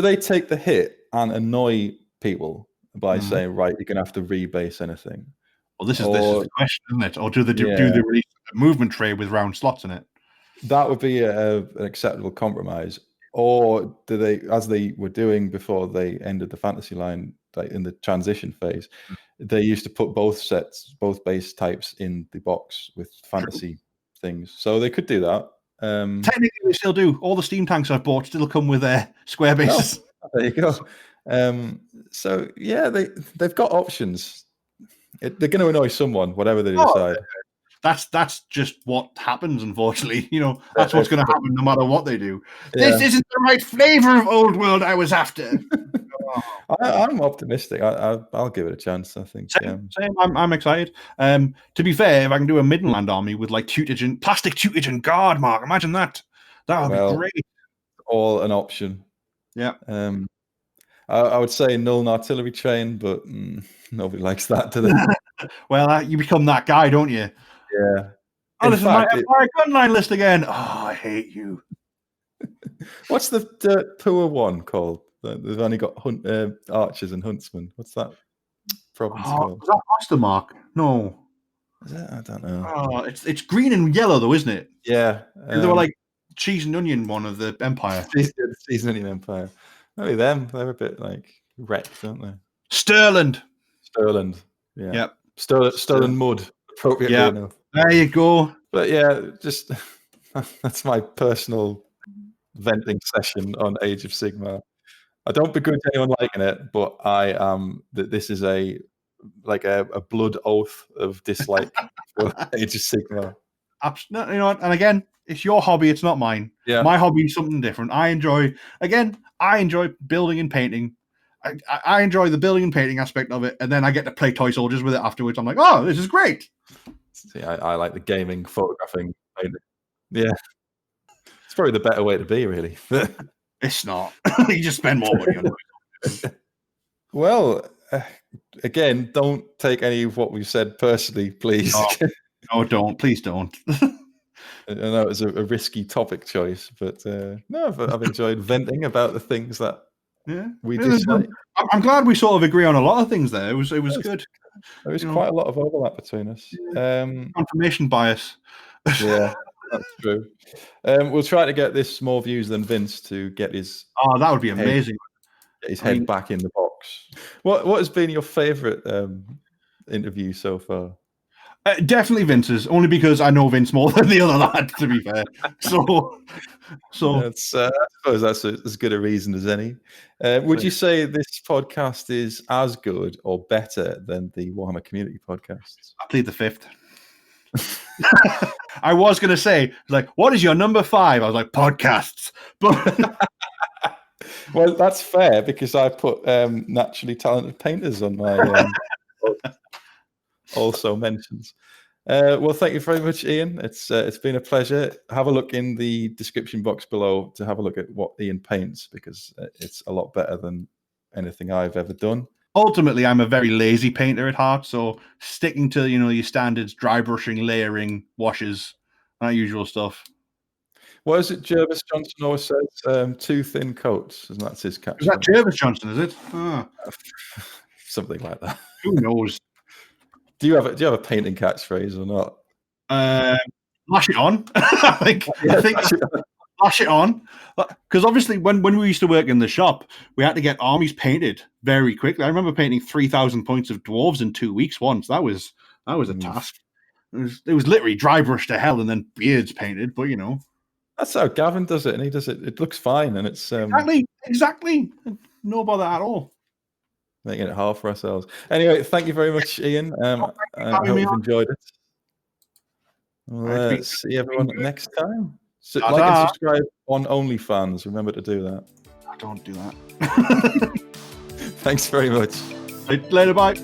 they take the hit and annoy people by saying, right, you're going to have to rebase anything? Well, this is the question, isn't it? Or do they release a movement tray with round slots in it? That would be an acceptable compromise. Or do they, as they were doing before they ended the fantasy line, like in the transition phase, they used to put both base types in the box with fantasy things. So they could do that. Technically, they still do. All the Steam tanks I've bought still come with square bases. Oh, there you go. So yeah, they've got options. They're going to annoy someone, whatever they decide. That's just what happens, unfortunately. That's what's going to happen no matter what they do. Yeah. This isn't the right flavor of old world I was after. I'm optimistic. I'll give it a chance. I think. Same. I'm excited. To be fair, if I can do a Midland army with like plastic tutelage and guard, Mark, imagine that. That would be great. All an option. Yeah. I would say null artillery train, but nobody likes that, do they? Well, you become that guy, don't you? Yeah. Oh, this is my Empire gunline list again. Oh, I hate you. What's the dirt poor one called? They've only got archers and huntsmen. What's that province called? Is that Ostermark? No. Is it? I don't know. Oh, it's green and yellow though, isn't it? Yeah. They were like cheese and onion one of the Empire. Cheese and onion Empire. Maybe them. They're a bit like wrecked, aren't they? Stirland. Yeah. Yep. Stirland mud. Appropriately enough. There you go. But yeah, just that's my personal venting session on Age of Sigmar. I don't begrudge anyone liking it, but I am that this is a blood oath of dislike for Age of Sigmar. Absolutely, and again, It's your hobby. It's not mine. Yeah. My hobby is something different. I enjoy building and painting. I enjoy the building and painting aspect of it, and then I get to play toy soldiers with it afterwards. I'm like, oh, this is great. See, I like the gaming, photographing, painting. Yeah. It's probably the better way to be, really. It's not. You just spend more money on it. Well, again, don't take any of what we've said personally, please. No, don't. Please don't. I know it was a risky topic choice, but no, I've enjoyed venting about the things that we dislike. I'm glad we sort of agree on a lot of things there. It was good. There was quite a lot of overlap between us. Confirmation bias. Yeah, that's true. We'll try to get this more views than Vince to get his. Oh, that would be amazing. Get his head back in the box. What has been your favourite interview so far? Definitely Vince's, only because I know Vince more than the other lad, to be fair. So that's, I suppose that's as good a reason as any. Would you say this podcast is as good or better than the Warhammer Community podcasts? I plead the fifth. I was going to say, like, what is your number 5? I was like, podcasts. But well, that's fair because I put naturally talented painters on my also mentions. Well, thank you very much, Ian. It's been a pleasure. Have a look in the description box below to have a look at what Ian paints because it's a lot better than anything I've ever done. Ultimately, I'm a very lazy painter at heart, so sticking to your standards, dry brushing, layering, washes, that usual stuff. What is it Jervis Johnson always says? 2 thin coats, and that's his catch. Is that Jervis Johnson, is it? Oh. Something like that. Who knows? Do you have a painting catchphrase or not? Lash it on. I think lash it on. Because obviously when we used to work in the shop, we had to get armies painted very quickly. I remember painting 3,000 points of dwarves in 2 weeks once. That was a task. It was literally dry brush to hell and then beards painted, but that's how Gavin does it, and he does it. It looks fine, and it's exactly no bother at all. Making it hard for ourselves. Anyway, thank you very much, Ian. I hope you've enjoyed it. We'll see everyone next time. So, like and subscribe on OnlyFans. Remember to do that. I don't do that. Thanks very much. Later, bye.